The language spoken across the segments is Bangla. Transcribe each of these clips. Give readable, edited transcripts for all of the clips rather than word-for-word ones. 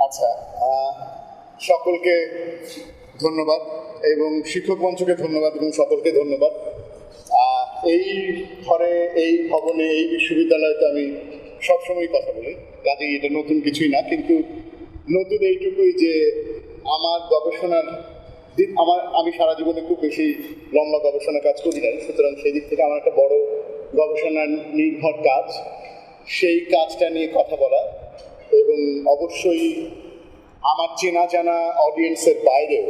আচ্ছা, সকলকে ধন্যবাদ এবং শিক্ষক মঞ্চকে ধন্যবাদ এবং সকলকে ধন্যবাদ। এই ঘরে, এই ভবনে, এই বিশ্ববিদ্যালয়ে তো আমি সবসময় কথা বলি, কাজেই এটা নতুন কিছুই না। কিন্তু নতুন এইটুকুই যে আমার গবেষণার দিক, আমি সারা জীবনে খুব বেশি লম্বা গবেষণা কাজ করি নাই, সুতরাং সেই দিক থেকে আমার একটা বড় গবেষণা নির্ভর কাজ, সেই কাজটা নিয়ে কথা বলা এবং অবশ্যই আমার চেনা জানা অডিয়েন্সের বাইরেও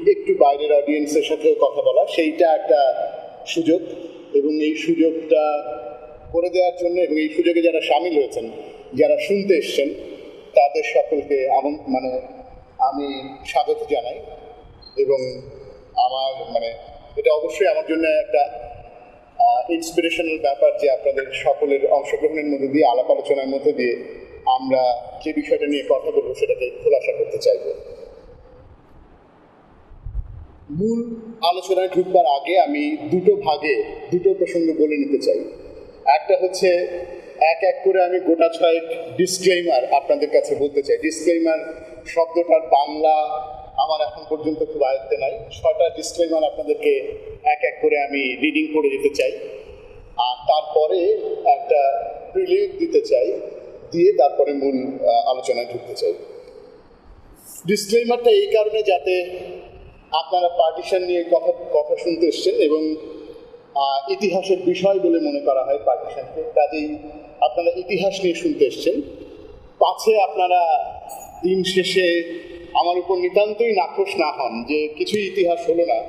একটু বাইরের অডিয়েন্সের সাথেও কথা বলা, সেইটা একটা সুযোগ। এবং এই সুযোগটা করে দেওয়ার জন্য এবং এই সুযোগে যারা সামিল হয়েছেন, যারা শুনতে এসছেন, তাদের সকলকে আমি স্বাগত জানাই। এবং এটা অবশ্যই আমার জন্য একটা ইন্সপিরেশনাল ব্যাপার যে আপনাদের সকলের অংশগ্রহণের মধ্যে দিয়ে, আলাপ আলোচনার মধ্যে দিয়ে আমরা যে বিষয়টা নিয়ে কথা বলবো সেটাকে খোলাসা করতে চাইব। মূল আলোচনায় ঢুকবার আগে আমি দুটো প্রসঙ্গ বলে নিতে চাই। একটা হচ্ছে এক করে আমি গোটা ছয়েক ডিসক্লেইমার আপনাদের কাছে বলতে চাই। ডিসক্লেইমার শব্দটার বাংলা আমার এখন পর্যন্ত খুব আয়ত্তে নাই। 6টা ডিসক্লেইমার আপনাদেরকে এক করে আমি রিডিং করে দিতে চাই, আর তারপরে একটা প্রিলিউড দিতে চাই, দিয়ে তারপরে মূল আলোচনায় ঢুকতে চাই। ডিসক্লেইমারটা এই কারণে, যাতে আপনারা পার্টিশন নিয়ে কথা শুনতে এসছেন এবং ইতিহাসের বিষয় বলে মনে করা হয় পার্টিশনকে, কাজেই আপনারা ইতিহাস নিয়ে শুনতে এসছেন। পাছে আপনারা দিন শেষে আমার উপর নিতান্তই নাখোশ না হন যে কিছুই ইতিহাস হলো না,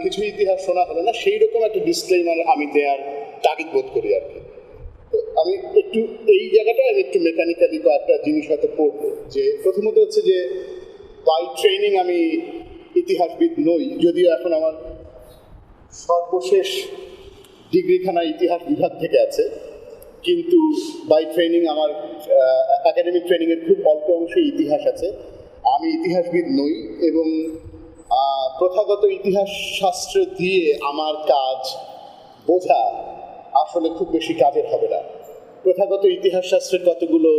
কিছুই ইতিহাস শোনা হলো না, সেই রকম একটা ডিসক্লেইমার আমি দেওয়ার তাগিদ বোধ করি আর কি। তো আমি একটু এই জায়গাটা একটু মেকানিক্যালি কয়েকটা জিনিস হয়তো পড়বো। যে প্রথমত হচ্ছে যে বাই ট্রেনিং আমি ইতিহাসবিদ নই, যদিও এখন আমার সর্বশেষ ডিগ্রিখানা ইতিহাস বিভাগ থেকে আছে, কিন্তু বাই ট্রেনিং আমার একাডেমিক ট্রেনিংয়ের খুব অল্প অংশে ইতিহাস আছে। আমি ইতিহাসবিদ নই এবং প্রথাগত ইতিহাস শাস্ত্র দিয়ে আমার কাজ বোঝা আসলে খুব বেশি কাজের হবে না। প্রথাগত ইতিহাস শাস্ত্রের কতগুলো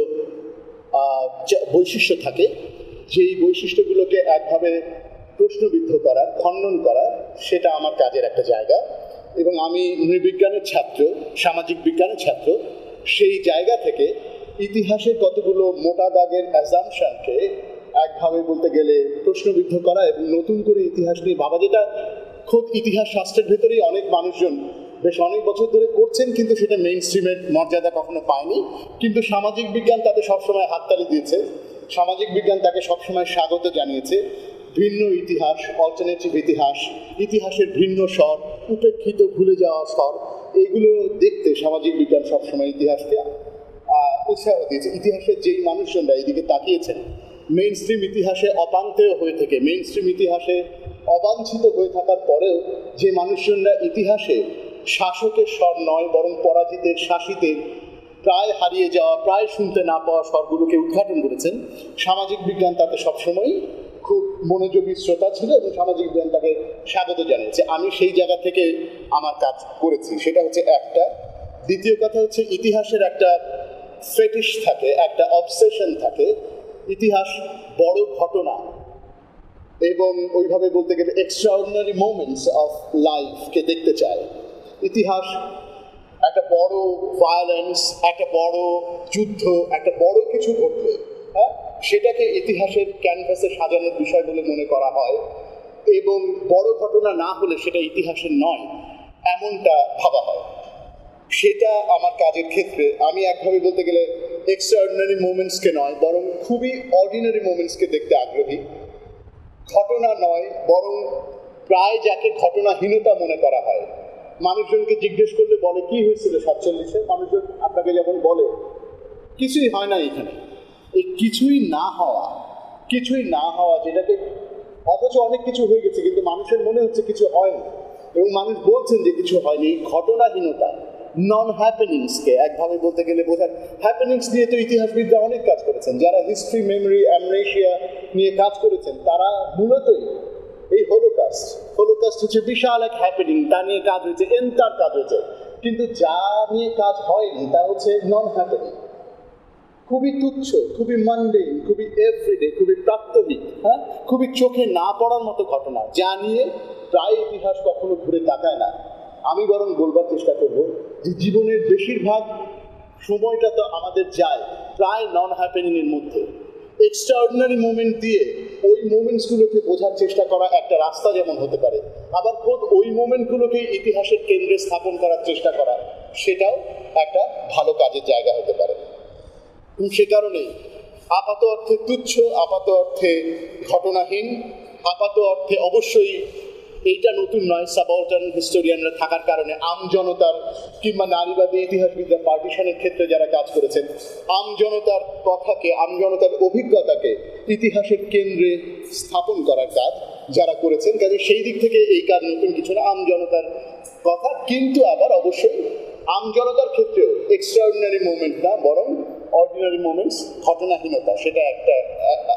বৈশিষ্ট্য থাকে, যেই বৈশিষ্ট্যগুলোকে একভাবে প্রশ্নবিদ্ধ করা, খণ্ডন করা, সেটা আমার কাজের একটা জায়গা। এবং আমি নৃবিজ্ঞানের ছাত্র, সামাজিক বিজ্ঞানের ছাত্র, সেই জায়গা থেকে ইতিহাসের কতগুলো মোটা দাগের অ্যাজাম্পশনকে একভাবে বলতে গেলে প্রশ্নবিদ্ধ করা এবং নতুন করে ইতিহাস নিয়ে ভাবা, যেটা খোদ ইতিহাস শাস্ত্রের ভেতরেই অনেক মানুষজন বেশ অনেক বছর ধরে করছেন, কিন্তু সেটা মেইন স্ট্রিমের মর্যাদা কখনো পায়নি। কিন্তু সামাজিক বিজ্ঞান তাতে সবসময় হাততালি দিয়েছে, সামাজিক বিজ্ঞান তাকে সবসময় স্বাগত জানিয়েছে। ভিন্ন ইতিহাস, অল্টারনেটিভ ইতিহাস, ইতিহাসের ভিন্ন স্বর, উপেক্ষিত ভুলে যাওয়া স্বর, এইগুলো দেখতে সামাজিক বিজ্ঞান সবসময় ইতিহাসকে উৎসাহ দিয়েছে। ইতিহাসের যেই মানুষজনরা এইদিকে তাকিয়েছেন, মেইন স্ট্রিম ইতিহাসে অপান্তেয় হয়ে থেকে, মেইন স্ট্রিম ইতিহাসে অবাঞ্ছিত হয়ে থাকার পরেও যে মানুষজনরা ইতিহাসে শাসকের স্বর নয় বরং পরাজিতের, শাসিতের, প্রায় হারিয়ে যাওয়া, প্রায় শুনতে না পাওয়া স্বরগুলোকে উদ্ঘাটন করেছেন, সামাজিক বিজ্ঞান তাতে সবসময়ই খুব মনোযোগী শ্রোতা ছিল এবং সামাজিক বিজ্ঞান তাকে স্বাগত জানিয়েছে। আমি সেই জায়গা থেকে আমার কাজ করেছি, সেটা হচ্ছে একটা। দ্বিতীয় কথা হচ্ছে ইতিহাসের একটা ফেটিশ থাকে, একটা অবসেশন থাকে। ইতিহাস বড় ঘটনা এবং ওইভাবে বলতে গেলে এক্সট্রাঅর্ডিনারি মোমেন্টস অফ লাইফকে দেখতে চায়। ইতিহাস একটা বড় ভায়োলেন্স, একটা বড় যুদ্ধ, একটা বড় কিছু ঘটলে সেটাকে ইতিহাসের ক্যানভাসে সাজানোর বিষয় বলে মনে করা হয়, এবং বড় ঘটনা না হলে সেটা ইতিহাসের নয় এমনটা ভাবা হয়। সেটা আমার কাজের ক্ষেত্রে আমি একভাবে বলতে গেলে এক্সট্রাঅর্ডিনারি মোমেন্টসকে নয় বরং খুবই অর্ডিনারি মোমেন্টসকে দেখতে আগ্রহী। ঘটনা নয় বরং প্রায় যাকে ঘটনাহীনতা মনে করা হয়। মানুষজনকে জিজ্ঞেস করলে বলে কি হয়েছিল 47-এ, মানুষজন আপনাকে যখন বলে কিছুই হয় না এখানে, এই কিছুই না হওয়া যেটাকে, অথচ অনেক কিছু হয়ে গেছে কিন্তু মানুষের মনে হচ্ছে কিছু হয়নি এবং মানুষ বলছেন যে কিছু হয়নি, ঘটনাহীনতা, নন হ্যাপেনিংসকে একভাবে বলতে গেলে বোঝায়। হ্যাপেনিংস নিয়ে তো ইতিহাসবিদরা অনেক কাজ করেছেন, যারা হিস্ট্রি, মেমোরি, অ্যামনেশিয়া নিয়ে কাজ করেছেন তারা মূলতই এই হোলোকাস্ট হচ্ছে বিশাল এক হ্যাপেনিং, তা নিয়ে কাজ হয়েছে, এন্টার কাজ হয়েছে, কিন্তু যা নিয়ে কাজ হয়নি তা হচ্ছে নন হ্যাপেনিং। খুবই তুচ্ছ, খুবই মানডেইন, খুবই এভরিডে, খুবই প্রাত্যহিক, হ্যাঁ, খুবই চোখে না পড়ার মতো ঘটনা, যা নিয়ে প্রায় ইতিহাস কখনো ঘুরে তাকায় না। আমি বরং বলবার চেষ্টা করব যে জীবনের বেশিরভাগ সময়টা তো আমাদের যায় প্রায় নন হ্যাপেনিং এর মধ্যে। এক্সট্রাঅর্ডিনারি মোমেন্ট দিয়ে ওই মোমেন্টসগুলোকে বোঝার চেষ্টা করা একটা রাস্তা যেমন হতে পারে, আবার খোদ ওই মোমেন্টগুলোকে ইতিহাসের কেন্দ্রে স্থাপন করার চেষ্টা করা সেটাও একটা ভালো কাজের জায়গা হতে পারে। সে কারণেই আপাত অর্থে তুচ্ছ, আপাত অর্থে ঘটনাহীন, আপাত অর্থে অবশ্যই এইটা নতুন নয়, সাবঅল্টার্ন হিস্টোরিয়ানরা থাকার কারণে আমজনতার কিংবা নারীবাদী ইতিহাসবিদরা পার্টিশনের ক্ষেত্রে যারা কাজ করেছেন, আমজনতার কথাকে, আমজনতার অভিজ্ঞতাকে ইতিহাসের কেন্দ্রে স্থাপন করার কাজ যারা করেছেন, কাজে সেই দিক থেকে এই কাজ নতুন কিছু না, আমজনতার কথা। কিন্তু আবার অবশ্যই আমজনতার ক্ষেত্রেও এক্সট্রাঅর্ডিনারি মুভমেন্ট না, বরং অর্ডিনারি মুভমেন্টস, ঘটনাহীনতা, সেটা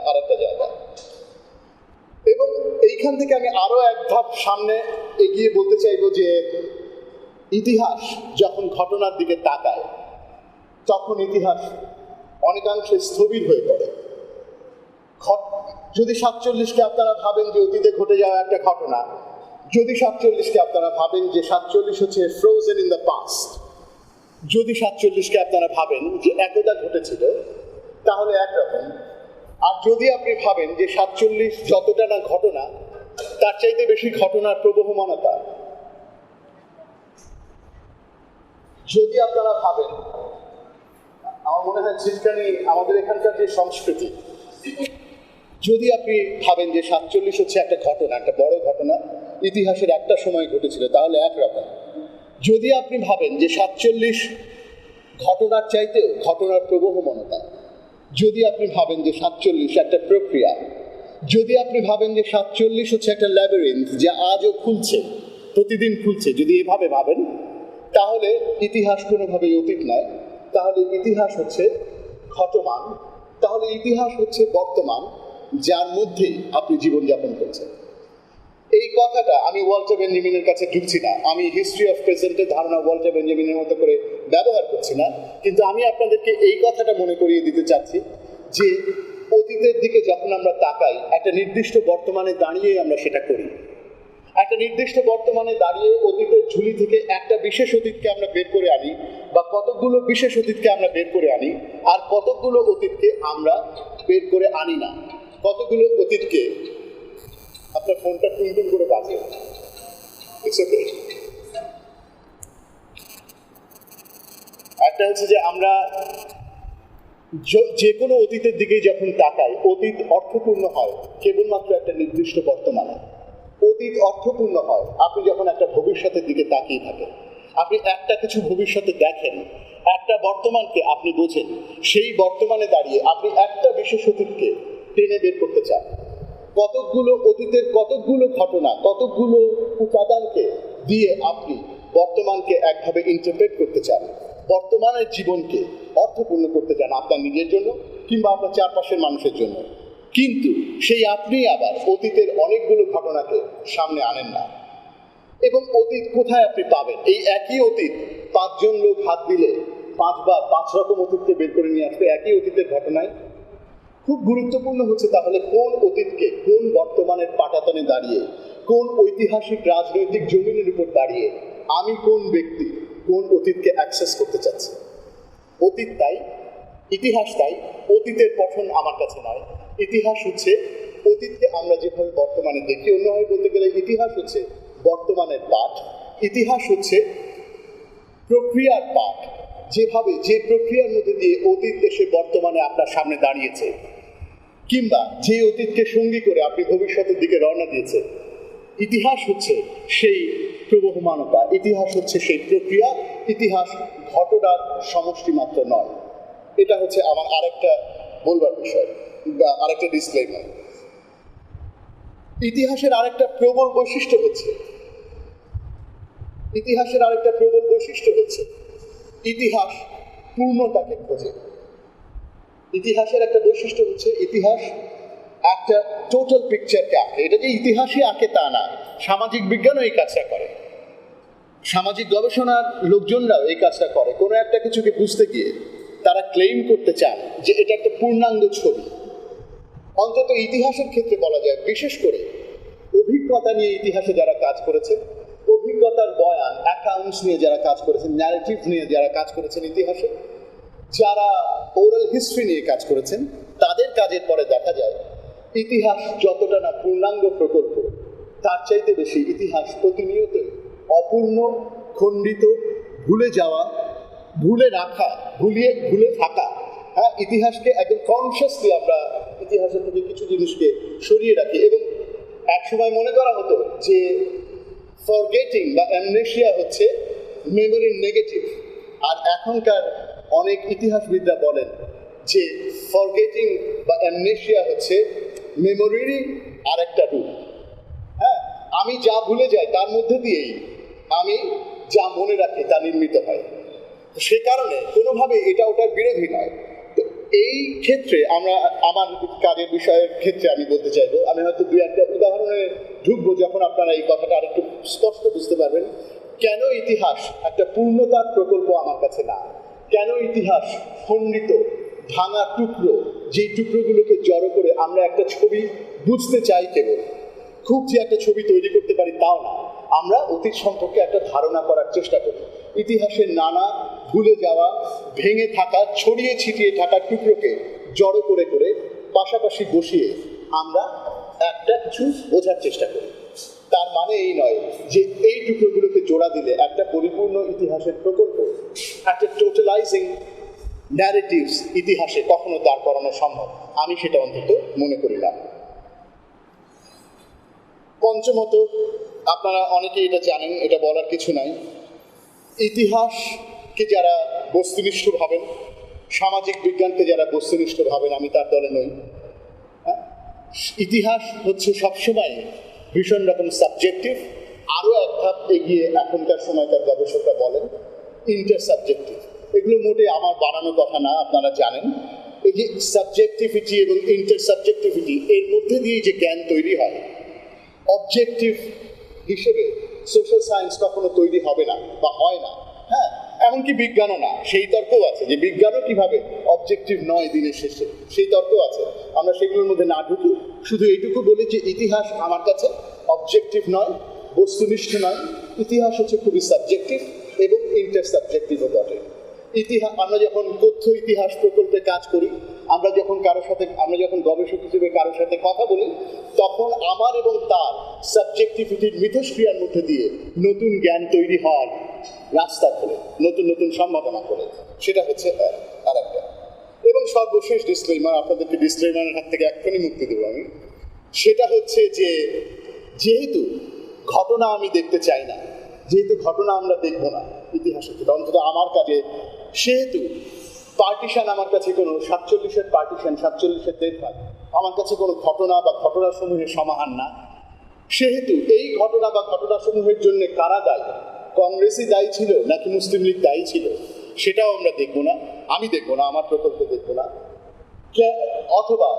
আর একটা জায়গা। এবং এইখান থেকে আমি আরো এক ধাপ সামনে এগিয়ে বলতে চাইবো যে ইতিহাস যখন ঘটনার দিকে তাকায় তখন ইতিহাস অনেকাংশে স্থবির হয়ে পড়ে। যদি 47কে আপনারা ভাবেন যে অতীতে ঘটে যাওয়া একটা ঘটনা, যদি 47কে আপনারা ভাবেন যে 47 হচ্ছে ফ্রোজেন ইন দ্য পাস্ট, যদি 47কে আপনারা ভাবেন যে একদা ঘটেছিল, তাহলে একরকম। আর যদি আপনি ভাবেন যে 47 যতটা না ঘটনা, তার চাইতে বেশি ঘটনার প্রবহমানতা, যদি আপনারা ভাবেন, আমার মনে হয় ঝিলকানি আমাদের এখানকার যে সংস্কৃতি, যদি আপনি ভাবেন যে 47 হচ্ছে একটা ঘটনা, একটা বড় ঘটনা, ইতিহাসের একটা সময় ঘটেছিল, তাহলে একরকম। যদি আপনি ভাবেন যে 47 ঘটনার চাইতেও ঘটনার প্রবহমানতা, যদি আপনি ভাবেন যে 47 একটা প্রক্রিয়া, যদি আপনি ভাবেন যে 47 হচ্ছে একটা ল্যাবিরিন্থ যা আজও খুলছে, প্রতিদিন খুলছে, যদি এভাবে ভাবেন, তাহলে ইতিহাস কোনোভাবেই অতীত নয়, তাহলে ইতিহাস হচ্ছে ঘটমান, তাহলে ইতিহাস হচ্ছে বর্তমান, যার মধ্যে আপনি জীবনযাপন করছেন। এই কথাটা আমি ওয়াল্টার বেঞ্জামিনের কাছে ঢুকছি না, আমি হিস্ট্রি অফ প্রেজেন্টের ধারণা ওয়াল্টার বেঞ্জামিনের মতো করে ব্যবহার করছি না, কিন্তু আমি আপনাদেরকে এই কথাটা মনে করিয়ে দিতে চাচ্ছি যে অতীতের দিকে যখন আমরা তাকাই, একটা নির্দিষ্ট বর্তমানে দাঁড়িয়ে আমরা সেটা করি। একটা নির্দিষ্ট বর্তমানে দাঁড়িয়ে অতীতের ঝুলি থেকে একটা বিশেষ অতীতকে আমরা বের করে আনি, বা কতকগুলো বিশেষ অতীতকে আমরা বের করে আনি, আর কতকগুলো অতীতকে আমরা বের করে আনি না। কতগুলো অতীতকে, আপনার ফোনটা টুনটুন করে বাজে, একটা হচ্ছে যে আমরা যে কোনো অতীতের দিকেই যখন তাকাই, অতীত অর্থপূর্ণ হয় কেবলমাত্র একটা নির্দিষ্ট বর্তমানে। অতীত অর্থপূর্ণ হয় আপনি যখন একটা ভবিষ্যতের দিকে তাকিয়ে থাকেন, আপনি একটা কিছু ভবিষ্যতে দেখেন, একটা বর্তমানকে আপনি বোঝেন, সেই বর্তমানে দাঁড়িয়ে আপনি একটা বিশেষ অতীতকে টেনে বের করতে চান। কতকগুলো অতীতের কতকগুলো ঘটনা, কতকগুলো উপাদানকে দিয়ে আপনি বর্তমানকে একভাবে ইন্টারপ্রেট করতে চান, বর্তমানের জীবনকে অর্থপূর্ণ করতে চান আপনার নিজের জন্য কিংবা আপনার চারপাশের মানুষের জন্য। কিন্তু সেই আপনি আবার অতীতের অনেকগুলো ঘটনাকে সামনে আনেন না। এবং অতীত কোথায় আপনি পাবেন? এই একই অতীত 5 জন লোক হাত দিলে 5 বার 5 রকম অতীতকে বের করে নিয়ে আসবে একই অতীতের ঘটনায়। খুব গুরুত্বপূর্ণ হচ্ছে তাহলে কোন অতীতকে কোন বর্তমানের পাটাতনে দাঁড়িয়ে, কোন ঐতিহাসিক রাজনৈতিক জমিনের উপর দাঁড়িয়ে আমি কোন ব্যক্তি কোন অতীতকে অ্যাক্সেস করতে চাচ্ছি। অতীত তাই, ইতিহাস তাই, অতীতের পঠন আমার কাছে নয়। ইতিহাস হচ্ছে অতীতকে আমরা যেভাবে বর্তমানে দেখি, অন্যভাবে বলতে গেলে ইতিহাস হচ্ছে বর্তমানের পাঠ, ইতিহাস হচ্ছে প্রক্রিয়ার পাঠ, যেভাবে যে প্রক্রিয়ার মধ্যে দিয়ে অতীত এসে বর্তমানে আপনার সামনে দাঁড়িয়েছে, কিংবা যে অতীতকে সঙ্গী করে আপনি ভবিষ্যতের দিকে রওনা দিয়েছে। ইতিহাস হচ্ছে সেই প্রবহমানতা, ইতিহাস হচ্ছে সেই প্রক্রিয়া, ইতিহাস ঘটনার সমষ্টি মাত্র নয়। এটা হচ্ছে আমার আরেকটা বলবার বিষয় বা আরেকটা ডিসক্লেইমার। ইতিহাসের আরেকটা প্রবল বৈশিষ্ট্য হচ্ছে, ইতিহাসের আরেকটা প্রবল বৈশিষ্ট্য হচ্ছে ইতিহাস পূর্ণতাকে খোঁজে। ইতিহাসের একটা বৈশিষ্ট্য হচ্ছে ইতিহাস একটা টোটাল পিকচারকে আঁকে। এটা যে ইতিহাসই আঁকে তা না, সামাজিক বিজ্ঞানও এই কাজটা করে, সামাজিক গবেষণার লোকজনরাও এই কাজটা করে। কোনো একটা কিছুকে বুঝতে গিয়ে তারা ক্লেম করতে চান যে এটা একটা পূর্ণাঙ্গ ছবি। অন্তত ইতিহাসের ক্ষেত্রে বলা যায়, বিশেষ করে অভিজ্ঞতা নিয়ে ইতিহাসে যারা কাজ করেছে, অভিজ্ঞতার বয়ান, অ্যাকাউন্টস নিয়ে যারা কাজ করেছেন, ন্যারেটিভ নিয়ে যারা কাজ করেছেন ইতিহাসে, যারা ওরাল হিস্ট্রি নিয়ে কাজ করেছেন, তাদের কাজের পরে দেখা যায় ইতিহাস যতটা না পূর্ণাঙ্গ প্রকল্প, তার চাইতে বেশি ইতিহাস প্রতিনিয়ত অপূর্ণ, খণ্ডিত, ভুলে যাওয়া, ভুলে রাখা, ভুলে থাকা। হ্যাঁ, ইতিহাসকে একদম কনসিয়াসলি আমরা ইতিহাসের থেকে কিছু জিনিসকে সরিয়ে রাখি। এবং একসময় মনে করা হতো যে ফরগেটিং বা অ্যামনেশিয়া হচ্ছে মেমোরির নেগেটিভ, আর এখনকার অনেক ইতিহাসবিদরা বলেন যে ফরগেটিং বা অ্যামনেশিয়া হচ্ছে মেমোরিরই আর একটা রূপ। হ্যাঁ, আমি যা ভুলে যাই তার মধ্যে দিয়েই আমি যা মনে রাখি তা নির্মিত হয়। সে কারণে কোনোভাবে এটা ওটার বিরোধী নয়। তো এই ক্ষেত্রে আমার কাজের বিষয়ের ক্ষেত্রে আমি বলতে চাইবো, আমি হয়তো দু একটা উদাহরণে ঢুকবো যখন আপনারা এই কথাটা আরেকটু স্পষ্ট বুঝতে পারবেন কেন ইতিহাস একটা পূর্ণতার প্রকল্প আমার কাছে না, কেন ইতিহাস খণ্ডিত, ভাঙা টুকরো, যেই টুকরোগুলোকে জড়ো করে আমরা একটা ছবি বুঝতে চাই, কেবল খুব যে একটা ছবি তৈরি করতে পারি তাও না, আমরা অতীত সম্পর্কে একটা ধারণা করার চেষ্টা করি। ইতিহাসের নানা ভুলে যাওয়া, ভেঙে থাকা, ছড়িয়ে ছিটিয়ে থাকা টুকরোকে জড়ো করে করে পাশাপাশি বসিয়ে আমরা একটা কিছু বোঝার চেষ্টা করি। তার মানে এই নয় যে এই টুকরোগুলোকে জোড়া দিলে একটা পরিপূর্ণ ইতিহাসের প্রকল্প, একটা টোটালাইজিং ন্যারেটিভস ইতিহাসে কখনো দাঁড় করানো সম্ভব, আমি সেটা অন্তত মনে করি না। পঞ্চমত, আপনারা অনেকেই এটা জানেন, এটা বলার কিছু নাই, ইতিহাসকে যারা বস্তুনিষ্ঠ ভাবেন, সামাজিক বিজ্ঞানকে যারা বস্তুনিষ্ঠ ভাবেন, আমি তার দলে নই। ইতিহাস হচ্ছে সবসময় ভীষণ রকম সাবজেক্টিভ, আরও এক ধাপ এগিয়ে এখনকার সময়কার গবেষকরা বলেন ইন্টার সাবজেক্টিভ। এগুলো মোটে আমার বানানো কথা না, আপনারা জানেন। এই যে সাবজেক্টিভিটি এবং ইন্টার সাবজেক্টিভিটি, এর মধ্যে দিয়ে যে জ্ঞান তৈরি হয়, অবজেক্টিভ হিসেবে সোশ্যাল সায়েন্স কখনো তৈরি হবে না বা হয় না। হ্যাঁ, এমনকি বিজ্ঞানও না, সেই তর্কও আছে যে বিজ্ঞানও কিভাবে অবজেক্টিভ নয় দিনের শেষে, সেই তর্কও আছে। আমরা সেগুলোর মধ্যে না ঢুকি, শুধু এইটুকু বলি যে ইতিহাস আমার কাছে অবজেক্টিভ নয়, বস্তুনিষ্ঠ নয়। ইতিহাস হচ্ছে খুবই সাবজেক্টিভ এবং ইন্টার সাবজেক্টিভও বটে। ইতিহাস, আমরা যখন তথ্য ইতিহাস প্রকল্পে কাজ করি, আমরা যখন গবেষক হিসেবে কারোর সাথে কথা বলি, তখন আমার এবং তার সাবজেক্টিভিটির মিথস্ক্রিয়ার মধ্যে দিয়ে নতুন জ্ঞান তৈরি হওয়ার রাস্তা খোলে, নতুন নতুন সম্ভাবনা খোলে। সেটা হচ্ছে আর একটা। এবং সর্বশেষ ডিসক্লেইমার, আপনাদেরকে ডিসক্লেইমারের হাত থেকে এক্ষুনি মুক্তি দেবো আমি। সেটা হচ্ছে যে যেহেতু ঘটনা আমি দেখতে চাই না, যেহেতু ঘটনা আমরা দেখবো না ইতিহাসের ক্ষেত্রে, অন্তত আমার কাজে, সেহেতু পার্টিশন আমার কাছে কোনো 47-এর পার্টিশন, 47-এর দেশভাগ আমার কাছে কোনো ঘটনা বা ঘটনাসমূহের সমাহার না। সেহেতু এই ঘটনা বা ঘটনাসমূহের জন্য কারা দায়ী, কংগ্রেসই দায়ী ছিল নাকি মুসলিম লীগ দায়ী ছিল, সেটাও আমরা দেখবো না, আমি দেখবো না, আমার প্রকল্পে দেখবো না। অথবা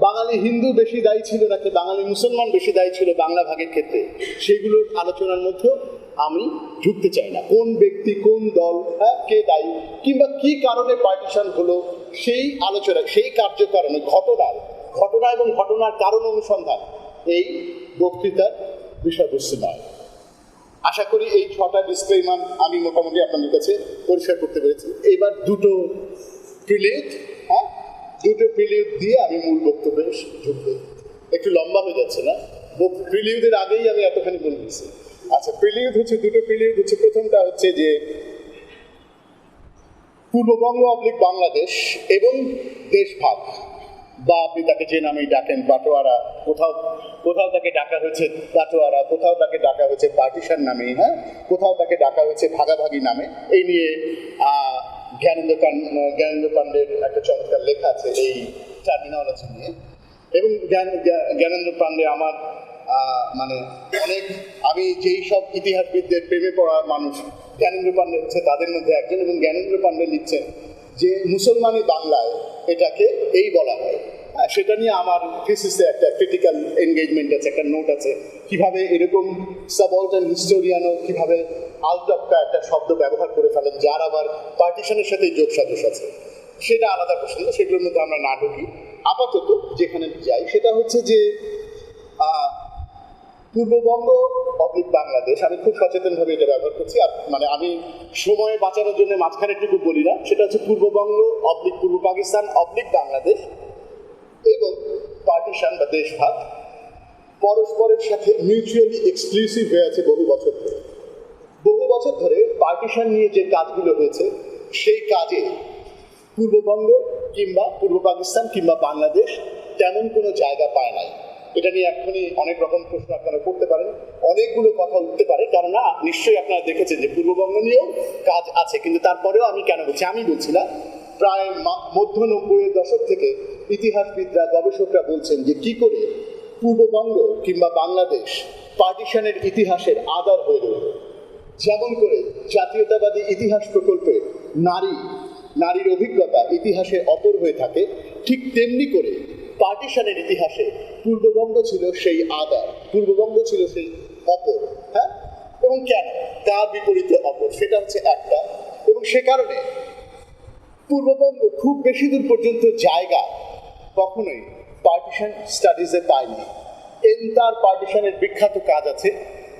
বাঙালি হিন্দু বেশি দায়ী ছিল নাকি বাঙালি মুসলমান বেশি দায়ী ছিল বাংলা ভাগের ক্ষেত্রে, সেগুলোর আলোচনার মধ্যেও আমি ঢুকতে চাই না। কোন ব্যক্তি, কোন দল, কে দায়ী, কিংবা কি কারণে পার্টিশন হলো, সেই আলোচনা, সেই কার্যকারণে ঘটনা এবং ঘটনার কারণ অনুসন্ধান এই বক্তৃতার বিষয়বস্তু নয়। আশা করি এই 6টা ডিসক্লেইমার আমি মোটামুটি আপনাদের কাছে পরিষ্কার করতে পেরেছি। এবার দুটো প্রিলিউড দিয়ে আমি মূল বক্তব্যে ঢুকবো। একটু লম্বা হয়ে যাচ্ছে না? প্রিলিউডের আগেই আমি এতখানি বলে দিচ্ছি। আচ্ছা, প্রিলিউড হচ্ছে দুটো প্রিলিউড হচ্ছে। প্রথমটা হচ্ছে যে পূর্ববঙ্গ অবলিক বাংলাদেশ এবং দেশভাগ, বা আপনি তাকে যে নামেই ডাকেন, বাটোয়ারা, কোথাও তাকে ডাকা হয়েছে বাটোয়ারা, কোথাও তাকে ডাকা হয়েছে পার্টিশন নামে, কোথাও তাকে ডাকা হয়েছে ভাগাভাগি নামে। এই নিয়ে জ্ঞানেন্দ্র পাণ্ডের একটা চমৎকার লেখা আছে এই টার্মিনোলজি নিয়ে। এবং জ্ঞানেন্দ্র পাণ্ডে আমার আমি যেই সব ইতিহাসবিদদের প্রেমে পড়া মানুষ, জ্ঞানেন্দ্র পাণ্ডে হচ্ছে তাদের মধ্যে একজন। এবং জ্ঞানেন্দ্র পাণ্ডে লিখছেন যে মুসলমানি বাংলায় এটাকে এই বলা হয়। সেটা নিয়ে আমার থিসিসে একটা ক্রিটিক্যাল এনগেজমেন্ট আছে, একটা নোট আছে, কিভাবে এরকম সাবঅল্টার্ন হিস্টোরিয়ানও কিভাবে আলটপকা একটা শব্দ ব্যবহার করে ফেলেন, যার আবার পার্টিশনের সাথে যোগ সাজস আছে। সেটা আলাদা প্রশ্ন, সেগুলোর মধ্যে আমরা না ঢুকি। আপাতত যেখানে যাই সেটা হচ্ছে যে পূর্ববঙ্গ অবলিক বাংলাদেশ, আমি খুব সচেতনভাবে এটা ব্যবহার করছি, মানে আমি সময় বাঁচানোর জন্য মাঝখানে একটু বলি না, সেটা হচ্ছে পূর্ববঙ্গ অবলিক পূর্ব পাকিস্তান অবলিক বাংলাদেশ এবং পার্টিশন বা দেশভাগ পরস্পরের সাথে মিউচুয়ালি এক্সক্লুসিভ হয়ে আছে বহু বছর ধরে। বহু বছর ধরে পার্টিশন নিয়ে যে কাজগুলো হয়েছে সেই কাজে পূর্ববঙ্গ কিংবা পূর্ব পাকিস্তান কিংবা বাংলাদেশ তেমন কোনো জায়গা পায় নাই। এটা নিয়ে এখনই অনেক রকম প্রশ্ন আপনারা করতে পারেন, অনেকগুলো কথা উঠতে পারে, কারণ না নিশ্চয়ই আপনারা দেখেছেন যে পূর্ববঙ্গ নিয়েও কাজ আছে, কিন্তু তারপরেও আমি কেন বলছি, আমি বলছি না, প্রায় মধ্য 90-এর দশক থেকে ইতিহাসবিদরা গবেষকরা বলছেন যে কি করে পূর্ববঙ্গ কিংবা বাংলাদেশ পার্টিশনের ইতিহাসের আধার হয়ে রইল। যেমন করে জাতীয়তাবাদী ইতিহাস প্রকল্পে নারীর অভিজ্ঞতা ইতিহাসে অপর হয়ে থাকে, ঠিক তেমনি করে পার্টিশনের ইতিহাসে পূর্ববঙ্গ ছিল সেই আধার, পূর্ববঙ্গ ছিল সেই অপর। হ্যাঁ, এবং কেন তার বিপরীতে অপর, সেটা হচ্ছে একটা। এবং সে কারণে পূর্ববঙ্গ খুব বেশি দূর পর্যন্ত জায়গা কখনোই পার্টিশন স্টাডিজে পায়নি। এন্টার পার্টিশনের বিখ্যাত কাজ আছে,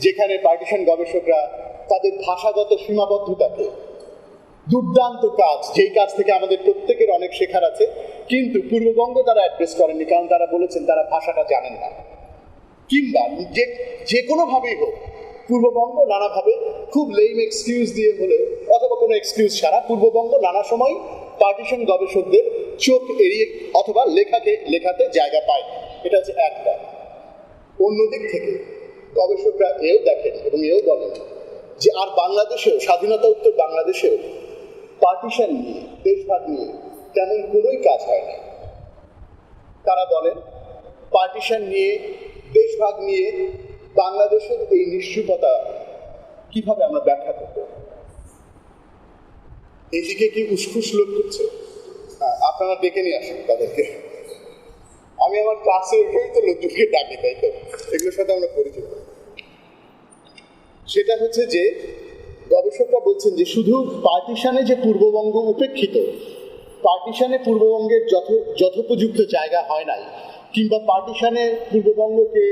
যেখানে পার্টিশন গবেষকরা তাদের ভাষাগত সীমাবদ্ধতাকে, দুর্দান্ত কাজ, যেই কাজ থেকে আমাদের প্রত্যেকের অনেক শেখার আছে, কিন্তু পূর্ববঙ্গ তারা অ্যাড্রেস করেননি, কারণ তারা বলেছেন তারা ভাষাটা জানেন না। কিংবা যে কোনোভাবেই হোক পূর্ববঙ্গ নানাভাবে খুব লেম এক্সকিউজ দিয়ে হলেও অথবা কোনো এক্সকিউজ ছাড়া পূর্ববঙ্গ নানা সময় পার্টিশন গবেষকদের চোখ এড়িয়ে অথবা লেখাতে জায়গা পায়। এটা হচ্ছে একটা। অন্যদিক থেকে গবেষকরা এও দেখেন এবং এও বলেন যে আর বাংলাদেশেও, স্বাধীনতা উত্তর বাংলাদেশেও পার্টিশন নিয়ে, দেশভাগ নিয়ে তেমন কোনোই কাজ হয় না। তারা বলেন পার্টিশন নিয়ে, দেশভাগ নিয়ে বাংলাদেশের এই নিশ্চুপতা কিভাবে আমরা ব্যাখ্যা করব। এদিকে কি উসখুস লোক করছে, আপনারা ডেকে নিয়ে আসেন তাদেরকে। আমি আমার ক্লাসে উঠেই তো লোকজনকে ডাকি, তাই তো এগুলোর সাথে আমরা পরিচিত। সেটা হচ্ছে যে গবেষকরা বলছেন যে শুধু পার্টিশনে যে পূর্ববঙ্গ উপেক্ষিত, পার্টিশনে পূর্ববঙ্গের যথোপযুক্ত জায়গা হয় নাই, কিংবা পার্টিশনে পূর্ববঙ্গকে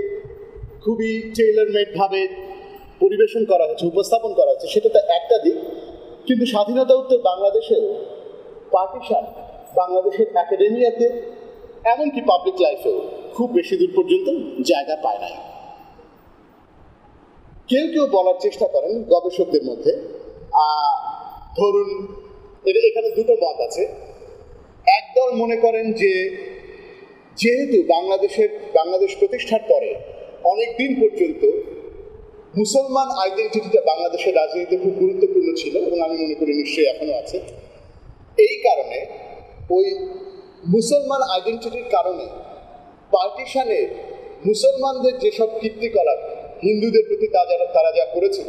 খুবই টেইলর মেড ভাবে পরিবেশন করা হচ্ছে, উপস্থাপন করা হচ্ছে, সেটা তো একটা দিক। কিন্তু স্বাধীনতা উত্তর বাংলাদেশেও পার্টিশন বাংলাদেশের একাডেমিয়াতে, এমনকি পাবলিক লাইফেও খুব বেশি দূর পর্যন্ত জায়গা পায় নাই। কেউ কেউ বলার চেষ্টা করেন গবেষকদের মধ্যে, ধরুন এখানে দুটো মত আছে। একদল মনে করেন যে যেহেতু বাংলাদেশ প্রতিষ্ঠার পরে অনেক দিন পর্যন্ত মুসলমান আইডেন্টিটিটা বাংলাদেশের রাজনীতিতে খুব গুরুত্বপূর্ণ ছিল, এবং আমি মনে করি নিশ্চয়ই এখনো আছে। এই কারণে ওই মুসলমান আইডেন্টিটির কারণে পার্টিশনে মুসলমানদের যেসব কীর্তিকলাপ হিন্দুদের প্রতি তারা যা করেছিল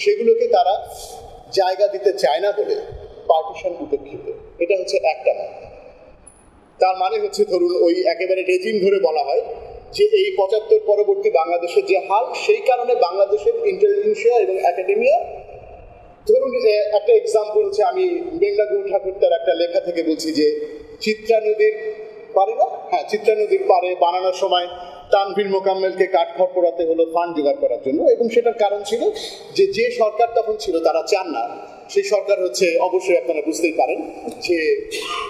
সেগুলোকে তারা জায়গা দিতে চায় না বলে পার্টিশন উপেক্ষিত। এটা হচ্ছে একটা মত। তার মানে হচ্ছে ধরুন ওই একেবারে রেজিম ধরে বলা হয় যে এই ৭৫ পরবর্তী বাংলাদেশের যে হাল, সেই কারণে বাংলাদেশের ইন্টেলিজেন্সিয়া এবং একাডেমিয়া, ধরুন একটা এক্সাম্পল হচ্ছে, আমি বেঙ্গাগুরু ঠাকুর তার একটা লেখা থেকে বলছি যে চিত্রা নদীর পারে না, হ্যাঁ চিত্রা নদীর পারে বানানোর সময় তানভীর মোকাম্মেলকে কাঠখড় পোড়াতে হলো ফান্ড জোগাড় করার জন্য, এবং সেটার কারণ ছিল যে সরকার তখন ছিল তারা চান না, সেই সরকার হচ্ছে অবশ্যই আপনারা বুঝতেই পারেন যে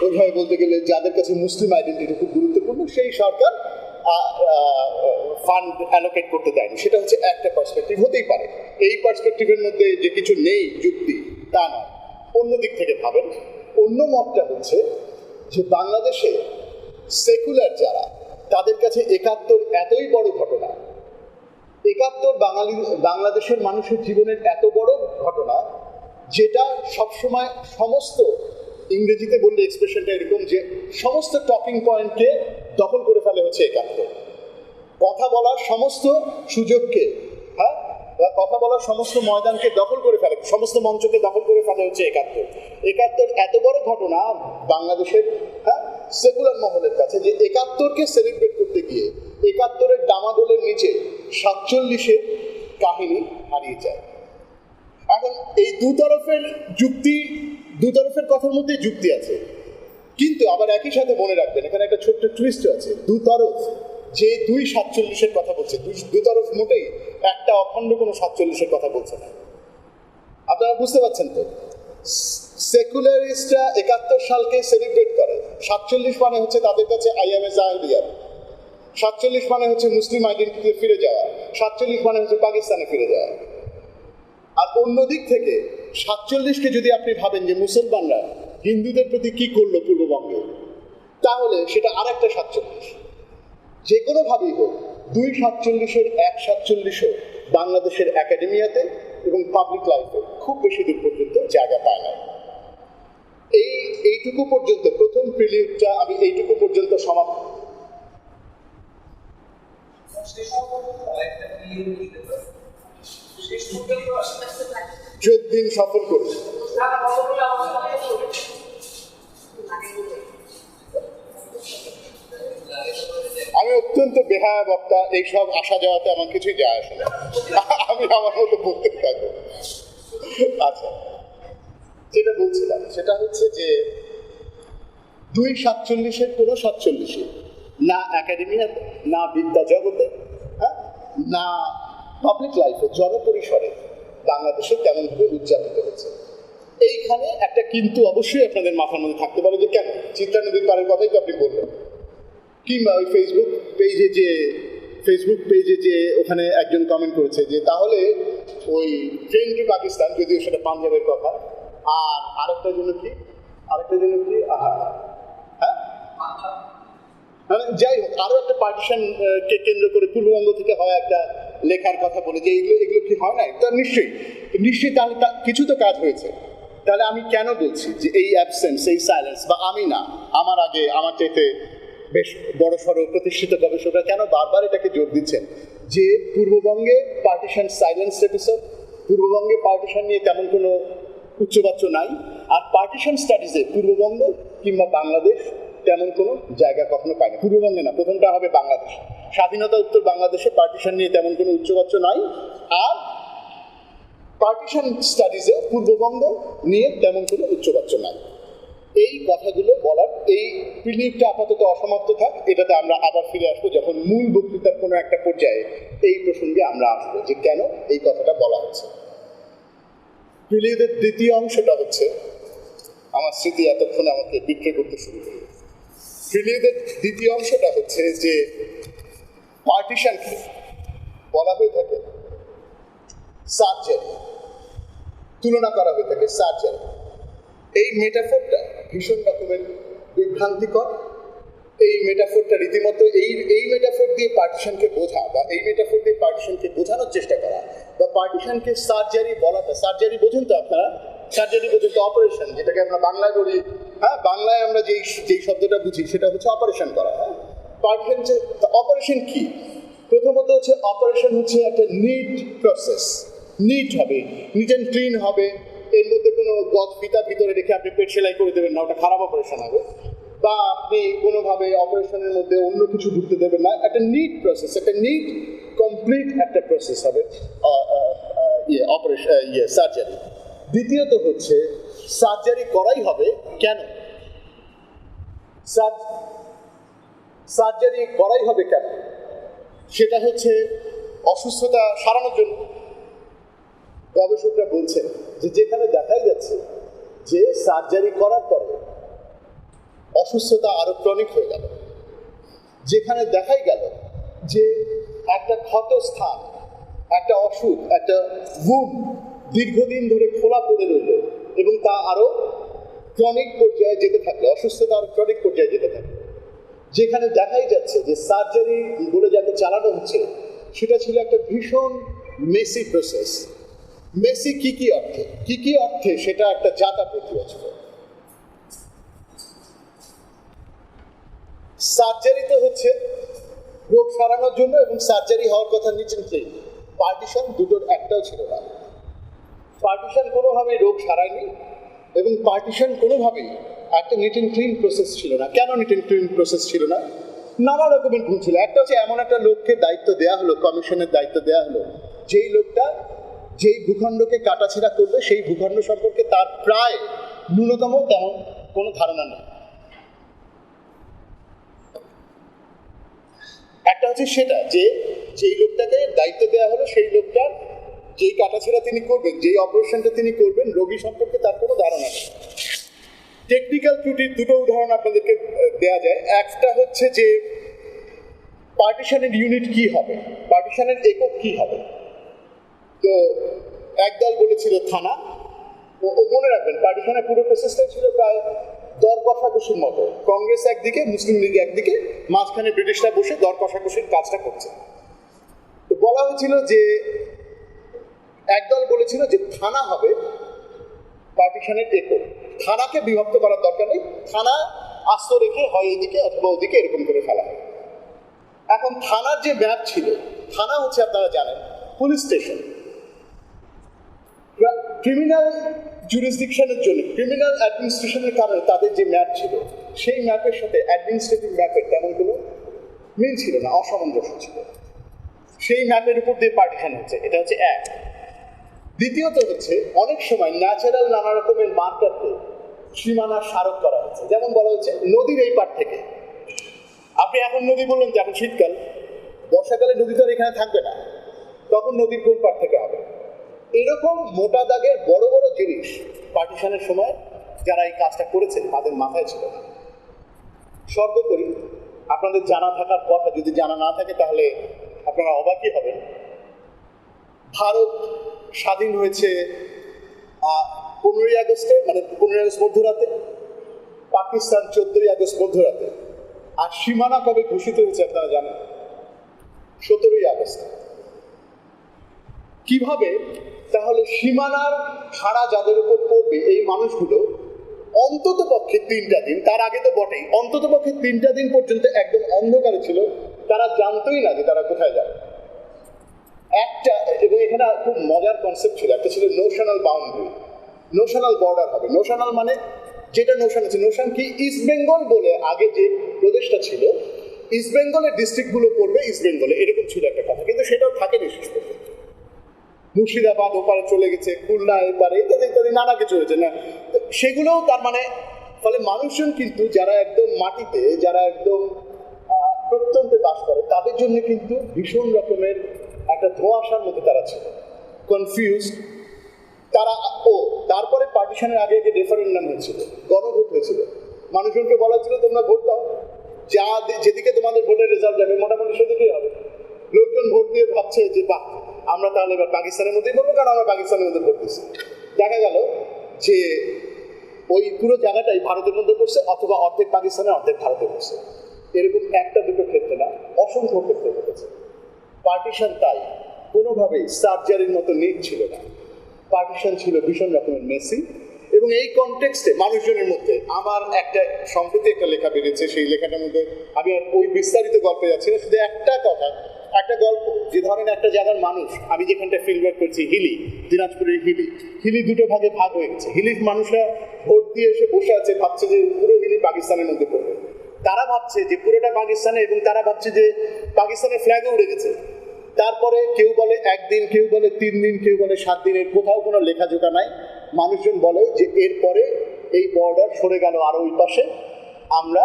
ওইভাবে বলতে গেলে যাদের কাছে মুসলিম আইডেন্টিটি খুব গুরুত্বপূর্ণ, সেই সরকার ফান্ড অ্যালোকেট করতে দেয়নি। সেটা হচ্ছে একটা পার্সপেক্টিভ, হতেই পারে। এই পার্সপেক্টিভের মধ্যে যে কিছু নেই যুক্তি তা নয়। অন্য দিক থেকে ভাবেন, অন্য মতটা হচ্ছে যে বাংলাদেশে সেকুলার যারা, তাদের কাছে ৭১ এতই বড় ঘটনা, ৭১ বাংলাদেশের মানুষের জীবনের এত বড় ঘটনা, যেটা সবসময় সমস্ত, ইংরেজিতে বললে এক্সপ্রেশনটা এরকম যে সমস্ত টকিং পয়েন্টকে দখল করে ফেলে হচ্ছে ৭১। কথা বলার সমস্ত সুযোগকে, হ্যাঁ, কথা বলার সমস্ত ময়দানকে দখল করে ফেলে, সমস্ত মঞ্চকে দখল করে ফেলে হচ্ছে ৭১। ৭১ এত বড় ঘটনা বাংলাদেশের, হ্যাঁ, সেকুলার মহলের কাছে, যে ৭১কে সেলিব্রেট করতে গিয়ে ৭১-এর ডামাডোলের নিচে ৪৭-এর কাহিনী হারিয়ে যায়। এখন এই দুতরফের কথার মধ্যে যুক্তি আছে, কিন্তু আবার একই সাথে মনে রাখবেন এখানে একটা ছোট্ট টুইস্ট আছে, দুতরফ যে 247-এর কথা বলছে, দুতরফ মোটেই একটা অখণ্ড কোনো 47-এর কথা বলছে না। আপনারা বুঝতে পারছেন তো? সেকুলারিস্টরা 71 সালকে সেলিব্রেট করে, 47 মানে হচ্ছে তাদের কাছে আইএমএ জাহেলিয়াত, 47 মানে হচ্ছে মুসলিম আইডেন্টিটিতে ফিরে যাওয়া, 47 মানে হচ্ছে পাকিস্তানে ফিরে যাওয়া। আর অন্যদিক থেকে 47-কে যদি আপনি ভাবেন যে মুসলমানরা হিন্দুদের প্রতি কি করলো পূর্ববঙ্গে, তাহলে সেটা আর একটা 47। যে কোনোভাবেই হোক 247-এর 147-ও বাংলাদেশের একাডেমিয়াতে এবং পাবলিক লাইফে খুব বেশি দূর পর্যন্ত জায়গা পায় না। এইটুকু পর্যন্ত প্রথম প্রিলিউডটা আমি এইটুকু পর্যন্ত সমাপ্ত। দিন সফল করি। আমি অত্যন্ত বেহায়া বক্তা, এইসব আসা যাওয়াতে আমার কিছুই যায় আসে না, আমি আমার মতো বলতে থাকবো। আচ্ছা, যেটা বলছিলাম সেটা হচ্ছে যে 247-এর কোনো 47-এ না একাডেমিয়াতে, না বিদ্যা জগতে, হ্যাঁ, না পাবলিক লাইফে জনপরিসরে বাংলাদেশে তেমনভাবে উদযাপিত হয়েছে। এইখানে একটা কিন্তু অবশ্যই আপনাদের মাথার মধ্যে থাকতে পারে যে কেন চিত্রা নদীর পাড়ের কথাই তো আপনি বললেন, কিংবা ওই ফেসবুক পেজে যে ওখানে একজন কমেন্ট করেছে যে তাহলে ওই ট্রেন টু পাকিস্তান, যদিও সেটা পাঞ্জাবের কথা, আর আরেকটা জন্য কি হ্যাঁ, মানে যাই হোক আরো একটা পার্টিশনকে কেন্দ্র করে পূর্ববঙ্গ থেকে হয় একটা লেখার কথা বলে যে এগুলো কি হয় নাই? তা নিশ্চয়ই তাহলে কিছু তো কাজ হয়েছে। তাহলে আমি কেন বলছি যে এই অ্যাবসেন্স, এই সাইলেন্স, বা আমি না, আমার আগে আমার চাইতে বেশ বড় সড়ো প্রতিষ্ঠিত গবেষকরা কেন বারবার এটাকে জোর দিচ্ছেন যে পূর্ববঙ্গে পার্টিশন সাইলেন্স এপিসোড, পূর্ববঙ্গে পার্টিশন নিয়ে তেমন কোনো উচ্চবাচ্য নাই, আর পার্টিশন স্টাডিজে পূর্ববঙ্গ কিংবা বাংলাদেশ তেমন কোনো জায়গা কখনো পায়নি। পূর্ববঙ্গে না, প্রথমটা হবে বাংলাদেশ, স্বাধীনতা উত্তর বাংলাদেশে পার্টিশন নিয়ে তেমন কোনো উচ্চবাচ্য নাই, আর পার্টিশন স্টাডিজে পূর্ববঙ্গ নিয়ে তেমন কোনো উচ্চবাচ্য নাই। এই কথাগুলো বলার এই প্রিলিউডটা আপাতত অসমাপ্ত থাক, এটাতে আমরা আবার ফিরে আসবো যখন মূল বক্তৃতার কোনো একটা পর্যায়ে এই প্রসঙ্গে আমরা আসবো যে কেন এই কথাটা বলা হচ্ছে। প্রিলিউডের দ্বিতীয় অংশটা হচ্ছে, আমার স্মৃতি এতক্ষণে আমাকে বিক্রি করতে শুরু করল। প্রিলিউডের দ্বিতীয় অংশটা হচ্ছে যে পার্টিশনকে বলা হয়ে থাকে সার্জারি, তুলনা করা হয়ে থাকে সার্জারি। এই মেটাফোরটা ভীষণ রকমের বিভ্রান্তিকর। এই মেটাফোরটা রীতিমতো এই মেটাফোর দিয়ে পার্টিশনকে বোঝা, বা এই মেটাফোর দিয়ে পার্টিশনকে বোঝানোর চেষ্টা করা, বা পার্টিশনকে সার্জারি বলাটা, সার্জারি বোঝেন তো আপনারা? সার্জারি বোঝেন তো অপারেশন, যেটাকে আমরা বাংলায় বলি, হ্যাঁ, বাংলায় আমরা যেই শব্দটা বুঝি সেটা হচ্ছে অপারেশন করা। হ্যাঁ, পার্টিশন অপারেশন কি? প্রথমত হচ্ছে অপারেশন হচ্ছে একটা নিট প্রসেস, নিট হবে, নিট অ্যান্ড ক্লিন হবে, এর মধ্যে কোনো গজ ফিতা ভিতরে রেখে আপনি পেট সেলাই করে দেবেন না, ওটা খারাপ অপারেশন হবে। বা আপনি কোনোভাবে অপারেশনের মধ্যে অন্য কিছু ঢুকতে দেবেন না, একটা নিট প্রসেস, একটা নিট কমপ্লিট একটা প্রসেস হবে অপারেশন সার্জারি। দ্বিতীয়ত হচ্ছে সার্জারি করাই হবে কেন? সার্জারি করাই হবে কেন? সেটা হচ্ছে অসুস্থতা সারানোর জন্য। গবেষকরা বলছেন যে যেখানে দেখাই যাচ্ছে যে সার্জারি করার পরে অসুস্থতা আরো ক্রনিক হয়ে গেল, যেখানে দেখাই গেল যে একটা ক্ষত স্থান, একটা অসুখ, একটা উন্ড দীর্ঘদিন ধরে খোলা পড়ে রইল এবং তা আরো ক্রনিক পর্যায়ে যেতে থাকলো, অসুস্থতা আরো ক্রনিক পর্যায়ে যেতে থাকলো, যেখানে দেখাই যাচ্ছে যে সার্জারি বলে যাকে চালানো হচ্ছে সেটা ছিল একটা ভীষণ মেসি প্রসেস। মেসি কি অর্থে সেটা একটা জাতা প্রক্রিয়া ছিল। সার্জারি তো হচ্ছে রোগ সারানোর জন্য, এবং সার্জারি হওয়ার কথা নিচেন ক্লিন। পার্টিশন দুটোর একটাও ছিল না। পার্টিশন কোনোভাবেই রোগ সারায়নি, এবং পার্টিশন কোনোভাবেই একটা নিট অ্যান্ড ক্লিন প্রসেস ছিল না। কেন নিট অ্যান্ড ক্লিন প্রসেস ছিল না? নানা রকমের ভুল ছিল। একটা হচ্ছে এমন একটা লোককে দায়িত্ব দেওয়া হলো, কমিশনের দায়িত্ব দেওয়া হলো, যেই লোকটা যেই ভূখণ্ডকে কাটাছেঁড়া করবে সেই ভূখণ্ড সম্পর্কে তার প্রায় ন্যূনতম তেমন কোনো ধারণা নেই। একটা হচ্ছে সেটা যে যেই লোকটাকে দায়িত্ব দেওয়া হলো সেই লোকটার যেই কাটাছেড়া তিনি করবেন, যেই অপারেশনটা তিনি করবেন, রোগী সম্পর্কে তার কোনো ধারণা নেই। টেকনিক্যাল ত্রুটির দুটো উদাহরণ আপনাদেরকে দেওয়া যায়। একটা হচ্ছে যে পার্টিশনের ইউনিট কি হবে, পার্টিশনের একক কি হবে। তো একদল বলেছিল থানা। ও মনে রাখবেন পার্টিশনের পুরো প্রসেসটাই ছিল প্রায় দর কষাকষির মতো। কংগ্রেস একদিকে, মুসলিম লীগ একদিকে, মাঝখানে ব্রিটিশরা বসে দর কষাকষির কাজটা করছে। তো বলা হয়েছিল যে একদল বলেছিল যে থানা হবে পার্টিশনের একক, থানাকে বিভক্ত করার দরকার নেই, থানা আস্ত রেখে হয় এদিকে অথবা ওদিকে এরকম করে ফেলা হয়। এখন থানার যে ম্যাপ ছিল, থানা হচ্ছে আপনারা জানেন পুলিশ স্টেশন। ক্রিমিনাল জুরিসডিকশনের জন্য, ক্রিমিনাল অ্যাডমিনিস্ট্রেশনের কারণে তাদের যে ম্যাপ ছিল সেই ম্যাপের সাথে অ্যাডমিনিস্ট্রেটিভ ম্যাপের তেমন কোনো মিল ছিল না, অসামঞ্জস্য ছিল। সেই ম্যাপের উপর দিয়ে পার্টিশন হচ্ছে, এটা হচ্ছে এক। দ্বিতীয়ত হচ্ছে অনেক সময় ন্যাচারাল নানা রকমের মার্কারকে সীমানা স্মারক করা হচ্ছে। যেমন বলা হচ্ছে নদীর এই পার থেকে, আপনি এখন নদী বললেন যে এখন শীতকাল, বর্ষাকালে নদী তো আর এখানে থাকবে না, তখন নদীর কোন পার থেকে হবে। এরকম মোটা দাগের বড় বড় জিনিস পার্টিশনের সময় যারা এই কাজটা করেছেন তাদের মাথায় ছিল না। সর্বোপরি আপনাদের জানা থাকার কথা, যদি জানা না থাকে তাহলে আপনারা অবাকই হবেন, ভারত স্বাধীন হয়েছে 15ই আগস্টে, মানে 15ই আগস্ট মধ্যরাতে, পাকিস্তান 14ই আগস্ট মধ্যরাতে। আর সীমানা কবে ঘোষিত হয়েছে আপনারা জানেন? 17ই আগস্ট। কিভাবে তাহলে সীমানার ভাড়া যাদের উপর পড়বে এই মানুষগুলো অন্তত পক্ষে 3টা দিন, তার আগে তো বটেই, অন্তত পক্ষে 3টা দিন পর্যন্ত একদম অন্ধকারে ছিল, তারা জানতোই না যে তারা কোথায় যাবে। একটা, এবং এখানে খুব মজার কনসেপ্ট ছিল, একটা ছিল নোশনাল বাউন্ডারি, নোশনাল বর্ডার হবে। নোশনাল মানে যেটা নোশন আছে, নোশন কি ইস্ট বেঙ্গল বলে আগে যে প্রদেশটা ছিল, ইস্ট বেঙ্গলের ডিস্ট্রিক্টগুলো পড়বে ইস্ট বেঙ্গলে, এরকম ছিল একটা কথা। কিন্তু সেটাও থাকেনি শেষ পর্যন্ত। মুর্শিদাবাদ ওপারে চলে গেছে, খুলনা এপারে, ইত্যাদি ইত্যাদি নানা কিছু হয়েছে না, সেগুলোও তার মানে, ফলে মানুষজন কিন্তু যারা একদম মাটিতে, যারা একদম প্রত্যন্তে বাস করে, তাদের জন্য কিন্তু ভীষণ রকমের একটা ধোঁয়াশার মধ্যে তারা ছিল, কনফিউজড তারা। তারপরে পার্টিশনের আগে আগে রেফারেন্ডাম হয়েছিল, গণভোট হয়েছিল, মানুষজনকে বলা ছিল তোমরা ভোট দাও, যা যেদিকে তোমাদের ভোটের রেজাল্ট যাবে মোটামুটি সেদিকেই হবে। লোকজন ভোট দিয়ে ভাবছে যে বাহ, আমরা তাহলে এবার পাকিস্তানের মধ্যেই বলবো, কারণ আমরা পাকিস্তানের মধ্যে ভোট দিচ্ছি। দেখা গেল যে ওই পুরো জায়গাটাই ভারতের মধ্যে পড়ছে, অথবা অর্ধেক পাকিস্তানে অর্ধেক ভারতে পড়ছে। এরকম একটা দুটো ক্ষেত্রে না, অসংখ্য ক্ষেত্রে ঘটেছে। পার্টিশন তাই কোনোভাবেই সার্জারির মতো নিট ছিল না, পার্টিশন ছিল ভীষণ রকমের মেসি। এবং এই কনটেক্সটে মানুষজনের মধ্যে আমার সম্প্রতি একটা লেখা বেরিয়েছে, সেই লেখাটার মধ্যে আমি আর ওই বিস্তারিত গল্পে যাচ্ছি না, শুধু একটা কথা, একটা গল্প, যে ধরেন একটা জায়গার মানুষ, আমি যেখানটা ফিল্ড ওয়ার্ক করছি হিলি, দিনাজপুরের হিলি দুটো ভাগে ভাগ হয়ে গেছে। হিলির মানুষরা ভোট দিয়ে এসে বসে আছে, ভাবছে যে পুরো হিলি পাকিস্তানের মধ্যে পড়বে, তারা ভাবছে যে পুরোটা পাকিস্তানে, এবং তারা ভাবছে যে পাকিস্তানের ফ্ল্যাগও উড়ে গেছে। তারপরে কেউ বলে একদিন, কেউ বলে 3 দিন, কেউ বলে 7 দিনের, কোথাও কোনো লেখাজোকা নাই। মানুষজন বলে যে এরপরে এই বর্ডার সরে গেল আরো ওই পাশে, আমরা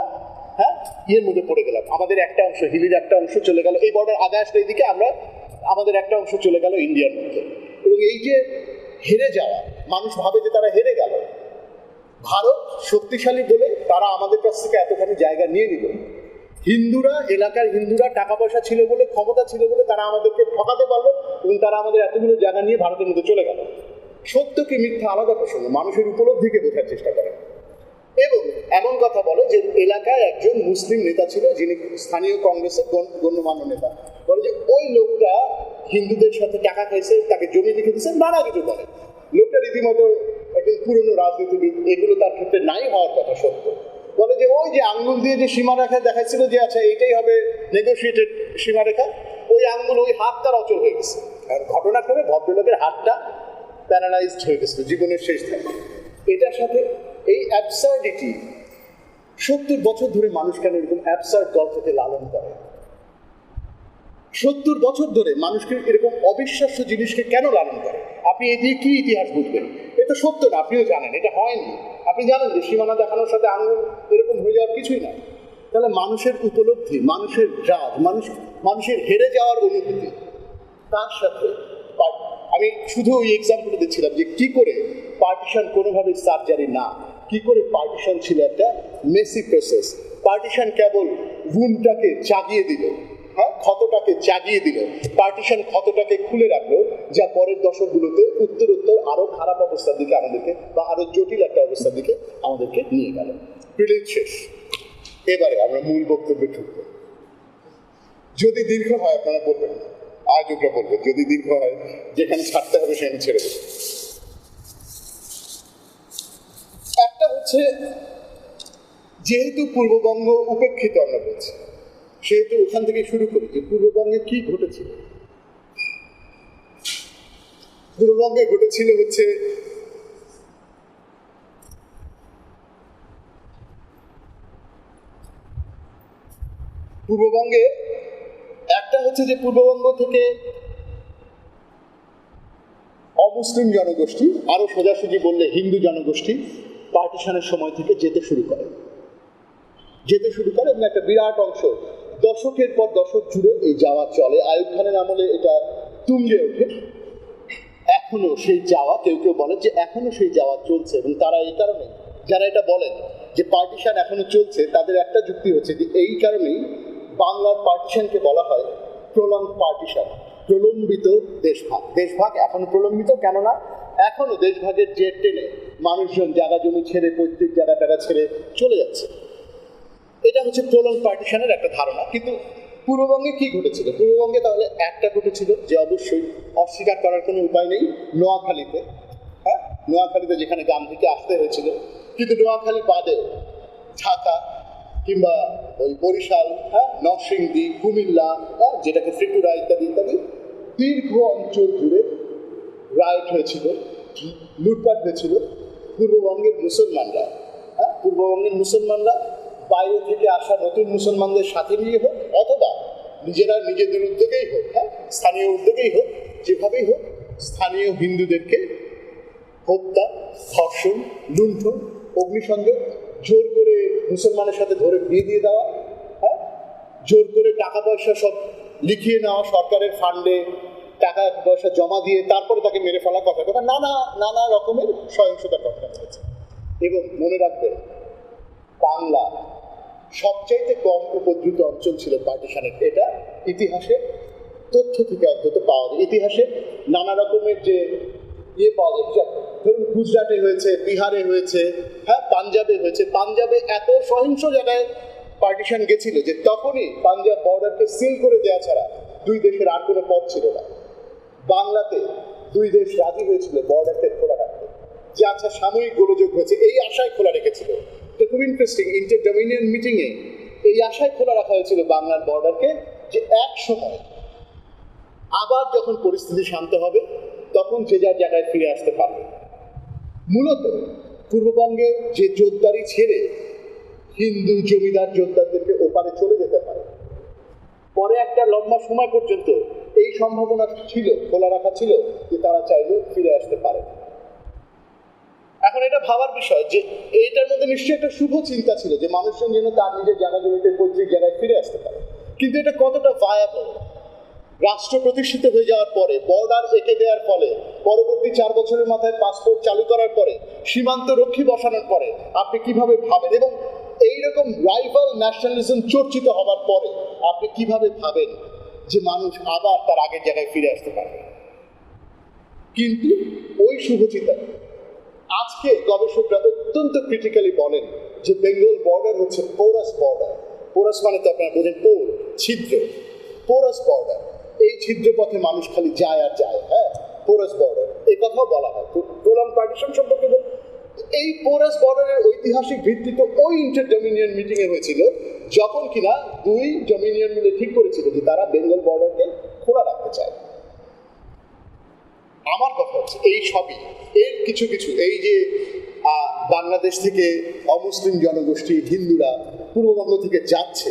ইয়ের মধ্যে পড়ে গেলাম, আমাদের একটা অংশ, হিলির একটা অংশ চলে গেল, এই বর্ডার আগে আসলে এইদিকে আমরা, আমাদের একটা অংশ চলে গেল ইন্ডিয়ার মধ্যে। এবং এই যে হেরে যাওয়া, মানুষ ভাবে যে তারা হেরে গেল, ভারত শক্তিশালী বলে তারা আমাদের কাছ থেকে এতখানি জায়গা নিয়ে নিল। হিন্দুরা, এলাকার হিন্দুরা টাকা পয়সা ছিল বলে, ক্ষমতা ছিল বলে তারা আমাদেরকে ঠকাতে পারলো, এবং তারা আমাদের এতগুলো জায়গা নিয়ে ভারতের মধ্যে চলে গেল। সত্য কি মিথ্যা আলাদা প্রসঙ্গ, মানুষের উপলব্ধিকে বোঝার চেষ্টা করে। এবং এমন কথা বলে যে এলাকায় একজন মুসলিম নেতা ছিল, যিনি স্থানীয় কংগ্রেসের গণ্যমান্য নেতা, বলে যে ওই লোকটা হিন্দুদের সাথে টাকা খাইছে, তাকে জমি লিখে দিচ্ছে, নানা কিছু বলে। লোকটা রীতিমতো একজন পুরনো রাজনীতিবিদ, এগুলো তার ক্ষেত্রে নাই হওয়ার কথা, সত্য। বলে যে ওই যে আঙ্গুল দিয়ে যে সীমারেখা দেখাচ্ছিল যে আচ্ছা এইটাই হবে নেগোসিয়েটেড সীমারেখা, ওই আঙ্গুল, ওই হাত তার অচল হয়ে গেছে। আর ঘটনাক্রমে ভদ্রলোকের হাতটা প্যারালাইজড হয়ে গেছিল জীবনের শেষ থাকে। এটার সাথে এই অ্যাবসার্ডিটি, 70 বছর ধরে মানুষ কেন এরকম অ্যাবসার্ড গল্পকে লালন করে? 70 বছর ধরে মানুষকে এরকম অবিশ্বাস্য জিনিসকে কেন লালন করে? আপনি এই দিয়ে কি ইতিহাস বুঝবেন? এটা সত্য না, আপনিও জানেন এটা হয়নি। আপনি জানেন যে সীমানা দেখানোর সাথে আঙুল এরকম হয়ে যাওয়ার কিছুই না। তাহলে মানুষের উপলব্ধি, মানুষের মানুষের হেরে যাওয়ার অনুভূতি, তার সাথে আমি শুধু ওই এক্সাম্পল দিচ্ছিলাম যে কি করে পার্টিশন কোনোভাবে সার্জারি না, কি করে পার্টিশন ছিল একটা মেসি প্রসেস। পার্টিশন কেবল উন্ডটাকে জাগিয়ে দিল, ক্ষতটাকে জাগিয়ে দিল, পার্টিশন ক্ষতটাকে খুলে রাখলো, যা পরের দশকগুলোতে উত্তরোত্তর আরো খারাপ অবস্থার দিকে আমাদেরকে, বা আরো জটিল একটা অবস্থার দিকে আমাদেরকে নিয়ে গেল। প্রিলিজ শেষ, এবারে আমরা মূল বক্তব্যে ঢুকবো। যদি দীর্ঘ হয় আপনারা বলবেন, আয়োজকরা বলবেন, যদি দীর্ঘ হয় যেখানে ছাড়তে হবে সেখানে ছেড়ে দেবে। একটা হচ্ছে, যেহেতু পূর্ববঙ্গ উপেক্ষিত আমরা বলছি, সেহেতু ওখান থেকে শুরু করি যে পূর্ববঙ্গে কি ঘটেছিল। পূর্ববঙ্গে ঘটেছিল হচ্ছে পূর্ববঙ্গে একটা হচ্ছে যে পূর্ববঙ্গ থেকে অমুসলিম জনগোষ্ঠী, আরো সোজাসুজি বললে হিন্দু জনগোষ্ঠী, পার্টিশনের সময় থেকে যেতে শুরু করে এবং একটা বিরাট অংশ দশকের পর দশক জুড়ে এই যাওয়া চলে। আইয়ুব খানের আমলে এটা তুঙ্গে ওঠে। এখনো সেই যাওয়া, কেউ কেউ বলে যে এখনো সেই যাওয়া চলছে, এবং তারা এই কারণে, যারা এটা বলেন যে পার্টিশন এখনো চলছে, তাদের একটা যুক্তি হচ্ছে যে এই কারণেই বাংলার পার্টিশনকে বলা হয় প্রলং পার্টিশন, প্রলম্বিত দেশভাগ। দেশভাগ এখনো প্রলম্বিত, কেননা এখনো দেশভাগের জের টেনে মানুষজন জায়গা জমি ছেড়ে, পৈতৃক জায়গাটা ছেড়ে চলে যাচ্ছে। এটা হচ্ছে প্রলং পার্টিশনের একটা ধারণা। কিন্তু পূর্ববঙ্গে কি ঘটেছিল? পূর্ববঙ্গে তাহলে একটা ঘটেছিল যে অবশ্যই অস্বীকার করার কোনো উপায় নেই, নোয়াখালীতে, নোয়াখালীতে যেখানে গান্ধীকে আসতে হয়েছিল। কিন্তু নোয়াখালী বাদেও ঢাকা কিংবা ওই বরিশাল, নরসিংদী, কুমিল্লা, যেটাকে ত্রিপুরা ইত্যাদি ইত্যাদি দীর্ঘ অঞ্চল জুড়ে রাইট হয়েছিল, লুটপাট হয়েছিল। পূর্ববঙ্গের মুসলমানরা বাইরে থেকে আসা নতুন মুসলমানদের সাথে নিয়ে হোক, অথবা নিজেরা নিজেদের উদ্যোগেই হোক, স্থানীয় উদ্যোগেই হোক, যেভাবেই হোক, স্থানীয় হিন্দুদেরকে হত্যা, ধর্ষণ, লুণ্ঠন, অগ্নিসংযোগ, জোর করে মুসলমানের সাথে ধরে বিয়ে দিয়ে দেওয়া, জোর করে টাকা পয়সা সব লিখিয়ে নেওয়া, সরকারের ফান্ডে টাকা পয়সা জমা দিয়ে তারপরে তাকে মেরে ফেলা, কথা নানা রকমের সহিংসতার ঘটনা ঘটেছে। এবং মনে রাখবেন, বাংলা সবচাইতে কম উপদ্রুত অঞ্চল ছিল পার্টিশনের। এটা ইতিহাসের তথ্য থেকে অন্তত পাওয়া যায়। ইতিহাসে নানা রকমের যে পাওয়া যায়, ধরুন গুজরাটে হয়েছে, বিহারে হয়েছে, পাঞ্জাবে হয়েছে। পাঞ্জাবে এত সহিংস জায়গায় পার্টিশন গেছিল যে তখনই পাঞ্জাব বর্ডারকে সিল করে দেওয়া ছাড়া দুই দেশের আর কোনো পথ ছিল না। বাংলাতে দুই দেশ রাজি হয়েছিল বর্ডারকে খোলা রাখতে, যে আচ্ছা সাময়িক গোলযোগ হয়েছে, এই আশায় খোলা রেখেছিল। এটা খুব ইন্টারেস্টিং, ইন্টার ডমিনিয়ন মিটিংয়ে এই আশায় খোলা রাখা হয়েছিল বাংলার বর্ডারকে, যে এক সময় আবার যখন পরিস্থিতি শান্ত হবে তখন যে যার জায়গায় ফিরে আসতে পারবে। মূলত পূর্ববঙ্গে যে জোরদারি ছেড়ে হিন্দু জমিদার জোরদারদেরকে ওপারে চলে যেতে পারে, পরে একটা লম্বা সময় পর্যন্ত এই সম্ভাবনা ছিল, খোলা রাখা ছিল, যে তারা চাইলে ফিরে আসতে পারে। এখন এটা ভাবার বিষয় যে এইটার মধ্যে নিশ্চয়ই একটা শুভ চিন্তা ছিল যে মানুষজন যেন তার নিজের জায়গা জমিতে পৈতৃক জায়গায় ফিরে আসতে পারে। কিন্তু এটা কতটা ভায়াবল? রাষ্ট্র প্রতিষ্ঠিত হয়ে যাওয়ার পরে, বর্ডার এঁকে দেওয়ার ফলে, পরবর্তী 4 বছরের মাথায় পাসপোর্ট চালু করার পরে, সীমান্ত রক্ষী বসানোর পরে আপনি কিভাবে ভাবেন, এবং এইরকম রাইভাল ন্যাশনালিজম চর্চিত হবার পরে আপনি কিভাবে ভাবেন যে মানুষ আবার তার আগের জায়গায় ফিরে আসতে পারবে? কিন্তু ওই শুভচিন্তা আজকে গবেষকরা অত্যন্ত ক্রিটিক্যালি বলেন যে বেঙ্গল বর্ডার হচ্ছে পোরাস বর্ডার। পোরাস মানে তো আপনারা বোঝেন, ছিদ্র, পোরাস বর্ডার। এই ছিদ্র পথে মানুষ খালি যায় আর যায়, পোরাস বর্ডার, এই কথাও বলা হয়। প্রলং পার্টিশন সম্পর্কে এই পোরাস বর্ডারের ঐতিহাসিক ভিত্তি তো ওই ইন্টার ডমিনিয়ন মিটিংয়ে হয়েছিল, যখন কিনা দুই ডমিনিয়ন মিলে ঠিক করেছিল যে তারা বেঙ্গল বর্ডারকে খোলা রাখতে চায়। আমার কথা হচ্ছে এই সবই, এর কিছু কিছু, এই যে বাংলাদেশ থেকে অমুসলিম জনগোষ্ঠী হিন্দুরা পূর্ববঙ্গ থেকে যাচ্ছে,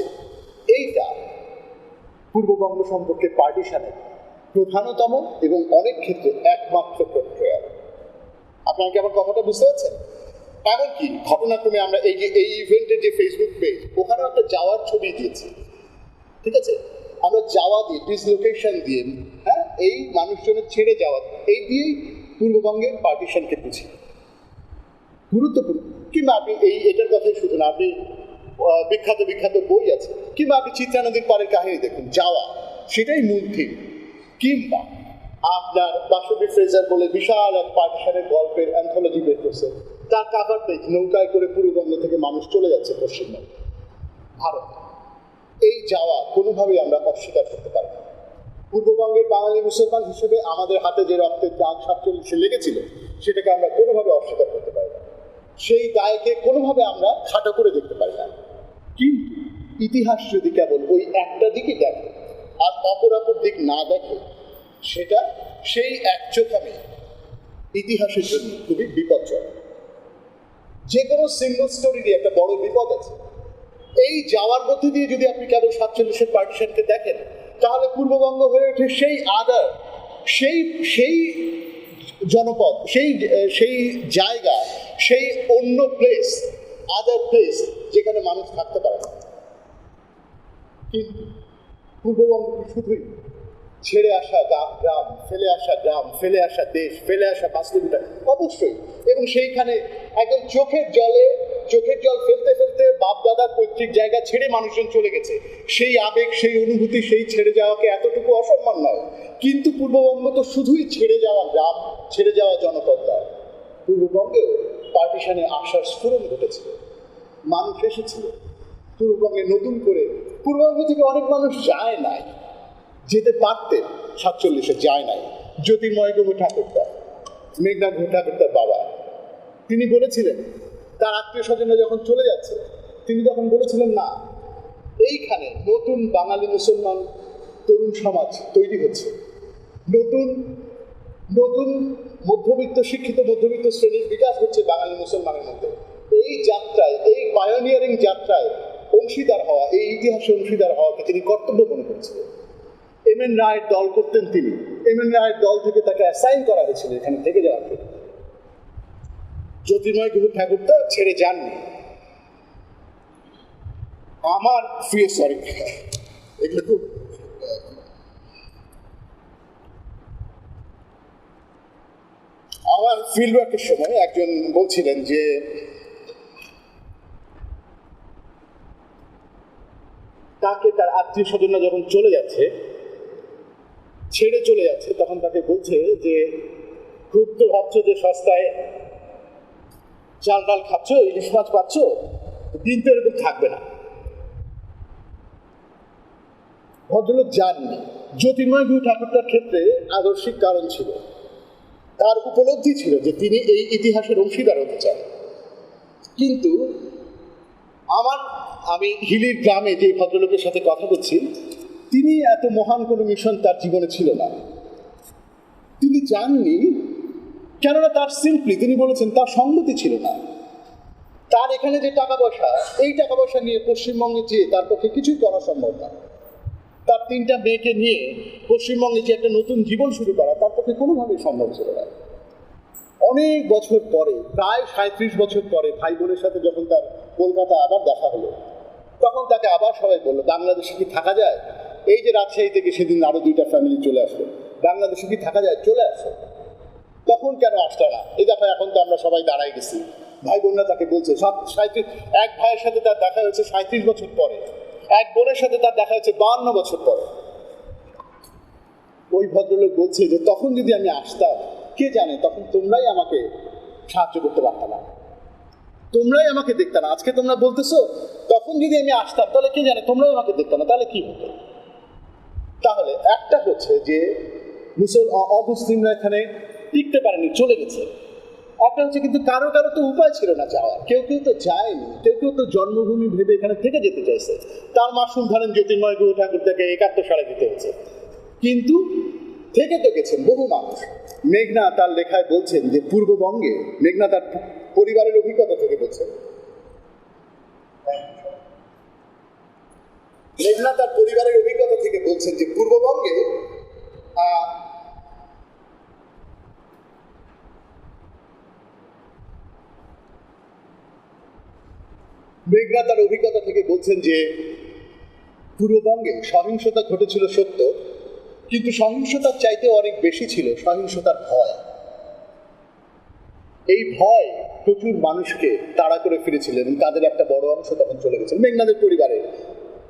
এইটা পূর্ববঙ্গ সম্পর্কে পার্টিশনের প্রধানতম এবং অনেক ক্ষেত্রে একমাত্র প্রক্রিয়া। আপনারা কি আমার কথাটা বুঝতে পারছেন? এমনকি ঘটনাক্রমে আমরা এই ইভেন্টের যে ফেসবুক পেজ, ওখানেও একটা যাওয়ার ছবি দিয়েছি, ঠিক আছে? আমরা যাওয়া দিয়ে, ডিসলোকেশন দিয়ে, হ্যাঁ, এই মানুষজনের ছেড়ে যাওয়া, এই দিয়েই পূর্ববঙ্গের পার্টিশনকে বুঝি। গুরুত্বপূর্ণ। কিংবা আপনি এটার কথাই শুধু না, আপনি বিখ্যাত বিখ্যাত বই আছে, কিংবা আপনি চিত্রা নদীর পাড়ের কাহিনী দেখুন, যাওয়া, সেটাই মূল থিম। কিংবা আপনার বাসবী ফ্রেজার বলে বিশাল এক পার্টিশনের গল্পের অ্যান্থোলজি বের করছে, তার কাভার পেজ নৌকায় করে পূর্ববঙ্গ থেকে মানুষ চলে যাচ্ছে পশ্চিমবঙ্গে, ভারত। এই যাওয়া কোনোভাবেই আমরা অস্বীকার করতে পারি না। পূর্ববঙ্গের বাঙালি মুসলমান হিসেবে আমাদের হাতে যে রক্তের দাগ 47-এ লেগেছিল, সেটাকে আমরা কোনোভাবে অস্বীকার করতে পারি না। সেই দায়কে কোনোভাবে আমরা খাটো করে দেখতে পারি না। কিন্তু ইতিহাস যদি কেবল ওই একটা দিকই দেখে আর অপর দিক না দেখে, সেটা সেই এক চোখামে ইতিহাসের জন্য খুবই বিপজ্জনক। যে কোনো সিঙ্গল স্টোরিরই একটা বড় বিপদ আছে। এই যাওয়ার মধ্যে দিয়ে যদি আপনি কেবল 47-এর পার্টিশনকে দেখেন, তাহলে পূর্ববঙ্গ হয়ে ওঠে সেই আদার, সেই জনপদ, সেই জায়গা, সেই অন্য প্লেস, আদার প্লেস, যেখানে মানুষ থাকতে পারে না। কিন্তু পূর্ববঙ্গ শুধুই ছেড়ে আসা গ্রাম, ফেলে আসা গ্রাম, ফেলে আসা দেশ, ফেলে আসা বাস্তবতা, অবশ্যই। এবং সেইখানে একদম চোখের জল ফেলতে ফেলতে বাপদাদার পৈতৃক জায়গা ছেড়ে মানুষজন চলে গেছে। সেই আবেগ, সেই অনুভূতি, সেই ছেড়ে যাওয়াকে এতটুকু অসম্মান নয়। কিন্তু পূর্ববঙ্গ তো শুধুই ছেড়ে যাওয়া গ্রাম, ছেড়ে যাওয়া জনপদ নয়। পূর্ববঙ্গেও পার্টিশনে আসার স্ফুরণ ঘটেছিল, মানুষ এসেছিল পূর্ববঙ্গে নতুন করে। পূর্ববঙ্গ থেকে অনেক মানুষ যায় নাই, যেতে পারতেন, 47-এ যায় নাই। জ্যোতির্ময় গুহ ঠাকুরদা, মেঘনা গুহ ঠাকুরদার বাবা, তিনি বলেছিলেন তার আত্মীয় স্বজনরা যখন চলে যাচ্ছে, তিনি তখন বলেছিলেন, না, এইখানে নতুন বাঙালি মুসলমান তরুণ সমাজ তৈরি হচ্ছে, নতুন নতুন শিক্ষিত মধ্যবিত্ত শ্রেণীর বিকাশ হচ্ছে বাঙালি মুসলমানের মধ্যে। এই যাত্রায়, এই পায়োনিয়ারিং যাত্রায় অংশীদার হওয়া, এই ইতিহাসে অংশীদার হওয়াকে তিনি কর্তব্য মনে করছিলেন। এমএন রায়ের দল করতেন তিনি। এমএন রায়ের দল থেকে তাকে অ্যাসাইন করা হয়েছিল এখানে থেকে যাওয়ার জন্য। জ্যোতির্ময় গুহ ঠাকুরদা ছেড়ে যাননি। আমার এগুলো খুব আমার ফিল্ড ওয়ার্কের সময় একজন বলছিলেন যে তাকে তার আত্মীয় স্বজনরা যখন চলে যাচ্ছে, ছেড়ে চলে যাচ্ছে, তখন তাকে বলছে যে খুব তো ভাবছো যে সস্তায় চাল ডাল খাচ্ছ, ইলিশ মাছ পাচ্ছ, দিন তো এরকম থাকবে না। ভদ্রলোক যাননি। জ্যোতির্ময় গুহ ঠাকুরদার ক্ষেত্রে আদর্শিক কারণ ছিল, তার উপলব্ধি ছিল যে তিনি এই ইতিহাসের অংশীদার হতে চান। কিন্তু আমি হিলির গ্রামে যে ভদ্রলোকের সাথে কথা বলছি, তিনি এত মহান কোনো মিশন তার জীবনে ছিল না। তিনি যাননি কেননা তার সিম্পলি, তিনি বলেছেন, তার সঙ্গতি ছিল না। তার এখানে যে টাকা পয়সা, এই টাকা পয়সা নিয়ে পশ্চিমবঙ্গে যেয়ে তার পক্ষে কিছুই করা সম্ভব না। তার 3টা মেয়েকে নিয়ে পশ্চিমবঙ্গে যে একটা নতুন জীবন শুরু করা, তার পক্ষে কোনোভাবেই সম্ভব ছিল না। অনেক বছর পরে, প্রায় 37 বছর পরে, ভাই বোনের সাথে যখন তার কলকাতা আবার দেখা হলো, তখন তাকে আবার সবাই বললো, বাংলাদেশে কি থাকা যায়? এই যে রাজশাহী থেকে সেদিন আরো 2টা ফ্যামিলি চলে আসলো, বাংলাদেশে কি থাকা যায়? চলে আসো। তখন কেন আসলো না? এই দেখো, এখন তো আমরা সবাই দাঁড়াই গেছি। ভাই বোনরা তাকে বলছে, এক ভাইয়ের সাথে তার দেখা হয়েছে 37 বছর পরে, এক বোনের সাথে তার দেখা হয়েছে 52 বছর পরে। ওই ভদ্রলোক বলছে যে তখন যদি আমি আসতাম, কে জানে, তখন তোমরাই আমাকে সাহায্য করতে পারতাম না, তোমরাই আমাকে দেখতে না। আজকে তোমরা বলতেছো তখন যদি আমি আসতাম, তাহলে কে জানে, তোমরাই আমাকে দেখতে না, তাহলে কি হতো? তাহলে একটা হচ্ছে যে অমুসলিমরা এখানে টিকতে পারেনি, চলে গেছে। একটা হচ্ছে কিন্তু কারো তো উপায় ছিল না যাওয়ার। কেউ তো যায়নি, কেউ তো জন্মভূমি ভেবে এখানে থেকে যেতে চাইছে। তার মাসুল ধরেন জ্যোতির্ময় গুহ ঠাকুরদাকে 71 সালে দিতে হয়েছে, কিন্তু থেকে তো গেছেন বহু মানুষ। মেঘনা তার লেখায় বলছেন যে পূর্ববঙ্গে, মেঘনা তার পরিবারের অভিজ্ঞতা থেকে বলছেন, মেঘনা তার পরিবারের অভিজ্ঞতা থেকে বলছেন যে পূর্ববঙ্গে মেঘনা তার অভিজ্ঞতা থেকে বলছেন যে পূর্ববঙ্গে সহিংসতা ঘটেছিল সত্য, কিন্তু সহিংসতার চাইতে অনেক বেশি ছিল সহিংসতার ভয়। এই ভয় প্রচুর মানুষকে তাড়া করে ফিরেছিল এবং তাদের একটা বড় অংশ তখন চলে গেছিল। মেঘনাদের পরিবারে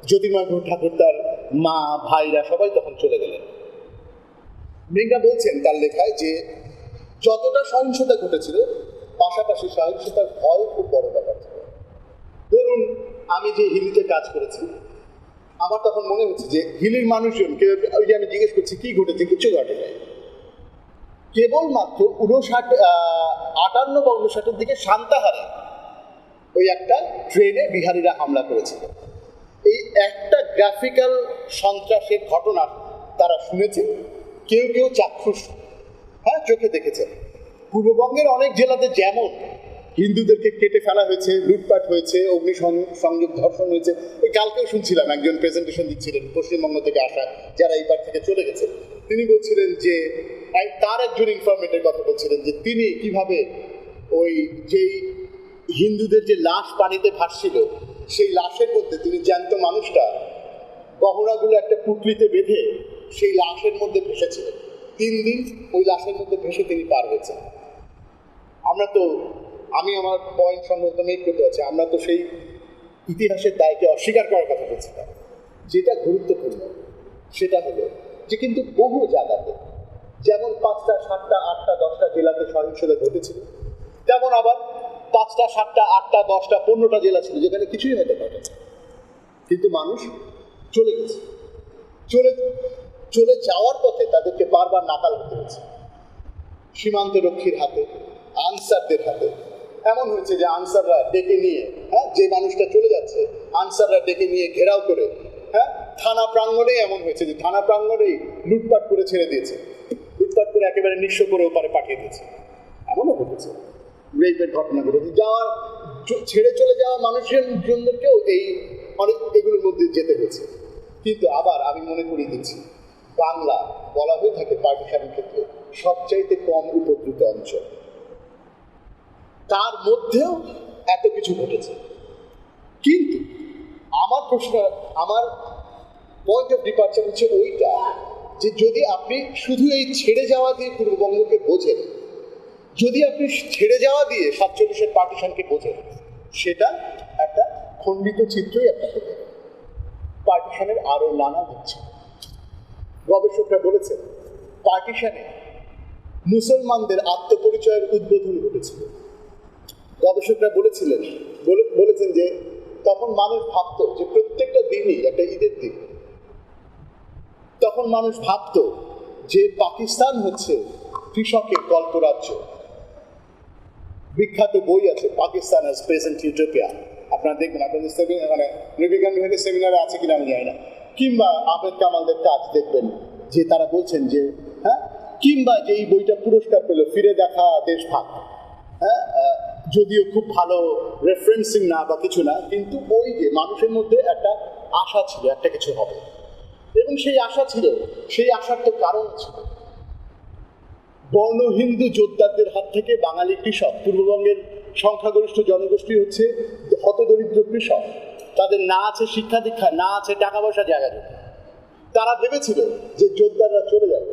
জ্যোতির্ময় ঠাকুর, তার মা, ভাইরা সবাই তখন চলে গেলেন। মেঘনা বলছেন তার লেখায় যে যতটা সহিংসতা ঘটেছিল, পাশাপাশি সহিংসতার ভয় খুব বড় ব্যাপার ছিল। ধরুন, আমি যে হিলিতে কাজ করেছি, আমার তখন মনে হচ্ছে যে হিলির মানুষজনকে, ওই যে আমি জিজ্ঞেস করছি কি ঘটেছে, কিছু ঘটে নাই। কেবলমাত্র 58 বা 59-এর দিকে সান্তাহারে ওই একটা ট্রেনে বিহারিরা হামলা করেছিল। এই একটা গ্রাফিক্যাল সন্ত্রাসের ঘটনা তারা শুনেছেন, কেউ কেউ চাক্ষুষ চোখে দেখেছেন। পূর্ববঙ্গের অনেক জেলাতে যেমন হিন্দুদেরকে কেটে ফেলা হয়েছে, লুটপাট হয়েছে, অগ্নিসংযোগ, ধর্ষণ হয়েছে। এই কালকেও শুনছিলাম একজন প্রেজেন্টেশন দিচ্ছিলেন পশ্চিমবঙ্গ থেকে আসা, যারা এই পার থেকে চলে গেছে। তিনি বলছিলেন যে তার একজন ইনফরমেটের কথা বলছিলেন যে তিনি কিভাবে ওই যেই হিন্দুদের যে লাশ পানিতে ভাসছিল, সেই লাশের মধ্যে তিনি জ্যান্ত মানুষটা গহনাগুলো একটা পুটলিতে বেঁধে সেই লাশের মধ্যে ভেসেছিলেন। 3 দিন ওই লাশের মধ্যে ভেসে তিনি পার হয়েছেন। আমি আমার পয়েন্ট সম্ভবত মেক করতে পারছি, আমরা তো সেই ইতিহাসের দায়কে অস্বীকার করার কথা বলছি না। যেটা গুরুত্বপূর্ণ সেটা হলো যে কিন্তু বহু জায়গাতে, যেমন 5টা, 7টা, 8টা, 10টা জেলাতে সহিংসতা ঘটেছিল, তেমন আবার 5টা, 7টা, 8টা, 10টা, 15টা জেলা ছিল যেখানে কিছুই হতে পারে, কিন্তু মানুষ চলে গেছে। চলে যাওয়ার পথে তাদেরকে বারবার নাকাল হতে হয়েছে সীমান্ত রক্ষীর হাতে, আনসারদের হাতে। এমন হয়েছে যে আনসাররা ডেকে নিয়ে, যে মানুষটা চলে যাচ্ছে আনসাররা ডেকে নিয়ে ঘেরাও করে, থানা প্রাঙ্গণেই এমন হয়েছে যে থানা প্রাঙ্গণেই লুটপাট করে ছেড়ে দিয়েছে, লুটপাট করে একেবারে নিঃস্ব করে ওপারে পাঠিয়ে দিয়েছে। এমনও ঘটেছে, রেপের ঘটনা ঘটেছে। ছেড়ে চলে যাওয়া মানুষের জনদেরকেও এগুলোর মধ্যে যেতে হয়েছে। কিন্তু আবার আমি মনে করিয়ে দিচ্ছি, বাংলা বলা হয়ে থাকে পার্টিশনের ক্ষেত্রে সবচাইতে কম উপদ্রুত অঞ্চল, তার মধ্যেও এত কিছু ঘটেছে। কিন্তু আমার প্রশ্ন, আমার পয়েন্ট অফ ডিপার্চার হচ্ছে ওইটা যে যদি আপনি শুধু এই ছেড়ে যাওয়া দিয়ে পূর্ববঙ্গকে বোঝেন, যদি আপনি ছেড়ে যাওয়া দিয়ে 47-এর পার্টিশনকে বোঝেন, সেটা একটা খণ্ডিত চিত্রই আপনাকে দেবে। পার্টিশনের আরো নানা দিচ্ছে। গবেষকরা বলেছেন পার্টিশনে মুসলমানদের আত্মপরিচয়ের উদ্বোধন ঘটেছিল। গবেষকরা বলেছেন যে তখন মানুষ ভাবত যে প্রত্যেকটা দিনই একটা ঈদের দিন। তখন মানুষ ভাবত যে পাকিস্তান হচ্ছে কৃষকের কল্পরাজ্য। বিখ্যাত বই আছে পাকিস্তান অ্যাজ প্রেজেন্ট ইউটোপিয়া, আপনারা দেখবেন, আপনাদের মানে নৃবিজ্ঞান বিভাগের সেমিনারে আছে কিনা আমি জানি না, কিংবা আবেদ কামালদের কাজ দেখবেন যে তারা বলছেন যে কিংবা যে এই বইটা পুরস্কার পেল ফিরে দেখা দেশভাগ, যদিও খুব ভালো রেফারেন্সিং না বা কিছু না, কিন্তু ওই যে মানুষের মধ্যে একটা আশা ছিল একটা কিছু হবে, এবং সেই আশা ছিল, সেই আশার তো কারণ ছিল বর্ণ হিন্দু যোদ্ধাদের হাত থেকে বাঙালি কৃষক, পূর্ববঙ্গের সংখ্যাগরিষ্ঠ জনগোষ্ঠী হচ্ছে হতদরিদ্র কৃষক, তাদের না আছে শিক্ষা দীক্ষা, না আছে টাকা পয়সা, জায়গা জমি। তারা ভেবেছিল যে যোদ্ধারা চলে যাবে,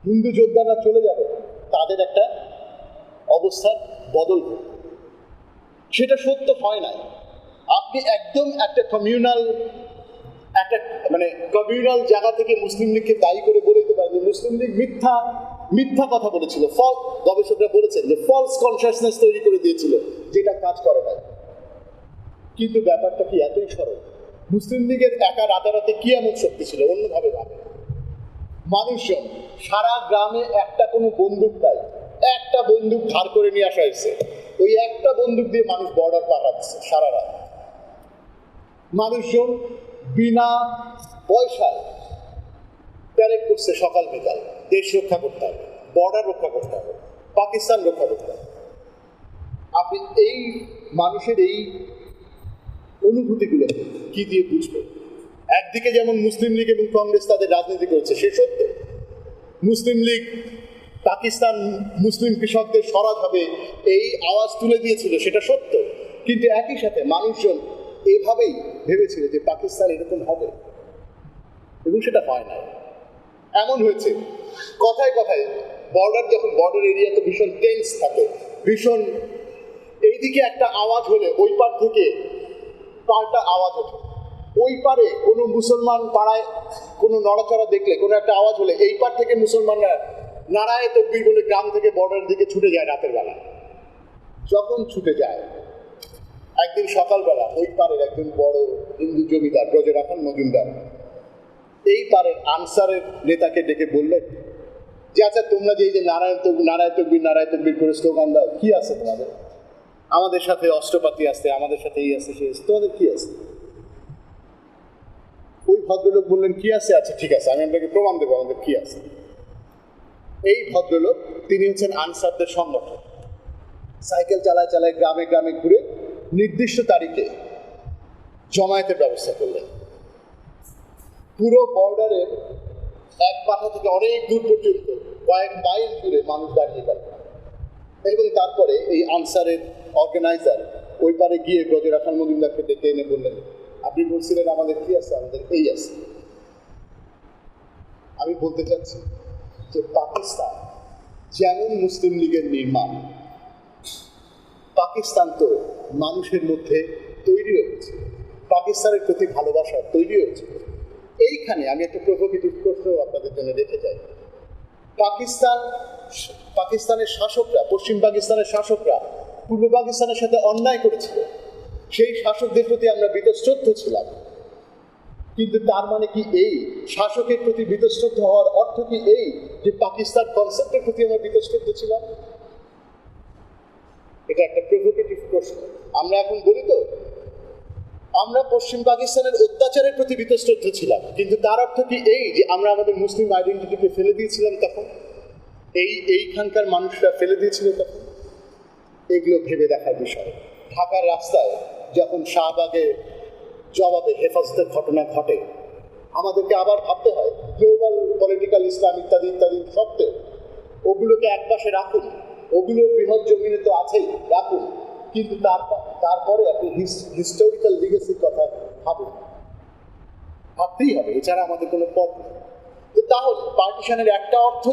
হিন্দু যোদ্ধারা চলে যাবে, তাদের একটা অবস্থার বদল হবে। সেটা সত্য হয় নাই। আপনি একদম একটা কমিউনাল জায়গা থেকে মুসলিম লীগকে দায়ী করে বলে দিতে পারেন যে মুসলিম লীগ মিথ্যা কথা বলেছিল। গবেষকরা বলেছেন যে ফলস কনসিয়াসনেস তৈরি করে দিয়েছিল, যেটা কাজ করে নাই। কিন্তু ব্যাপারটা কি এতই সরল? মুসলিম লীগের একা রাতারাতি কি এমন শক্তি ছিল? অন্যভাবে ভাবে, মানুষজন সারা গ্রামে একটা কোনো বন্দুক নাই, একটা বন্দুক ধার করে নিয়ে আসা হয়েছে, ওই একটা বন্দুক দিয়ে মানুষ বর্ডার পার হচ্ছে সারা রাত। মানুষজন বিনা পয়সায় প্যারেড করছে সকাল বিকাল, দেশ রক্ষা করতে হবে, বর্ডার রক্ষা করতে হবে, পাকিস্তান রক্ষা করতে হবে। আপনি এই মানুষের এই অনুভূতিগুলো কি দিয়ে বুঝবেন? একদিকে যেমন মুসলিম লীগ এবং কংগ্রেস তাদের রাজনীতি করেছে, সে সত্য। মুসলিম লীগ পাকিস্তান মুসলিম কৃষকদের স্বরাজ হবে এই আওয়াজ তুলে দিয়েছিল, সেটা সত্য। কিন্তু একই সাথে মানুষজন এভাবেই ভেবেছিল যে পাকিস্তান এরকম হবে, এবং সেটা হয় না। এমন হয়েছে কথায় কথায় বর্ডার এরিয়া তো ভীষণ টেন্স থাকে, ভীষণ, এইদিকে একটা আওয়াজ হলে ওই পার থেকে পাল্টা আওয়াজ ওঠে। ওই পারে কোনো মুসলমান পাড়ায় কোনো নড়াচড়া দেখলে, কোনো একটা আওয়াজ হলে এই পার থেকে মুসলমানরা নারায়ে তকবীর বলে গ্রাম থেকে বর্ডারের দিকে ছুটে যায় রাতের বেলা। যখন ছুটে যায়, একদিন সকালবেলা ওই পারের একজন বড় হিন্দু জমিদার ব্রজের খান মজুমদার এই পারের আনসারের নেতাকে ডেকে বললেন যে আচ্ছা, তোমরা যে এই যে নারায়ণ তকবীর করে স্লোগান দাও, কি আছে তোমাদের? আমাদের সাথে অস্ত্রপাতি আছে, আমাদের সাথে এই আছে সেই আছে, তোমাদের কি আছে? ওই ভদ্রলোক বললেন কি আছে? আচ্ছা ঠিক আছে, আমি আপনাকে প্রমাণ দেবো আমাদের কি আছে। এই ভদ্রলোক তিনি হচ্ছেন আনসারদের সংগঠন। সাইকেল চালায় গ্রামে গ্রামে ঘুরে নির্দিষ্ট তারিখে জমায়েতের ব্যবস্থা করলেন। পুরো বর্ডারের এক পাখা থেকে অনেক দূর পর্যন্ত কয়েক মাইল দূরে মানুষ দাঁড়িয়ে গেল, এবং তারপরে এই আনসারের অর্গানাইজার ওই পারে গিয়ে ব্রজের খান মজুমদারকে ডেকে এনে বললেন, আপনি বলছিলেন আমাদের কি আছে? আমাদের এই আছে। আমি বলতে চাচ্ছি যে পাকিস্তান যেমন মুসলিম লীগের নির্মাণ, পাকিস্তান তো মানুষের মধ্যে তৈরি হচ্ছে, পাকিস্তানের প্রতি ভালোবাসা তৈরি হচ্ছে। এইখানে আমি একটা প্রভোকেটিভ প্রশ্ন আপনাদের জন্য রেখে যাই। পাকিস্তানের শাসকরা, পশ্চিম পাকিস্তানের শাসকরা পূর্ব পাকিস্তানের সাথে অন্যায় করেছিল, সেই শাসকদের প্রতি আমরা বীতশ্রদ্ধ ছিলাম। কিন্তু তার মানে কি এই শাসকের প্রতি বীতশ্রদ্ধ হওয়ার অর্থ কি এই যে পাকিস্তান কনসেপ্টের প্রতি আমরা বীতশ্রদ্ধ ছিলাম? এটা একটা প্রভোকেটিভ প্রশ্ন। আমরা এখন বলি তো আমরা পশ্চিম পাকিস্তানের অত্যাচারের প্রতি বীতশ্রদ্ধ ছিলাম, কিন্তু তার অর্থ কি এই যে আমরা আমাদের মুসলিম আইডেন্টিটিকে ফেলে দিয়েছিলাম? তখন এইখানকার মানুষরা ফেলে দিয়েছিল তখন। এগুলো ভেবে দেখার বিষয়। ঢাকার রাস্তায় যখন শাহবাগে জবাবে হেফাজতের ঘটনা ঘটে, আমাদেরকে আবার ভাবতে হয় গ্লোবাল পলিটিক্যাল ইসলাম ইত্যাদি ইত্যাদি সত্ত্বেও ওগুলোকে একপাশে রাখুন, ওগুলো বৃহৎ জমিনে তো আছেই, রাখুন, কিন্তু তারপরে আপনি হিস্টোরিক্যাল লিগেসির কথা ভাবতেই হবে, এছাড়া আমাদের কোনো পথ নেই। তো তাহলে পার্টিশনের একটা অর্থ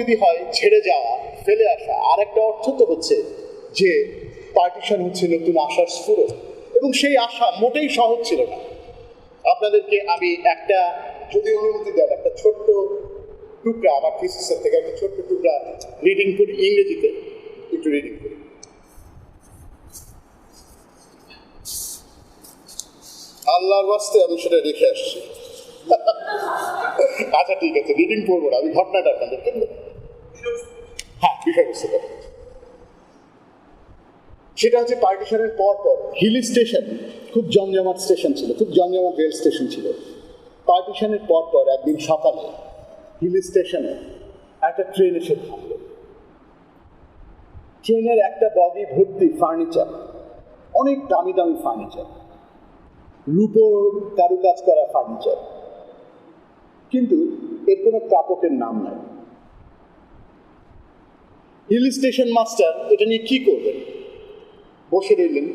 যদি হয় ছেড়ে যাওয়া, ফেলে আসা, আর একটা অর্থ তো হচ্ছে যে পার্টিশন হচ্ছে নতুন আশার স্ফুরণ, এবং সেই আশা মোটেই সহজ ছিল না। আপনাদেরকে আমি একটা, যদি অনুমতি দেন, একটা ছোট্ট টুকরা আমার থিসিসের থেকে একটা ছোট্ট টুকরা রিডিং করি, ইংরেজিতে একটু রিডিং করি। আল্লাহর বাস্তে আমি সেটা রেখে আসছি। আচ্ছা ঠিক আছে, রিডিং পড়বো না, আমি ঘটনাটা আপনাদের কিন্তু বিষয়বস্তু কথা। সেটা হচ্ছে পার্টিশনের পর হিলি স্টেশন খুব জমজমাট স্টেশন ছিল, খুব জমজমাট রেল স্টেশন ছিল। পার্টিশনের পর একদিন সকালে হিলি স্টেশনে একটা ট্রেন এসে থামল। ট্রেনের একটা বগি ভর্তি ফার্নিচার, অনেক দামি দামি ফার্নিচার, রূপোর কারুকাজ করা ফার্নিচার, কিন্তু এর কোনো প্রাপকের নাম নাই। হিল স্টেশন মাস্টার এটা নিয়ে কি করবেন? বসে রইলেন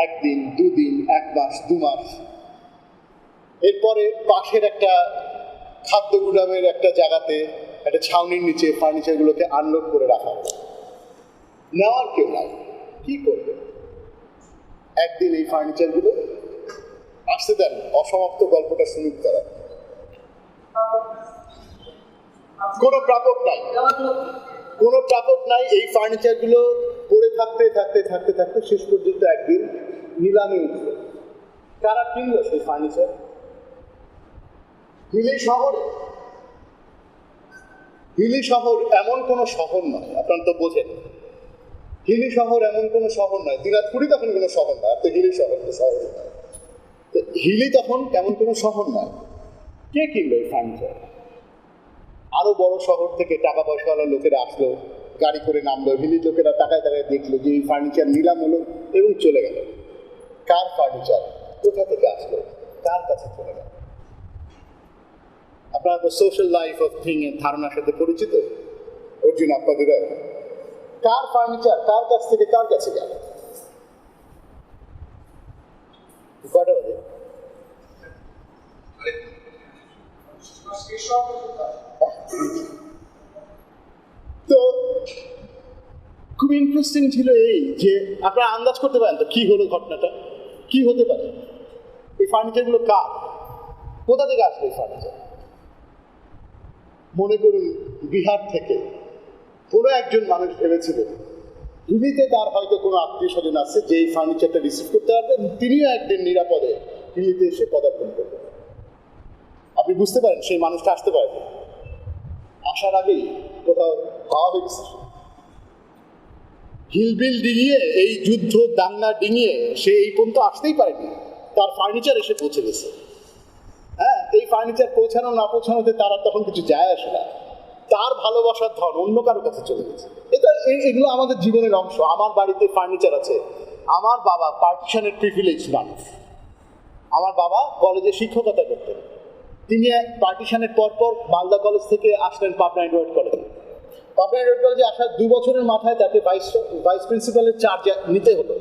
একদিন, দুদিন, এক মাস, 2 মাস। এরপরে পাশের একটা খাদ্য গুদামের একটা জায়গাতে, একটা ছাউনির নিচে ফার্নিচারগুলোকে আনলোড করে রাখা হলো। নেওয়ার কেউ নাই, কি করবে? একদিন এই ফার্নিচারগুলো আসতে দেন, অসমাপ্ত গল্পটা শুনুক তারা। কোনো প্রাপক নাই, এই ফার্নিচারগুলো পড়ে থাকতে শেষ পর্যন্ত একদিন নিলামে উঠল। কারা কিনল সেই ফার্নিচার? হিলি শহর এমন কোনো শহর নয়, আপনারা তো বোঝেন। হিলি শহর এমন কোনো শহর নয়, দিনাজপুরই তখন কোনো শহর নয়, তো হিলি শহর তো শহর নয়। হিলি তখন এমন কোনো শহর নয়। কে কিনলো এই ফার্নিচার? আরো বড় শহর থেকে টাকা পয়সাওয়ালা লোকেরা আসলো, গাড়ি করে নামলো। হিলির লোকেরা তাকায় দেখলো যে এই ফার্নিচার নিলাম হলো এবং চলে গেল। কার ফার্নিচার? কোথা থেকে আসলো? কার কাছে চলে গেল? আপনারা তো সোশ্যাল লাইফ অফ থিং এর ধারণার সাথে পরিচিত। অর্জুন আপনাদের কার ফার্নিচার কার কাছ থেকে কার কাছে গেল? কটা বাজে? তো খুব ইন্টারেস্টিং ছিল এই যে আপনারা আন্দাজ করতে পারেন তো কি হলো, ঘটনাটা কি হতে পারে? এই ফার্নিচারগুলো কার, কোথা থেকে আসলো এই ফার্নিচার? মনে করুন বিহার থেকে কোনো একজন মানুষ ভেবেছিলেন দিল্লিতে তার হয়তো কোনো আত্মীয় স্বজন আছে যে এই ফার্নিচারটা রিসিভ করতে পারবেন, তিনিও একদিন নিরাপদে দিল্লিতে এসে পদার্পণ করবেন। আপনি বুঝতে পারেন সেই মানুষটা আসতে পারবে, আসার আগেই কোথাও হাওয়া হয়ে গেছে। হিলবিল ডিঙিয়ে, এই যুদ্ধ দাঙ্গা ডিঙিয়ে সে এই পর্যন্ত আসতেই পারেনি, তার ফার্নিচার এসে পৌঁছে গেছে। হ্যাঁ, এই ফার্নিচার পৌঁছানো না পৌঁছানোতে তার আর তখন কিছু যায় আসে না, তার ভালোবাসার ধন অন্য কারোর কাছে চলে গেছে। এগুলো আমাদের জীবনের অংশ। আমার বাড়িতে ফার্নিচার আছে। আমার বাবা পার্টিশনের প্রিভিলেজ মানুষ। আমার বাবা কলেজে শিক্ষকতা করতেন। তিনি পার্টিশনের পরপর মালদা কলেজ থেকে আসলেন পাবনা এডওয়ার্ড কলেজে। পাবনা এডওয়ার্ড কলেজে আসার 2 বছরের মাথায় তাকে ভাইস প্রিন্সিপালের চার্জ নিতে হলো।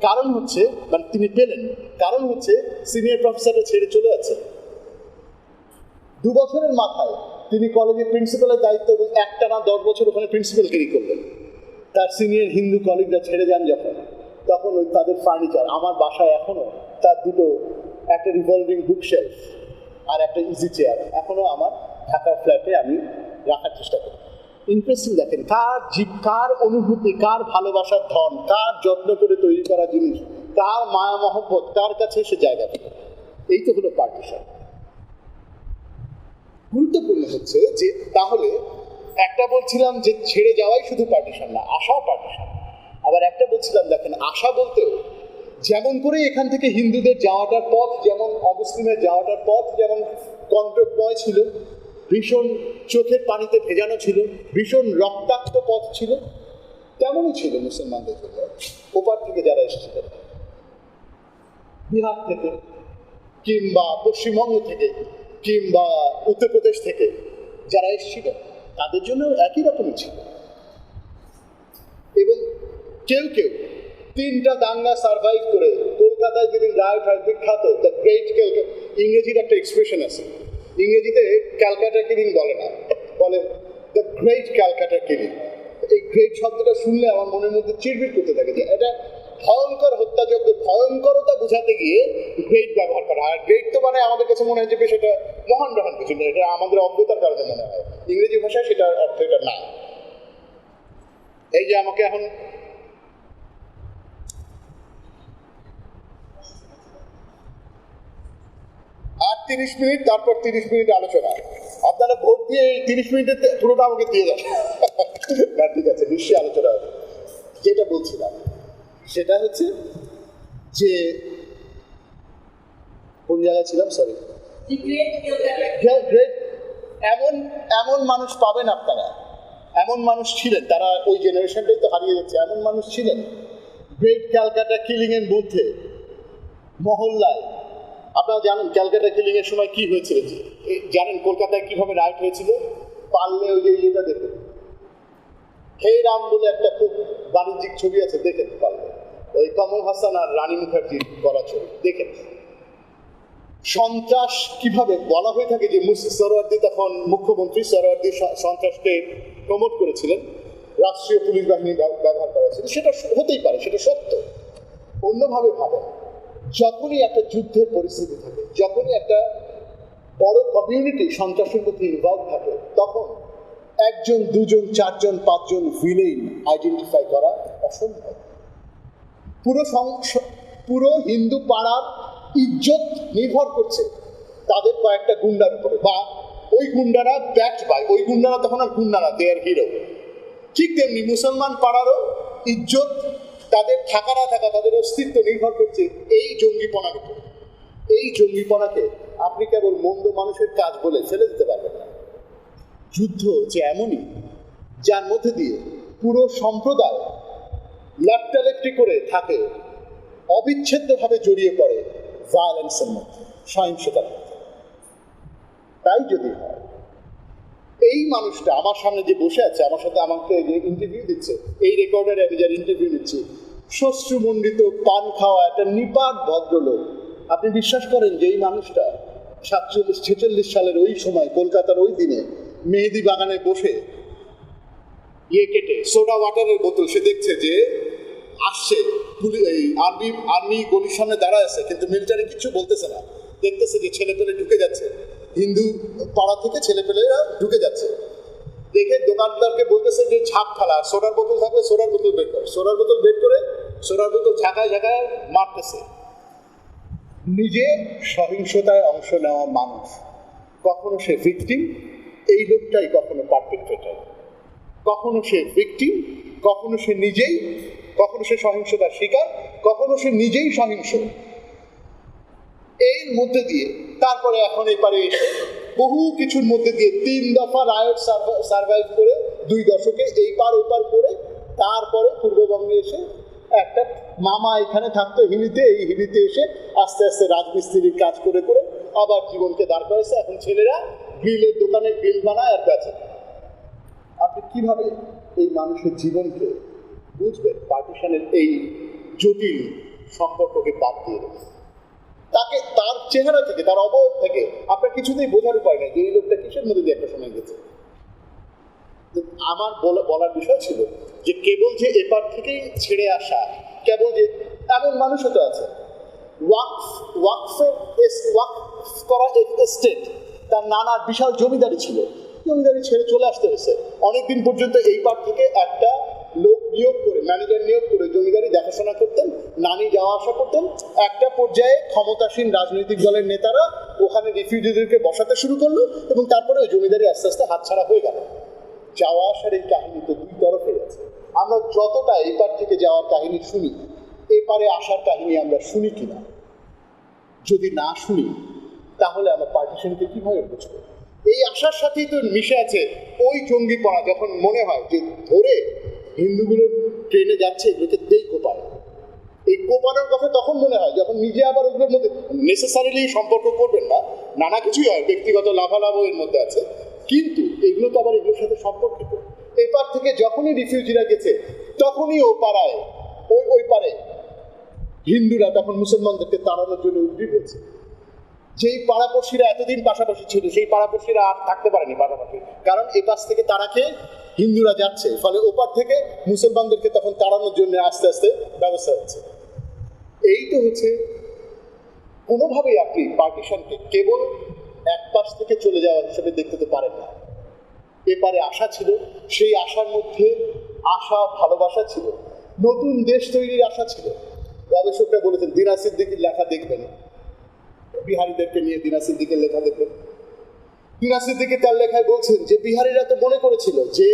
কারণ হচ্ছে, মানে তিনি পেলেন, কারণ হচ্ছে সিনিয়র প্রফেসররা ছেড়ে চলে যাচ্ছে। 2 বছরের মাথায় তিনি কলেজের প্রিন্সিপালের দায়িত্ব এবং একটানা 10 বছর ওখানে প্রিন্সিপালগিরি করলেন। তার সিনিয়র হিন্দু কলিগরা ছেড়ে যান যখন, তখন ওই তাদের ফার্নিচার আমার বাসায় এখনো, তার দুটো, একটা রিভলভিং বুকশেলফ আর একটা ইজি চেয়ার এখনো আমার ঢাকার ফ্ল্যাটে আমি রাখার চেষ্টা করি। ইন্টারেস্টিং দেখেন, কার অনুভূতি, কার ভালোবাসার ধন, কার যত্ন করে তৈরি করা জিনিস, কার মায়া মহব্বত কার কাছে এসে জায়গা পেল। এই তো হলো পার্টিশন। গুরুত্বপূর্ণ হচ্ছে যে তাহলে একটা বলছিলাম যে ছেড়ে যাওয়াই শুধু পার্টিশন না, আশাও পার্টিশন। আবার একটা বলছিলাম দেখেন, আশা বলতেও যেমন করে এখান থেকে হিন্দুদের যাওয়াটার পথ, যেমন অমুসলিমের যাওয়াটার পথ যেমন কণ্টকময় ছিল, ভীষণ চোখের পানিতে ভেজানো ছিল, ভীষণ রক্তাক্ত পথ ছিল, তেমনই ছিল মুসলমানদের জন্য ওপার থেকে যারা এসেছিলেন, বিহার থেকে কিংবা পশ্চিমবঙ্গ থেকে কিংবা উত্তরপ্রদেশ থেকে যারা এসেছিলেন, তাদের জন্য একই রকমই ছিল। এবং কেউ কেউ 3টা দাঙ্গা সার্ভাইভ করে কলকাতায় যেদিন রাইট হয় বিখ্যাত দ্য গ্রেট ক্যালকাটা, ইংরেজির একটা এক্সপ্রেশন আছে, ইংরেজিতে ক্যালকাটা কিলিং বলে না, বলে দ্য গ্রেট ক্যালকাটা কিলিং। এই গ্রেট শব্দটা শুনলে আমার মনের মধ্যে চিড়বিড় করতে থাকে যে এটা ভয়ঙ্কর হত্যাযজ্ঞ, ভয়ঙ্করতা বোঝাতে গিয়ে গ্রেট ব্যবহার করা হয়। আর গ্রেট তো মানে আমাদের কাছে মনে হয় যে বেশ এটা মহান মহান কিছু নেই, এটা আমাদের অজ্ঞতার কারণে মনে হয়। ইংরেজি ভাষায় সেটার অর্থ এটা না। এই যে আমাকে এখন আর 30 মিনিট, তারপর 30 মিনিট আলোচনা। আপনারা ভোট দিয়ে এই 30 মিনিটের পুরোটা আমাকে দিয়ে যান। ঠিক আছে, নিশ্চয়ই আলোচনা হবে। যেটা বলছিলাম সেটা হচ্ছে যে কোন জায়গায় ছিলাম, সরি, গ্রেট। এমন মানুষ পাবেন আপনারা, এমন মানুষ ছিলেন, তারা ওই জেনারেশনটাই তো হারিয়ে যাচ্ছে, এমন মানুষ ছিলেন গ্রেট ক্যালকাটা কিলিং এর মধ্যে মহল্লায়। আপনারা জানেন ক্যালকাটা কিলিং এর সময় কি হয়েছিল, জানেন কলকাতায় কিভাবে রাইট হয়েছিল? পারলে ওই যে ইয়েটা দেখেন, হে রাম বলে একটা খুব বাণিজ্যিক ছবি আছে, দেখেন পারলে, ওই কমল হাসান আর রানী মুখার্জির করা ছবি দেখেন। সন্ত্রাস কিভাবে বলা হয়ে থাকে যে সরোয়ার্দী তখন মুখ্যমন্ত্রী, সরোয়ার্দী সন্ত্রাসকে প্রমোট করেছিলেন, রাষ্ট্রীয় পুলিশ বাহিনী ব্যবহার করা ছিল, সেটা হতেই পারে, সেটা সত্য। অন্যভাবে ভাবেন, যখনই একটা যুদ্ধের পরিস্থিতি থাকে, যখনই একটা বড় কমিউনিটি সন্ত্রাসের মধ্যে ইনভলভ থাকে, তখন 1 জন 2 জন 4 জন 5 জন ভিলেন আইডেন্টিফাই করা অসম্ভব। পুরো হিন্দু পাড়ার ইজ্জত নির্ভর করছে তাদের কয়েকটা গুন্ডার উপরে, বা ওই গুন্ডারা ব্যাকড বাই, ওই গুন্ডারা তখন আর গুন্ডারা, দে আর হিরো। ঠিক তেমনি মুসলমান পাড়ারও ইজ্জত, তাদের থাকা না থাকা, তাদের অস্তিত্ব নির্ভর করছে এই জঙ্গিপনার উপর। এই জঙ্গিপনাকে আপনি কেবল মন্দ মানুষের কাজ বলে ফেলে দিতে পারবেন না। যুদ্ধ যে এমনই, যার মধ্যে দিয়ে পুরো সম্প্রদায় লেপটালেপটি করে থাকে, অবিচ্ছেদ্যভাবে জড়িয়ে পড়ে ভায়োলেন্সের মধ্যে, সহিংসতার মধ্যে। তাই যদি হয় এই মানুষটা আমার সামনে যে বসে আছে, আমার সাথে আমাকে যে ইন্টারভিউ দিচ্ছে, এই রেকর্ডারে আমি যার ইন্টারভিউ নিচ্ছি, শ্বশ্রুমণ্ডিত পান খাওয়া একটা নিপাট ভদ্রলোক। আপনি বিশ্বাস করেন যে এই মানুষটা 47-46 সালের ওই সময় কলকাতার ওই দিনে মেহেদি বাগানে বসে কেটে সোডা ওয়াটারের বোতল সে দেখছে যে আসছে এই আর্মি গলির সামনে দাঁড়ায় আছে, কিন্তু মিলিটারি কিছু বলতেছে না, দেখতেছে যে ছেলেপেলে ঢুকে যাচ্ছে, হিন্দু পাড়া থেকে ছেলেপেলেরা ঢুকে যাচ্ছে, দেখে দোকানদারকে বলতেছে যে ঝাঁপ ফেলা, সোডার বোতল থাকবে সোডার বোতল বের করে, সোডার বোতল বের করে সোডার বোতল ঝাঁকায় ঝাঁকায় মারতেছে। নিজে সহিংসতায় অংশ নেওয়া মানুষ, কখনো সে ভিকটিম, এই লোকটাই কখনো পারপেট্রেটর, কখনো সে ভিকটিম, কখনো সে নিজেই, কখনো সে সহিংসতার শিকার, কখনো সে নিজেই সহিংস। এর মধ্যে দিয়ে তারপরে এখন এপারে এসে বহু কিছুর মধ্যে দিয়ে 3 দফা রায়ট সার্ভাইভ করে 2 দশকে এই পার ওপার করে তারপরে পূর্ববঙ্গে এসে একটা মামা এখানে থাকতো হিলিতে, এই হিলিতে এসে আস্তে আস্তে রাজমিস্ত্রির কাজ করে করে আবার জীবনকে দাঁড় করেছে। এখন ছেলেরা গ্রিলের দোকানে গ্রিল বানায় আর বেচে। আপনি কিভাবে এই মানুষের জীবনকে বুঝবেন পার্টিশনের এই জটিল সম্পর্ককে বাদ দিয়ে রেখে? তাকে তার চেহারা থেকে, তার অবয়ব থেকে আপনার কিছুতেই বোঝার উপায় নেই যে এই লোকটা কিসের মধ্যে দিয়ে একটা সময় গেছে। আমার বলার বিষয় ছিল যে কেবল যে এপার থেকেই ছেড়ে আসা, কেবল যে এমন মানুষও তো আছে ওয়াকফ করা এস্টেট, তার নানার বিশাল জমিদারি ছিল, জমিদারি ছেড়ে চলে আসতে হয়েছে। অনেকদিন পর্যন্ত এই পার থেকে একটা লোক নিয়োগ করে, ম্যানেজার নিয়োগ করে জমিদারি দেখাশোনা করতেন, নানি যাওয়া আসা করতেন। একটা পর্যায়ে ক্ষমতাসীন রাজনৈতিক দলের নেতারা ওখানে রিফিউজিদেরকে বসাতে শুরু করলো এবং তারপরে ওই জমিদারি আস্তে আস্তে হাতছাড়া হয়ে গেল। যাওয়া আসার এই কাহিনী তো 2 তরফে আছে। আমরা যতটা এপার থেকে যাওয়ার কাহিনী শুনি, এপারে আসার কাহিনী আমরা শুনি কিনা? যদি না শুনি তাহলে আমরা পার্টিশনকে কিভাবে বুঝবো? এই আশার সাথেই তো মিশে আছে ওই জঙ্গিপনা, যখন মনে হয় যে ধরে হিন্দুগুলো ট্রেনে যাচ্ছে, এগুলোকে দেই কোপায়। এই কোপানোর কথা তখন মনে হয় যখন নিজে আবার ওগুলোর মধ্যে নেসেসারিলি সম্পর্ক করবেন না, নানা কিছুই হয়, ব্যক্তিগত লাভালাভও এর মধ্যে আছে, কিন্তু এগুলো তো আবার এগুলোর সাথে সম্পর্কিত। এপার থেকে যখনই রিফিউজিরা গেছে তখনই ও পাড়ায় ওই পারে হিন্দুরা তখন মুসলমানদেরকে তাড়ানোর জন্য উদ্গ্রীব হয়েছে। যেই পাড়াপড়শিরা এতদিন পাশাপাশি ছিল সেই পাড়াপড়শিরা আর থাকতে পারেনি পাশাপাশি, কারণ এ পাশ থেকে তারা খেয়ে হিন্দুরা যাচ্ছে, ফলে ওপার থেকে মুসলমানদেরকে তখন তাড়ানোর জন্য আস্তে আস্তে ব্যবস্থা হচ্ছে। এই তো হচ্ছে, কোনোভাবেই আপনি পার্টিশনকে কেবল এক পাশ থেকে চলে যাওয়া হিসেবে দেখতে তো পারেন না। এপারে আশা ছিল, সেই আশার মধ্যে আশা ভালোবাসা ছিল, নতুন দেশ তৈরির আশা ছিল। গবেষকরা বলেছেন, দিনা সিদ্দিকীর লেখা দেখবেন, বিহারিদেরকে নিয়ে দিনা সিদ্দিকের লেখা দেখবেন। দিনা সিদ্দিকী তার লেখায় বলছেন যে বিহারিরা তো মনে করেছিল যে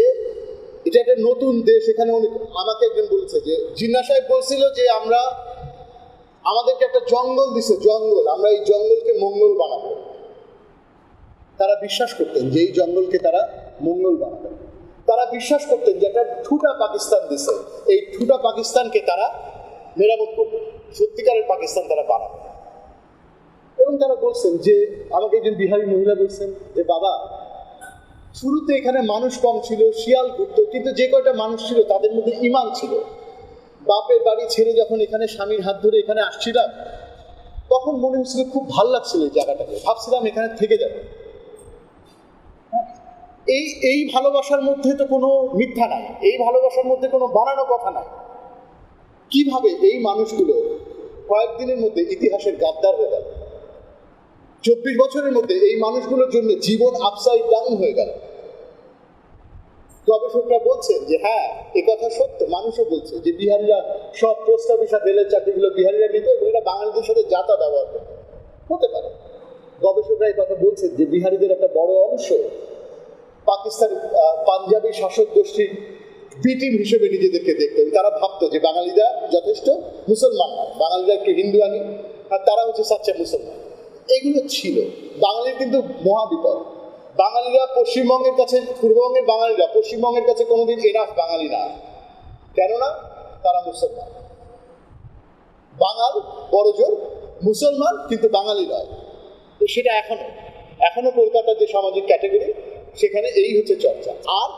এটা একটা নতুন দেশ, এখানে অনেক, আমাকে একজন বলেছে যে জিন্না সাহেব বলছিল যে আমাদেরকে একটা জঙ্গল দিছে, জঙ্গল, আমরা এই জঙ্গলকে মঙ্গল বানাবো। তারা বিশ্বাস করতেন যে এই জঙ্গলকে তারা মঙ্গল বানাবেন। তারা বিশ্বাস করতেন যে একটা ঠুটা পাকিস্তান দিছে, এই ঠুটা পাকিস্তানকে তারা মেরামত করবে, সত্যিকারের পাকিস্তান তারা বানাবে। এবং তারা বলছেন যে, আমাকে একজন বিহারি মহিলা বলছেন যে বাবা, শুরুতে এখানে মানুষ কম ছিল, শিয়াল ঘুরতো, কিন্তু যে কয়টা মানুষ ছিল তাদের মধ্যে ঈমান ছিল। বাপের বাড়ি ছেড়ে যখন এখানে স্বামীর হাত ধরে এখানে আসছিলাম, তখন মনে হচ্ছিল খুব ভালো লাগছিল এই জায়গাটাকে, ভাবছিলাম এখানে থেকে যাবে। এই ভালোবাসার মধ্যে তো কোনো মিথ্যা নাই, এই ভালোবাসার মধ্যে কোনো বানানো কথা নাই। কিভাবে এই মানুষগুলো কয়েকদিনের মধ্যে ইতিহাসের গাদ্দার হয়ে গেল? 24 বছরের মধ্যে এই মানুষগুলোর জন্য জীবন আপসাইড ডাউন হয়ে গেল। গবেষকরা বলছেন যে হ্যাঁ, এ কথা সত্য। মানুষও বলছে যে বিহারিরা সব পোস্ট অফিস আর রেলের চাকরিগুলো বিহারিরা নিত এবং এরা বাঙালিদের সাথে যাতা ব্যবহার করত, হতে পারে। গবেষকরা এই কথা বলছেন যে বিহারিদের একটা বড় অংশ পাকিস্তানি পাঞ্জাবি শাসক গোষ্ঠীর বি টিম হিসেবে নিজেদেরকে দেখতেন। তারা ভাবতো যে বাঙালিরা যথেষ্ট মুসলমান না, বাঙালিরা একটু হিন্দু আনি, আর তারা হচ্ছে সাচ্চা মুসলমান। এগুলো ছিল বাঙালির কিন্তু মহাবিপদ। বাঙালিরা পশ্চিমবঙ্গের কাছে, পূর্ববঙ্গের বাঙালিরা পশ্চিমবঙ্গের কাছে কোনোদিন এনাফ বাঙালি না, কেননা তারা মুসলমান। বাঙাল বড় জোর মুসলমান, কিন্তু বাঙালি নয়। সেটা এখনো কলকাতার যে সামাজিক ক্যাটেগরি, সেখানে এই হচ্ছে চর্চা। আর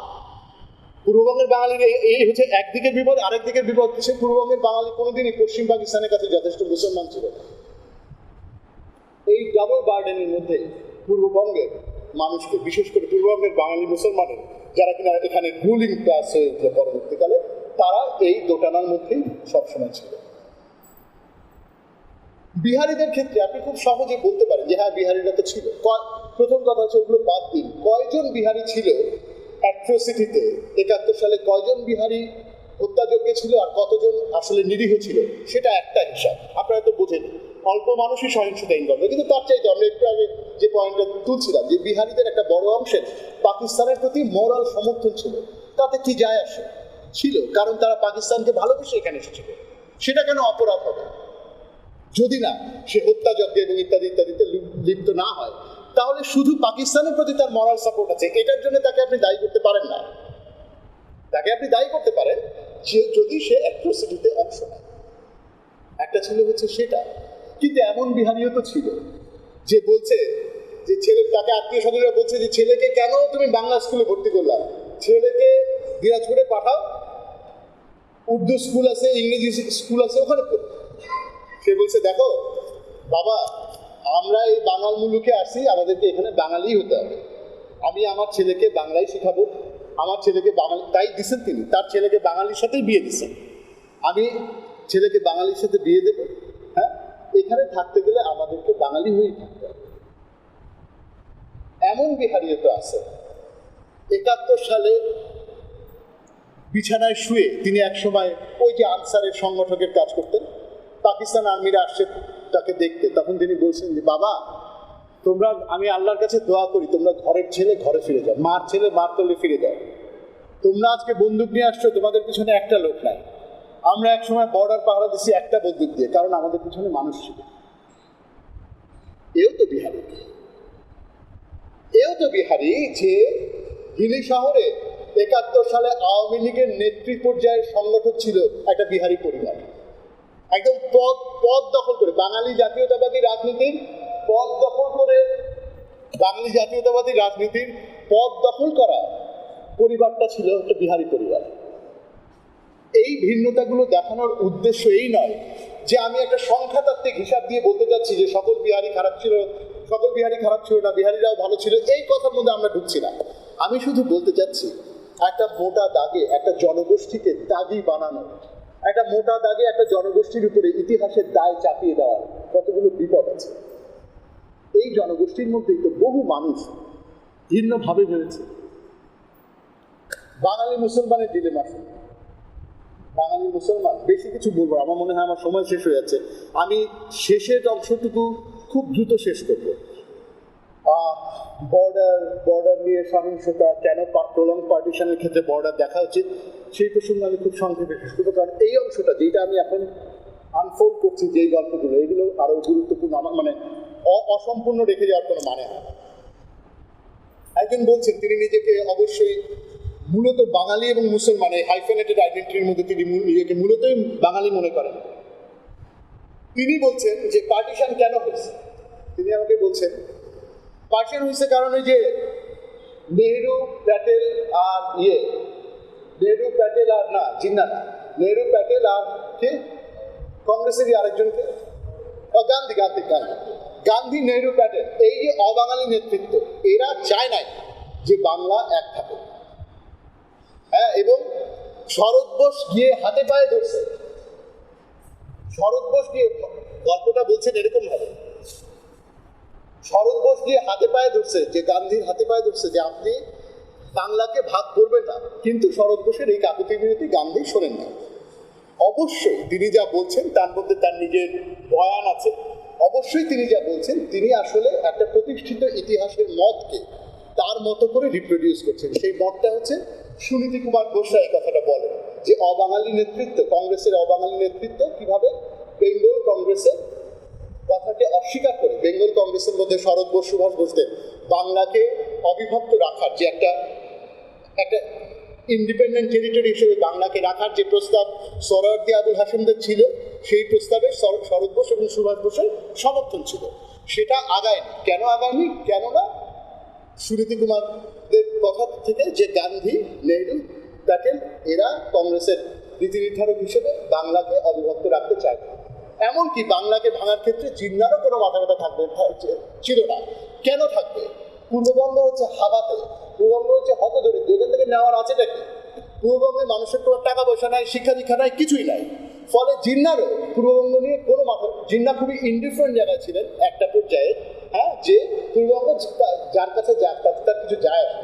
পূর্ববঙ্গের বাঙালির এই হচ্ছে একদিকের বিপদ, আরেক দিকের বিপদ হচ্ছে পূর্ববঙ্গের বাঙালি কোনোদিনই পশ্চিম পাকিস্তানের কাছে যথেষ্ট মুসলমান ছিল না। এই ডাবল বার্ডেনের মধ্যে পূর্ববঙ্গের মানুষকে, বিশেষ করে পূর্ববঙ্গের বাঙালি মুসলমানের যারা কিনা এখানে রুলিং ক্লাস হয়েছিল পরবর্তীকালে, তারা এই দোটানার মধ্যেই সবসময় ছিল। বিহারিদের ক্ষেত্রে আপনি খুব সহজে বলতে পারেন যে হ্যাঁ বিহারিরা তো ছিল। প্রথম কথা হচ্ছে ওগুলো বাদ দিন, কয়জন বিহারি ছিল অ্যাট্রোসিটিতে ৭১ সালে, কয়জন বিহারি হত্যাযজ্ঞে ছিল আর কতজন আসলে নিরীহ ছিল, সেটা একটা হিসাব। আপনারা তো বোঝেন অল্প মানুষই সহিংসতা ইনভলভ, কিন্তু তার চাইতে আমরা একটু আগে যে পয়েন্টটা তুলছিলাম যে বিহারিদের একটা বড় অংশের পাকিস্তানের প্রতি মোরাল সমর্থন ছিল। তাতে কি যায় আসে? ছিল, কারণ তারা পাকিস্তানকে ভালোবেসে এখানে এসেছিল। সেটা কেন অপরাধ হবে? যদি না সে হত্যাযজ্ঞ এবং ইত্যাদি ইত্যাদিতে লিপ্ত না হয়, তাহলে শুধু পাকিস্তানের প্রতি তার মরাল সাপোর্ট আছে, এটার জন্য তাকে আপনি দায়ী করতে পারেন না। তাকে আপনি দায়ী করতে পারেন যে যদি সে অ্যাট্রোসিটিতে অংশ নেয়। একটা ছিল হচ্ছে সেটা। কিন্তু এমন বিহারিও তো ছিল যে বলছে যে ছেলে, তাকে আত্মীয় স্বজনরা বলছে যে ছেলেকে কেন তুমি বাংলা স্কুলে ভর্তি করলাম, ছেলেকে দিনাজপুরে পাঠাও, উর্দু স্কুল আছে, ইংরেজি স্কুল আছে, ওখানে পড়ো। সে বলছে দেখো বাবা, আমরা এই বাঙাল মুলুকে আসি, আমাদেরকে এখানে বাঙালি হতে হবে, আমি আমার ছেলেকে বাংলাই শেখাবো, আমার ছেলেকে বাঙালি, তাই দিচ্ছেন তিনি, তার ছেলেকে বাঙালির সাথেই বিয়ে দিচ্ছেন। আমি ছেলেকে বাঙালির সাথে বিয়ে দেবো, হ্যাঁ, এখানে থাকতে গেলে আমাদেরকে বাঙালি হয়েই থাকতে হবে। এমন বিহারিও তো আছে ৭১ সালে বিছানায় শুয়ে তিনি একসময় ওই যে আনসারের সংগঠকের কাজ করতেন, পাকিস্তান আর্মিরা আসছে তাকে দেখতে, তখন তিনি বলছেন যে বাবা তোমরা, আমি আল্লাহর কাছে দোয়া করি তোমরা ঘরের ছেলে ঘরে ফিরে যাও, মার ছেলে মার তলে ফিরে যাও। তোমরা আজকে বন্দুক নিয়ে আসছো, তোমাদের পিছনে একটা লোক নাই, আমরা একসময় বর্ডার পাহারা দিচ্ছি একটা বন্দুক দিয়ে, কারণ আমাদের পিছনে মানুষ ছিল। এও তো বিহারি, এও তো বিহারি যে হিলি শহরে ৭১ সালে আওয়ামী লীগের নেতৃত্ব পর্যায়ের সংগঠক ছিল একটা বিহারি পরিবার, একদম পদ দখল করে বাঙালি জাতীয়তাবাদী রাজনীতির পদ দখল করে, বাঙালি জাতীয়তাবাদী রাজনীতির পদ দখল করা পরিবারটা ছিল একটা বিহারি পরিবার। এই ভিন্নতাগুলো দেখানোর উদ্দেশ্য এই নয় যে আমি একটা সংখ্যাতাত্ত্বিক হিসাব দিয়ে বলতে চাচ্ছি যে সকল বিহারি খারাপ ছিল, সকল বিহারি খারাপ ছিল না, বিহারিরাও ভালো ছিল, এই কথার মধ্যে আমরা ঢুকছি না। আমি শুধু বলতে চাচ্ছি একটা মোটা দাগে একটা জনগোষ্ঠীকে দাগি বানানো, একটা মোটা দাগে একটা জনগোষ্ঠীর উপরে ইতিহাসের দায় চাপিয়ে দেওয়ার কতগুলো বিপদ আছে। এই জনগোষ্ঠীর মধ্যেই তো বহু মানুষ ভিন্নভাবে ভেবেছে। বাঙালি মুসলমানের ডিলেমা, বাঙালি মুসলমান, বেশি কিছু বলবো, আমার মনে হয় আমার সময় শেষ হয়ে যাচ্ছে, আমি শেষের অংশটুকু খুব দ্রুত শেষ করবো। বর্ডার নিয়ে সহিংসতা, কেন প্রলং পার্টিশনের ক্ষেত্রে বর্ডার দেখা উচিত, সেই প্রসঙ্গে আমি খুব সংক্ষেপে শেষ করবো, কারণ এই অংশটা যেটা আমি এখন আনফোল্ড করছি, যেই গল্পগুলো, এগুলো আরো গুরুত্বপূর্ণ, আমার মানে অসম্পূর্ণ রেখে যাওয়ার কোনো মানে হয় না। একজন বলছেন তিনি নিজেকে অবশ্যই মূলত বাঙালি এবং মুসলমান এই হাইফেনেটেড আইডেন্টিটির মধ্যে তিনি নিজেকে মূলতই বাঙালি মনে করেন। তিনি বলছেন যে পার্টিশন কেন হয়েছে, তিনি আমাকে বলছেন পার্টিশন হয়েছে কারণ ওই যে নেহরু প্যাটেল আর নেহরু প্যাটেল আর না জিন্না না, নেহরু প্যাটেল আর কে কংগ্রেসেরই আরেকজনকে, গান্ধী গান্ধী গান্ধী গান্ধী নেহরু প্যাটেল, এই যে অবাঙালি নেতৃত্ব, এরা চায় নাই যে বাংলা এক থাকে। হ্যাঁ, এবং শরৎ বোস গিয়ে হাতে পায়ে ধরছে, শরৎ বোস গিয়ে, গল্পটা বলছেন এরকম ভাবে, শরৎ বোস গিয়ে হাতে পায়ে ধরছে, যে গান্ধীর হাতে পায়ে ধরছে যে আপনি বাংলাকে ভাগ করবেন না, কিন্তু শরৎ বোসের এই কাকুতি মিনতি গান্ধী শোনেন না। অবশ্যই তিনি যা বলছেন তার মধ্যে তার নিজের বয়ান আছে, অবশ্যই তিনি যা বলছেন তিনি আসলে একটা প্রতিষ্ঠিত ইতিহাসের মতকে তার মতো করে রিপ্রোডিউস করছেন। সেই মতটা হচ্ছে সুনীতি কুমার ঘোষরা এই কথাটা বলেন যে অবাঙালি নেতৃত্ব, কংগ্রেসের অবাঙালি নেতৃত্ব কিভাবে বেঙ্গল কংগ্রেসের কথাকে অস্বীকার করে, বেঙ্গল কংগ্রেসের মধ্যে শরৎ বোস, সুভাষ বোসদের বাংলাকে অবিভক্ত রাখার যে একটা ইন্ডিপেন্ডেন্ট টেরিটরি হিসেবে বাংলাকে রাখার যে প্রস্তাব সোহরাওয়ার্দী আবুল হাশেমদের ছিল, সেই প্রস্তাবে শরৎ বোস এবং সুভাষ বোসের সমর্থন ছিল। সেটা আগায়নি। কেন আগায়নি? কেননা সুনীতি কুমারদের কথা থেকে যে গান্ধী, নেহরু, প্যাটেল এরা কংগ্রেসের নীতি নির্ধারক হিসেবে বাংলাকে অবিভক্ত রাখতে চায়। এমনকি বাংলাকে ভাঙার ক্ষেত্রে জিন্নারও কোনো মাথা ব্যথা ছিল না। কেন থাকবে? পূর্ববঙ্গ হচ্ছে হাবাতে, পূর্ববঙ্গ হচ্ছে হতদরিদ্র, এখান থেকে নেওয়ার আছেটা কি? পূর্ববঙ্গে মানুষের কোনো টাকা পয়সা নাই, শিক্ষা দীক্ষা নাই, কিছুই নাই। ফলে জিন্নারও পূর্ববঙ্গ নিয়ে কোনো মাথা, জিন্না খুবই ইনডিফারেন্ট জায়গায় ছিলেন একটা পর্যায়ে, হ্যাঁ, যে পূর্ববঙ্গ যার কাছে যাক তাতে তার কিছু যায় আসে।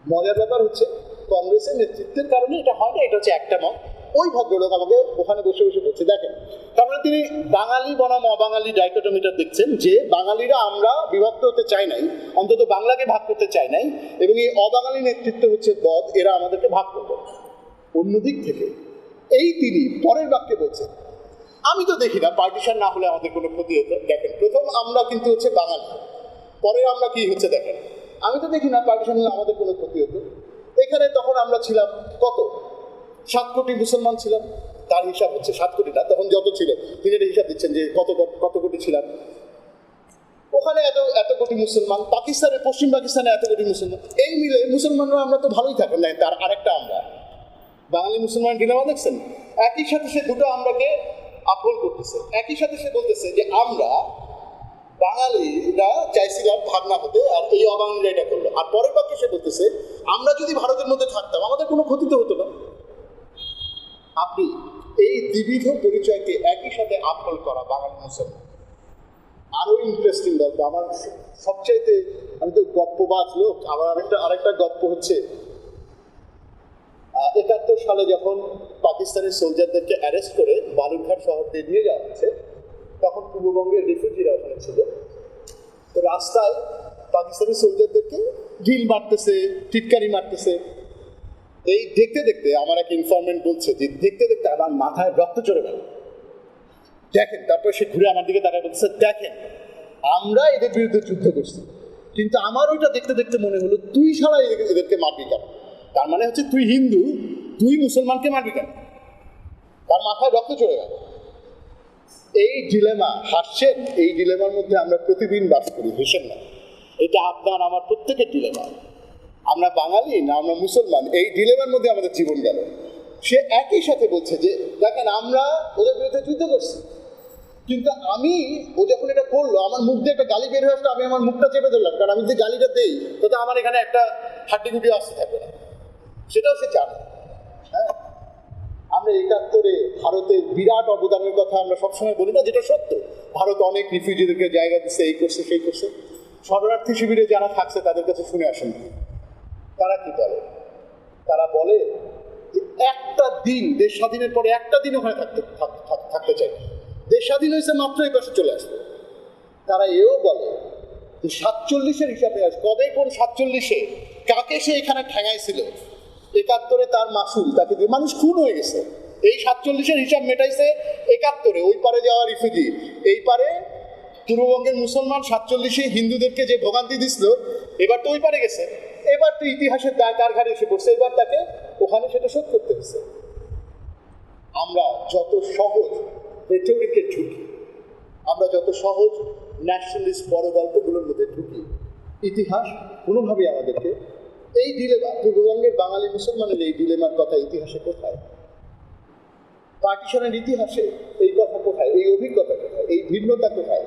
মজার ব্যাপার হচ্ছে কংগ্রেসের নেতৃত্বের কারণে এটা হয় না, এটা হচ্ছে একটা মত। ওই ভদ্রলোক আমাকে ওখানে বসে বসে বলছে, দেখেন, তার মানে তিনি বাঙালি বনাম অবাঙালি ডাইকোটমিটা দেখছেন, যে বাঙালিরা আমরা বিভক্ত হতে চাই নাই, অন্তত বাংলাকে ভাগ করতে চাই নাই, এবং এই অবাঙালি নেতৃত্ব হচ্ছে বদ, এরা আমাদেরকে ভাগ করবে। অন্যদিক থেকে এই তিনি পরের বাক্যে বলছেন, আমি তো দেখি না পার্টিশন না হলে আমাদের কোনো ক্ষতি হতো। দেখেন, প্রথম আমরা কিন্তু হচ্ছে বাঙালি, পরে আমরা কি হচ্ছে দেখেন, আমি তো দেখি না পার্টিশন হলে আমাদের কোনো ক্ষতি হতো। এখানে তখন আমরা ছিলাম কত, 7 কোটি মুসলমান ছিলাম, তার হিসাব হচ্ছে 7 কোটি না, তখন যত ছিল তিনি এটা হিসাব দিচ্ছেন যে কত কোটি ছিলাম। ওখানে এত কোটি মুসলমান, পাকিস্তানে, পশ্চিম পাকিস্তানে এত কোটি মুসলমান, এই মিলে মুসলমানরা আমরা তো ভালোই থাকেন না। তার আরেকটা আমরা বাঙালি মুসলমান ডিলেমা দেখছেন, একই সাথে সে দুটো আমরাকে আপহোল্ড করতেছে। একই সাথে সে বলতেছে যে আমরা বাঙালিরা চাইছিলাম ভাগ না হতে, আর এই অবাঙালিরা এটা করলো। আর পরের পক্ষে সে বলতেছে আমরা যদি ভারতের মধ্যে থাকতাম আমাদের কোনো ক্ষতি তো হতো না। আপনি এই দ্বিবিধ পরিচয়কে একই সাথে আপহোল্ড করা বাঙালি মুসলমান, আরো ইন্টারেস্টিং গল্প আমার সবচাইতে, আমি তো গপ্পবাজ লোক, আমার আরেকটা গল্প হচ্ছে 71 সালে যখন পাকিস্তানের সোলজারদেরকে অ্যারেস্ট করে বালুরঘাট শহর দিয়ে নিয়ে যাওয়া হচ্ছে, তখন পূর্ববঙ্গের রিফিউজিরা ওখানে ছিল। তো রাস্তায় পাকিস্তানি সোলজারদেরকে ঢিল মারতেছে, টিটকারি মারতেছে। এই দেখতে দেখতে আমার এক ইনফরমেন্ট বলছে যে দেখতে দেখতে আমার মাথায় রক্ত চড়ে গেল। দেখেন, তারপর সে ঘুরে আমার দিকে তাকায় বলছে, দেখেন আমরা এদের বিরুদ্ধে যুদ্ধ করছি, কিন্তু আমার ওইটা দেখতে দেখতে মনে হলো তুই ছাড়া এদেরকে মারবি কেন? তার মানে হচ্ছে তুই হিন্দু, তুই মুসলমানকে মারবি কেন? তার মাথায় রক্ত চড়ে গেল। এই ডিলেমা, হাসছেন, এই ডিলেমার মধ্যে আমরা প্রতিদিন বাস করি, হেসেন না। এটা আপনার আমার প্রত্যেকের ডিলেমা। আমরা বাঙালি না আমরা মুসলমান, এই ডিলেমার মধ্যে আমাদের জীবন গেল। সে একই সাথে বলছে যে দেখেন আমরা ওদের বিরুদ্ধে যুদ্ধ করছি, কিন্তু ও যখন এটা করলো আমার মুখ দিয়ে একটা গালি বের হয়ে আসলো, আমি আমার মুখটা চেপে ধরলাম, কারণ আমি যে গালিটা দেই তাতে আমার এখানে একটা হাড্ডিগুটি আসতে থাকবে না, সেটাও সে জানে। হ্যাঁ, আমরা 71-এ ভারতের বিরাট অবদানের কথা আমরা সবসময় বলি না, যেটা সত্য। ভারত অনেক রিফিউজিদেরকে জায়গা দিচ্ছে, এই করছে সেই করছে। শরণার্থী শিবিরে যারা থাকছে তাদের কাছে শুনে আসেন, তারা কি বলে? তারা বলে যে একটা দিন, দেশ স্বাধীনের পরে একটা দিন ওখানে থাকতে চাই, দেশ স্বাধীন হয়েছে মাত্র এই পাশে চলে আসবে। তারা এও বলে যে 47-এর হিসাবে আস, কবে কোন 47-এ কাকে সে এখানে ঠেঙাইছিল, 71-এ তার মাসুল, তাকে দিয়ে মানুষ খুন হয়ে গেছে। এই 47-এর হিসাব মেটাইছে 71-এ, ওই পারে যাওয়া রিফিউজি, এই পারে পূর্ববঙ্গের মুসলমান 47-এ হিন্দুদেরকে যে ভোগান্তি দিছিল, এবার তো ওই পারে গেছে, এবার তো ইতিহাসের দায় তার ঘাড়ে এসে পড়ছে, এবার তাকে ওখানে সেটা শোধ করতে হচ্ছে। আমরা যত সহজ রেটরিকে ঢুকি, আমরা যত সহজ ন্যাশনালিস্ট বড় গল্পগুলোর মধ্যে ঢুকি, ইতিহাস কোনোভাবেই আমাদেরকে এই ডিলেমা, পূর্ববঙ্গের বাঙালি মুসলমানের এই ডিলেমার কথা ইতিহাসে কোথায়? পার্টিশনের ইতিহাসে এই কথা কোথায়? এই অভিজ্ঞতা কোথায়? এই ভিন্নতা কোথায়?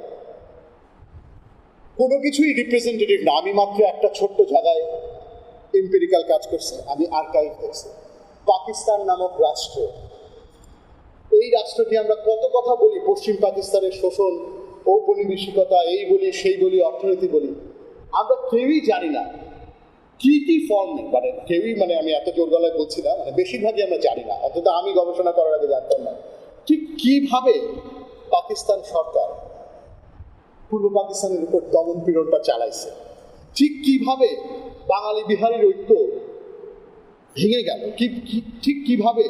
কোনো কিছুই রিপ্রেজেন্টেটিভ না। আমি মাত্র একটা ছোট্ট জায়গায় এম্পিরিক্যাল কাজ করছি, আমি আর্কাইভ করছি। পাকিস্তান নামক রাষ্ট্র, এই রাষ্ট্রটি আমরা কত কথা বলি, পশ্চিম পাকিস্তানের শোষণ, ঔপনিবেশিকতা, এই বলি সেই বলি, অর্থনীতি বলি, আমরা কেউই জানি না কি কি ফর্মে, মানে কেউই, মানে আমি এত জোর গলায় বলছি না, মানে বেশিরভাগই আমরা জানি না, অন্তত আমি গবেষণা করার আগে জানতাম না ঠিক কিভাবে পাকিস্তান সরকার পূর্ব পাকিস্তানের উপর দমন পীড়নটা চালাইছে, ঠিক কিভাবে বাঙালি বিহারির ঐক্য ভেঙে গেল, ঠিক কিভাবে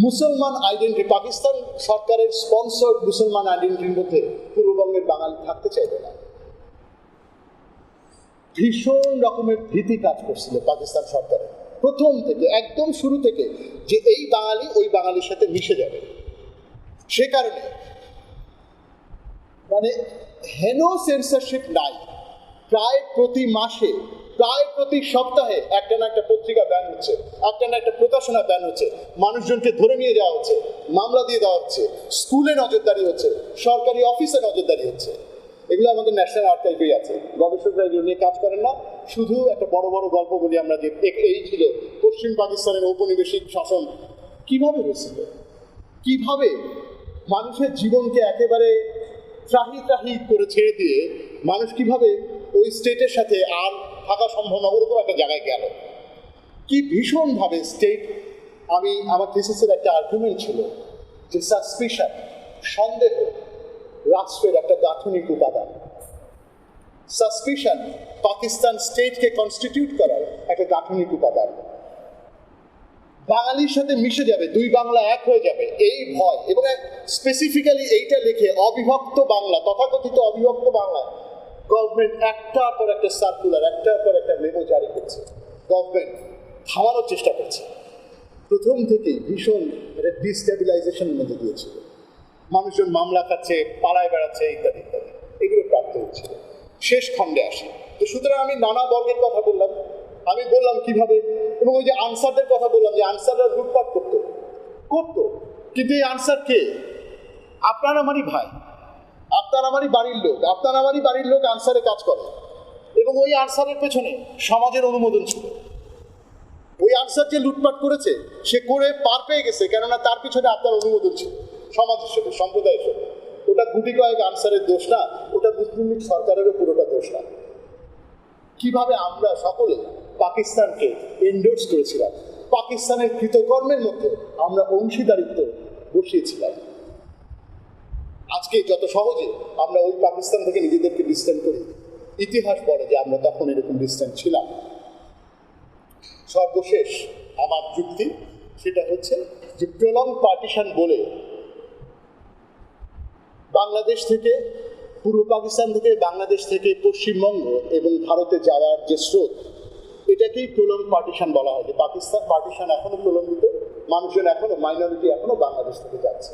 মুসলমান আইডেন্টিটি, পাকিস্তান সরকারের স্পন্সর্ড মুসলমান আইডেন্টিটির মধ্যে পূর্ববঙ্গের বাঙালি থাকতে চাইবে না। ভীষণ রকমের ভীতি কাজ করছিল পাকিস্তান সরকারের প্রথম থেকে, একদম শুরু থেকে, যে এই বাঙালি ওই বাঙালির সাথে মিশে যাবে। সে কারণে মানে হেন সেন্সরশিপ নাই, প্রায় প্রতি মাসে, প্রায় প্রতি সপ্তাহে একটা না একটা পত্রিকা ব্যান হচ্ছে, একটা না একটা প্রকাশনা ব্যান হচ্ছে, মানুষজনকে ধরে নিয়ে যাওয়া হচ্ছে, মামলা দিয়ে দেওয়া হচ্ছে, স্কুলে নজরদারি হচ্ছে, সরকারি অফিসে নজরদারি হচ্ছে। এগুলো আমাদের ন্যাশনাল আর্কাইভেই আছে। গবেষকরা এগুলো নিয়ে কাজ করেন না। শুধু একটা বড় বড় গল্প বলি আমরা যে এই ছিল পশ্চিম পাকিস্তানের ঔপনিবেশিক শাসন কিভাবে হয়েছিল, কিভাবে মানুষের জীবনকে একেবারে ত্রাহি ত্রাহি করে ছেড়ে দিয়ে মানুষ কিভাবে ওই স্টেটের সাথে আর থাকা সম্ভব না ওরকম একটা জায়গায় গেল, কি ভীষণভাবে স্টেট। আমার থিসিসের একটা আর্গুমেন্ট ছিল যে সাসপিশন, সন্দেহ রাষ্ট্রের একটা গাঠনিক উপাদান। সাসপিশন পাকিস্তান স্টেটকে কনস্টিটিউট করার একটা গাঠনিক উপাদান। বাঙালির সাথে মিশে যাবে, দুই বাংলা এক হয়ে যাবে, এই ভয়। এবং স্পেসিফিক্যালি এইটা লিখে অবিভক্ত বাংলা, তথাকথিত অবিভক্ত বাংলা, গভর্নমেন্ট একটার পর একটা সার্কুলার, একটার পর একটা মেমো জারি করছে, গভর্নমেন্ট থামানোর চেষ্টা করছে। প্রথম থেকেই ভীষণ একটা ডিস্টেবিলাইজেশনের মধ্যে দিয়েছিল। মানুষজন মামলা খাচ্ছে, পাড়ায় বেড়াচ্ছে, ইত্যাদি ইত্যাদি, এগুলো প্রাপ্ত হচ্ছিল। শেষ খণ্ডে আসি। তো সুতরাং আমি নানা বর্গের কথা বললাম, আমি বললাম কিভাবে, এবং ওই যে আনসারদের কথা বললাম যে আনসাররা লুটপাট করতো, কিন্তু এই আনসার কে? আপনার আমারই ভাই, আপনার আমারই বাড়ির লোক, আপনার আমারই বাড়ির লোক আনসারে কাজ করে। এবং ওই আনসারের পেছনে সমাজের অনুমোদন ছিল। ওই আনসার যে লুটপাট করেছে সে করে পার পেয়ে গেছে, কেননা তার পিছনে আপনার অনুমোদন ছিল সমাজ হিসেবে, সম্প্রদায় হিসেবে। ওটা গুটি কয়েক আনসারের দোষ না, ওটা মুসলিম লীগ সরকারেরও পুরোটা দোষ না। কিভাবে আমরা সকলে পাকিস্তানকে এন্ডোর্স করেছিলাম, পাকিস্তানের কৃতকর্মের মধ্যে আমরা অংশীদারিত্ব বসিয়েছিলাম। আজকে যত সহজে আমরা ওই পাকিস্তান থেকে নিজেদেরকে ডিস্টেন্স করি, ইতিহাস বলে যে আমরা তখন এরকম ডিস্টেন্স ছিলাম। সর্বশেষ আমার যুক্তি সেটা হচ্ছে যে প্রলং পার্টিশন বলে বাংলাদেশ থেকে, পূর্ব পাকিস্তান থেকে, বাংলাদেশ থেকে পশ্চিমবঙ্গ এবং ভারতে যাওয়ার যে স্রোত, এটাকেই প্রলং পার্টিশন বলা হয়। যে পাকিস্তান পার্টিশন এখনো প্রলম্বিত, মানুষজন এখনো, মাইনরিটি এখনো বাংলাদেশ থেকে যাচ্ছে।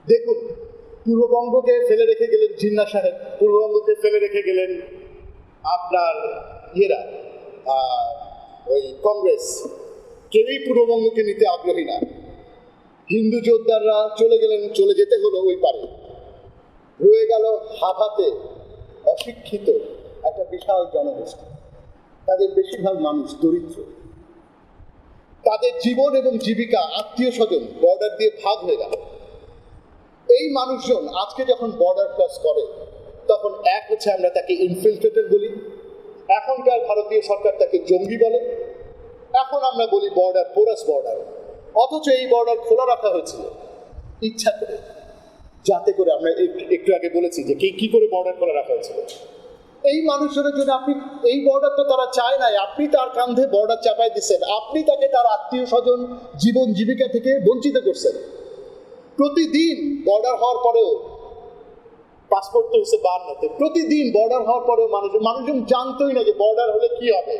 দেখুন, পূর্ববঙ্গকে ফেলে রেখে গেলেন জিন্না সাহেব, পূর্ববঙ্গকে ফেলে রেখে গেলেন আপনার ওই কংগ্রেস, কেউই পূর্ববঙ্গকে নিতে আগ্রহী না। হিন্দু যোদ্ধাররা চলে গেলেন, চলে যেতে হলো ওই পারে। রয়ে গেল হাভাতে অশিক্ষিত একটা বিশাল জনগোষ্ঠী, তাদের বেশিরভাগ মানুষ দরিদ্র, তাদের জীবন এবং জীবিকা, আত্মীয় স্বজন বর্ডার দিয়ে ভাগ হয়ে গেল। এই মানুষজন আজকে যখন বর্ডার ক্রস করে তখন এক হচ্ছে আমরা তাকে ইনফিলট্রেটর বলি, এখনকার ভারতীয় সরকার তাকে জঙ্গি বলে, এখন আমরা বলি বর্ডার পোরাস বর্ডার। অথচ এই বর্ডার খোলা রাখা হয়েছিল ইচ্ছা করে, যাতে করে আমরা একটু আগে বলেছি যে কি করে বর্ডার খোলা রাখা হয়েছিল। এই মানুষজনের জন্য আপনি, এই বর্ডার তো তারা চায় নাই, আপনি তার কাঁধে বর্ডার চাপাই দিচ্ছেন, আপনি তাকে তার আত্মীয় স্বজন, জীবন জীবিকা থেকে বঞ্চিত করছেন। প্রতিদিন বর্ডার হওয়ার পরেও, পাসপোর্ট তো হচ্ছে 52-তে, প্রতিদিন বর্ডার হওয়ার পরেও মানুষজন জানতোই না যে বর্ডার হলে কি হবে।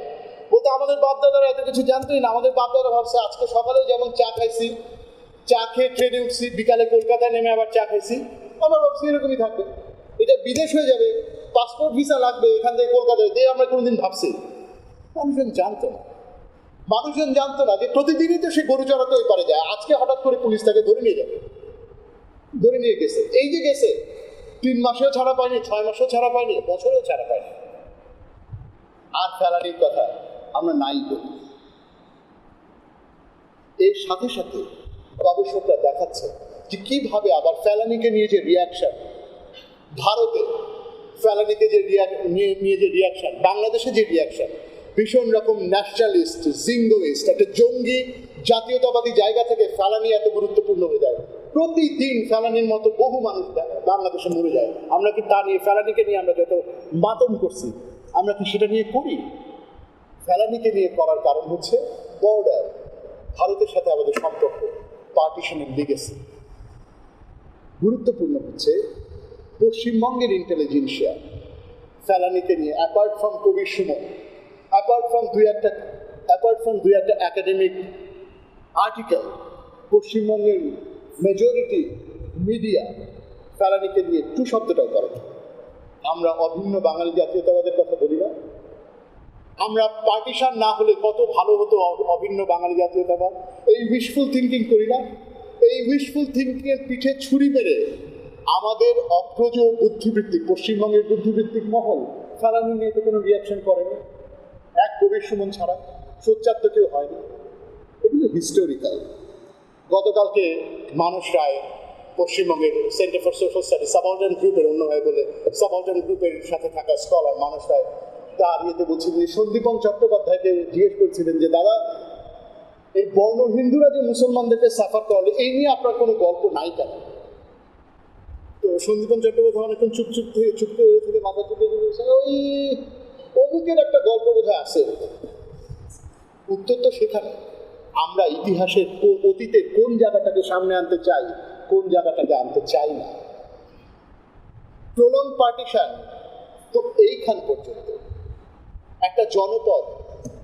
বলতে আমাদের বাপদাদারা এত কিছু জানতোই না। আমাদের বাপদাদা ভাবছে আজকে সকালেও যেমন চা খাইছি, চা খেয়ে ট্রেনে উঠছি, বিকালে কলকাতায় নেমে আবার চা খাইছি, আমরা ভাবছি এরকমই থাকবে, এটা বিদেশ হয়ে যাবে, পাসপোর্ট ভিসা লাগবে এখান থেকে কলকাতায়, দিয়ে আমরা কোনোদিন ভাবছি। মানুষজন জানতো না যে প্রতিদিনই তো সে গরু চড়াতে ওই পারে যায়, আজকে হঠাৎ করে পুলিশ তাকে ধরে নিয়ে যাবে, ধরে নিয়ে গেছে। এই যে গেছে, 3 মাসেও ছাড়া পায়নি, 6 মাসেও ছাড়া পায়নি, বছরেও ছাড়া পায়নি। আর ফেলানির কথা আমরা নাই বলি। এর সাথে সাথে গবেষকরা দেখাচ্ছে যে কিভাবে আবার ফেলানিকে নিয়ে যে রিয়াকশন, ভারতে ফেলানিকে যে নিয়ে যে রিয়াকশন, বাংলাদেশে যে রিয়াকশন, ভীষণ রকম ন্যাশনালিস্ট, জিঙ্গোইস্ট, একটা জঙ্গি জাতীয়তাবাদী জায়গা থেকে ফেলানি এত গুরুত্বপূর্ণ হয়ে যায়। প্রতিদিন ফেলানির মতো বহু মানুষ বাংলাদেশে মরে যায়। আমরা কি তা নিয়ে, ফেলানিকে নিয়ে আমরা যত মাতম করছি, আমরা কি সেটা নিয়ে করি? ফেলানিকে নিয়ে করার কারণ হচ্ছে বর্ডার, ভারতের সাথে আমাদের সম্পর্ক, পার্টিশনের লিগেসি। গুরুত্বপূর্ণ হচ্ছে পশ্চিমবঙ্গের ইন্টেলিজেন্সিয়া ফেলানিকে নিয়ে, apart from Kabir Suman, apart from দুই একটা একাডেমিক আর্টিকেল, পশ্চিমবঙ্গের মেজরিটি মিডিয়া ফেলানিকে নিয়ে টু শব্দটাও করে। আমরা অভিন্ন বাঙালি জাতীয়তাবাদের কথা বলি না? আমরা পার্টিশন না হলে কত ভালো হতো অভিন্ন বাঙালি জাতীয়তাবাদ, এই উইশফুল থিঙ্কিং করি না? এই উইশফুল থিঙ্কিং এর পিঠে ছুরি মেরে আমাদের অগ্রজ বুদ্ধিবৃত্তিক পশ্চিমবঙ্গের বুদ্ধিবৃত্তিক মহল ফালানি নিয়ে তো কোনো রিয়াকশন করেনি, এক কবির সুমন ছাড়া। সোচ্চার তো কেউ হয়নি। এগুলো হিস্টোরিক্যাল। গতকালকে মানস রায় পশ্চিমবঙ্গের centre for social studies subordinate গ্রুপের অন্যভাবে বলে সাবঅর্ডিনেট গ্রুপের সাথে থাকা স্কলার মানস রায় তার ইয়েতে বলছিলেন যে সন্দীপন চট্টোপাধ্যায়কে জিজ্ঞেস করছিলেন যে দাদা, এই বর্ণ হিন্দুরা যে মুসলমানদেরকে সাফার করলে এই নিয়ে আপনার কোনো গল্প নাই কেন? তো সন্দীপন চট্টোপাধ্যায় অনেকক্ষণ চুপ করে মাথা চুপে ওই অমুকের একটা গল্প বোধহয় আছে। উত্তর তো সেখানে। আমরা ইতিহাসের অতীতের কোন জায়গাটাকে সামনে আনতে চাই, কোন জায়গাটাকে আনতে চাই না। প্রলং পার্টিশন তো এইখান পর্যন্ত। একটা জনপদ,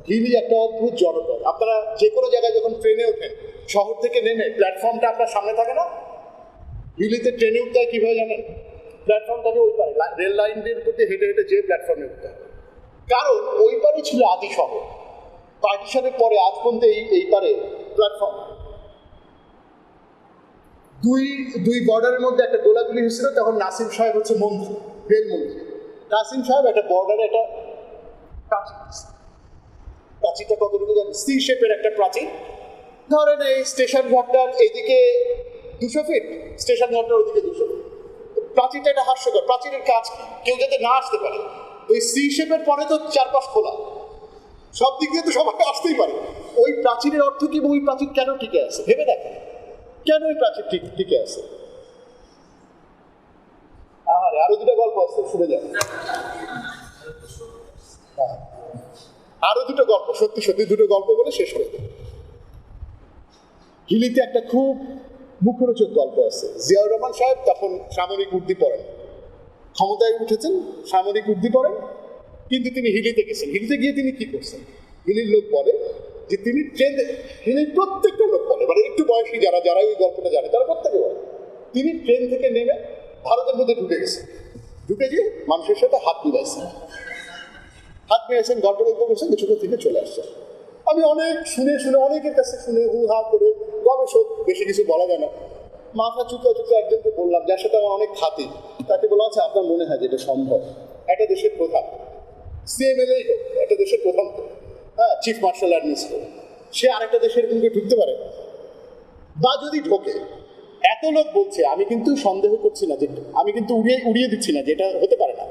হিলি একটা অদ্ভুত জনপদ। আপনারা যে কোনো জায়গায় যখন ট্রেনে ওঠেন, শহর থেকে নেমে প্ল্যাটফর্মটা আপনার সামনে থাকে না? হিলিতে ট্রেনে উঠতে হয় কীভাবে জানেন? প্ল্যাটফর্ম থাকে ওই পারে, রেল লাইনের উপর দিয়ে হেঁটে হেঁটে যে প্ল্যাটফর্মে উঠতে হয়। কারণ ওই পারে ছিল আদি শহর। পার্টিশনের পরে আজ পর্যন্ত এই পারে প্ল্যাটফর্ম। দুই বর্ডারের মধ্যে একটা গোলাগুলি হয়েছিল, তখন নাসিম সাহেব হচ্ছে মন্ত্রী, রেলমন্ত্রী। নাসিম সাহেব একটা বর্ডারে একটা প্রাচীরটা কতটুকু জানেন? সি শেপের একটা প্রাচীর। ধরেন এই স্টেশন ঘাটটার এইদিকে 200 ফিট, স্টেশন ঘাটটার ওইদিকে 200 ফিট। প্রাচীরটা একটা হাস্যকর। প্রাচীরের কাজ কি? কেউ যাতে না আসতে পারে। ওই সি শেপের পরে তো চারপাশ খোলা, সব দিক দিয়ে তো সবাই আসতেই পারে। ওই প্রাচীরের অর্থ কি? ওই প্রাচীর কেন টিকে আছে ভেবে দেখেন। কেন ওই প্রাচীর টিকে আছে? আরো দুটো গল্প আছে, শুনে যান। আরো দুটো গল্প, সত্যি সত্যি দুটো গল্প বলে শেষ করে দেব। হিলিতে একটা খুব মুখরোচক গল্প আছে। জিয়াউর রহমান সাহেব তখন সামরিক উর্দি পড়েন, ক্ষমতায় উঠেছেন, সামরিক উর্দি পড়েন, কিন্তু তিনি হিলিতে গেছেন। হিলিতে গিয়ে তিনি কি করছেন? হিলির লোক বলে যে তিনি হিলির প্রত্যেকটা লোক বলে, মানে একটু বয়সী যারা ওই গল্পটা জানে তারা প্রত্যেকে বলে তিনি ট্রেন থেকে নেমে ভারতের মধ্যে ঢুকে গেছেন। ঢুকে গিয়ে মানুষের সাথে হাত মিলাইছেন, গল্প করছেন, কিছু থেকে চলে আসছেন। আমি অনেক শুনে অনেকের কাছে শুনে হা করে গবেষক, বেশি কিছু বলা যায় না, মাথা চুকা একজনকে বললাম, যার সাথে আমার অনেক খাতির, তাকে বলা আছে আপনার মনে হয় যে এটা সম্ভব? একটা দেশের প্রধান, সিএমএলএই হোক, একটা দেশের প্রধান, হ্যাঁ, চিফ মার্শাল অ্যাডমিনিস্ট্রেটর, সে আরেকটা দেশের কিন্তু ঢুকতে পারে? বা যদি ঢোকে, এত লোক বলছে, আমি কিন্তু সন্দেহ করছি না, যে আমি কিন্তু উড়িয়ে দিচ্ছি না যে এটা হতে পারে না।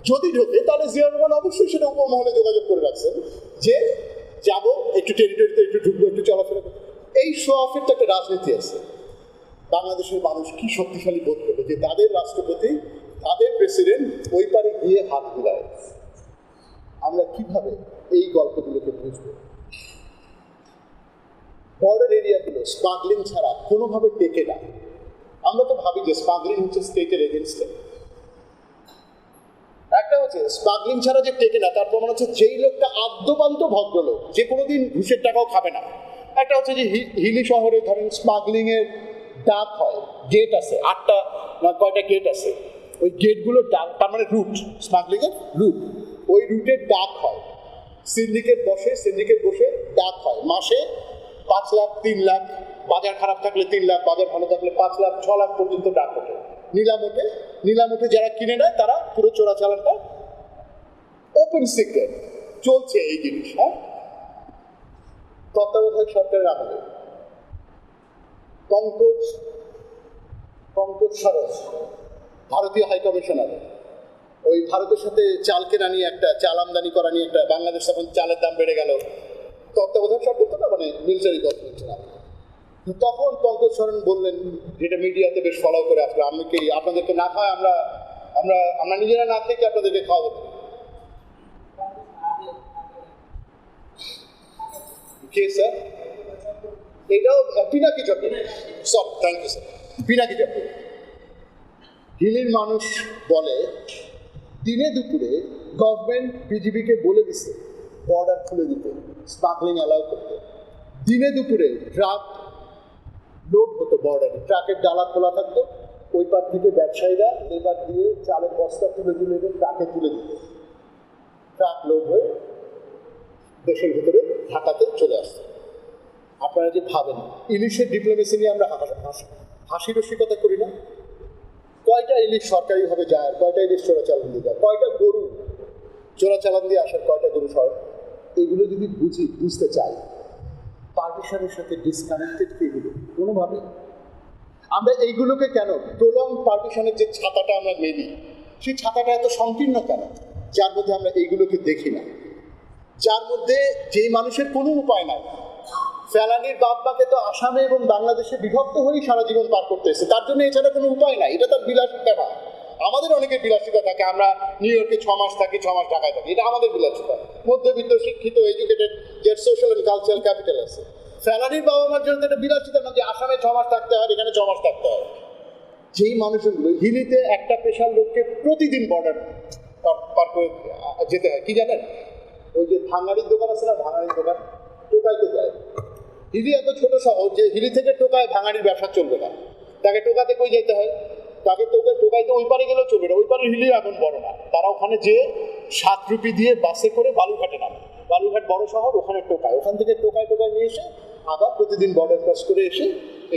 যদি ঢোকে তাহলে জিয়াউর রহমান অবশ্যই সেটা উপমহলে যোগাযোগ করে রাখছেন যে যাবো, একটু টেরিটরিতে একটু ঢুকবো, একটু চলাফেরা করবো। এই শো অফের তো একটা রাজনীতি আছে। বাংলাদেশের মানুষ কি শক্তিশালী বোধ করবে যে তাদের রাষ্ট্রপতি, তাদের প্রেসিডেন্ট ওই পারে গিয়ে হাত মিলায়। আমরা কিভাবে এই গল্পগুলোকে বুঝবো? বর্ডার এরিয়াগুলো স্মাগলিং ছাড়া কোনোভাবে টেকে না। আমরা তো ভাবি যে স্মাগলিং হচ্ছে স্টেটের এগেনস্টে। একটা হচ্ছে স্মাগলিং ছাড়া যে টেকে না, তার প্রমাণ হচ্ছে যেই লোকটা আদ্যপান্ত ভদ্রলোক, যে কোনোদিন ঘুষের টাকাও খাবে না। একটা হচ্ছে যে হিলি শহরে ধরেন স্মাগলিং এর ডাক হয়, গেট আছে, 8টা না কয়টা গেট আছে, ওই গেটগুলোর ডাক, তার মানে রুট, স্মাগলিং এর রুট, ওই রুটের ডাক হয়। সিন্ডিকেট বসে ডাক হয়, মাসে 5 লাখ 3 লাখ, বাজার খারাপ থাকলে 3 লাখ, বাজার ভালো থাকলে 5 লাখ 6 লাখ পর্যন্ত ডাক ওঠে। নিলামে যারা কিনে নেয় তারা পুরো চোরাচালানটা, ওপেন সিক্রেট চলছে এই জিনিস। হ্যাঁ, তত্ত্বাবধায়ক সরকারের আমলে পঙ্কজ সরোজ, ভারতীয় হাইকমিশনার, ওই ভারতের সাথে চাল কেনা নিয়ে একটা, চাল আমদানি করা নিয়ে একটা, বাংলাদেশ তখন চালের দাম বেড়ে গেল, তত্ত্বাবধায়ক সরকার তো না, মানে মিলিটারি গভর্নমেন্ট না। তখন পঙ্কজ সরেন বললেন, যেটা মিডিয়াতে বেশ ফলো করে আসলো, আমি কি আপনাদেরকে না খাওয়া, আমরা নিজেরা না থেকে আপনাদেরকে খাওয়াবো? কে স্যার? এটাও Pinaki Chakraborty, sorry, thank you sir, Pinaki Chakraborty. হিলির মানুষ বলে দিনে দুপুরে গভর্নমেন্ট বিজিবিকে বলে দিছে বর্ডার খুলে দিতে, স্মাগলিং অ্যালাউ করতে। দিনে দুপুরে ট্রাক লোড হতো বর্ডারে, ট্রাকের ডালা খোলা থাকতো, ওই পার থেকে ব্যবসায়ীরা লেবার দিয়ে চালের বস্তা তুলে তুলে এনে ট্রাকে তুলে দিত, ট্রাক লোড হয়ে দেশের ভিতরে ঢাকাতে চলে আসত। আপনারা যে ভাবেন ইলিশের ডিপ্লোমেসি নিয়ে আমরা হাসি রসিকতা করি না, কয়টা ইলিশ সরকারিভাবে যায় আর কয়টা ইলিশ চোরাচালান দিয়ে যায়, কয়টা গরু চোরাচালান দিয়ে আসার, কয়টা গরু এগুলো যদি বুঝতে চাই, পার্টিশনের সাথে ডিসকানেক্টেড কি এগুলো কোনোভাবে? আমরা এইগুলোকে কেন প্রলং পার্টিশনের যে ছাতাটা আমরা মেলি, সেই ছাতাটা এত সংকীর্ণ কেন, যার মধ্যে আমরা এইগুলোকে দেখি না, যার মধ্যে যেই মানুষের কোনো উপায় নাই। ফেলানির বাপ মাকে তো আসামে এবং বাংলাদেশে বিভক্ত হয়েই সারা জীবন পার করতে এসেছে, তার জন্য এছাড়া কোনো উপায় নাই। এটা তার বিলাসিতা না। আমাদের অনেকের বিলাসিতা থাকে, আমরা নিউ ইয়র্কে 6 মাস থাকি, 6 মাস ঢাকায় থাকি, এটা আমাদের বিলাসিতা। মধ্যবিত্ত, শিক্ষিত, এডুকেটেড, যার সোশ্যাল অ্যান্ড কালচারাল ক্যাপিটাল আছে। ফেলানির বাবা মার জন্য এটা বিলাসিতা না যে আসামে 6 মাস থাকতে হয়, এখানে 6 মাস থাকতে হয়। যেই মানুষগুলো হিলিতে একটা পেশার লোককে প্রতিদিন বর্ডার পার করে যেতে হয়, কি জানেন? ওই যে ভাঙাড়ির দোকান আছে না, ভাঙাড়ির দোকান, টোকাইতে যায়। হিলি এত ছোট শহর যে হিলি থেকে টোকায় ভাঙাড়ির ব্যবসা চলবে না, তাকে টোকাতে কই যেতে হয়, তাকে টোকাইতে ওই পারে গেলেও চলবে না। ওই পারে হিলিও এখন বড় না, তারা ওখানে যে 7 রুপি দিয়ে বাসে করে বালুরঘাটে নামে, বালুরঘাট বড় শহর, ওখানে টোকায়, ওখান থেকে টোকায় নিয়ে এসে আবার প্রতিদিন বর্ডার ক্রস করে এসে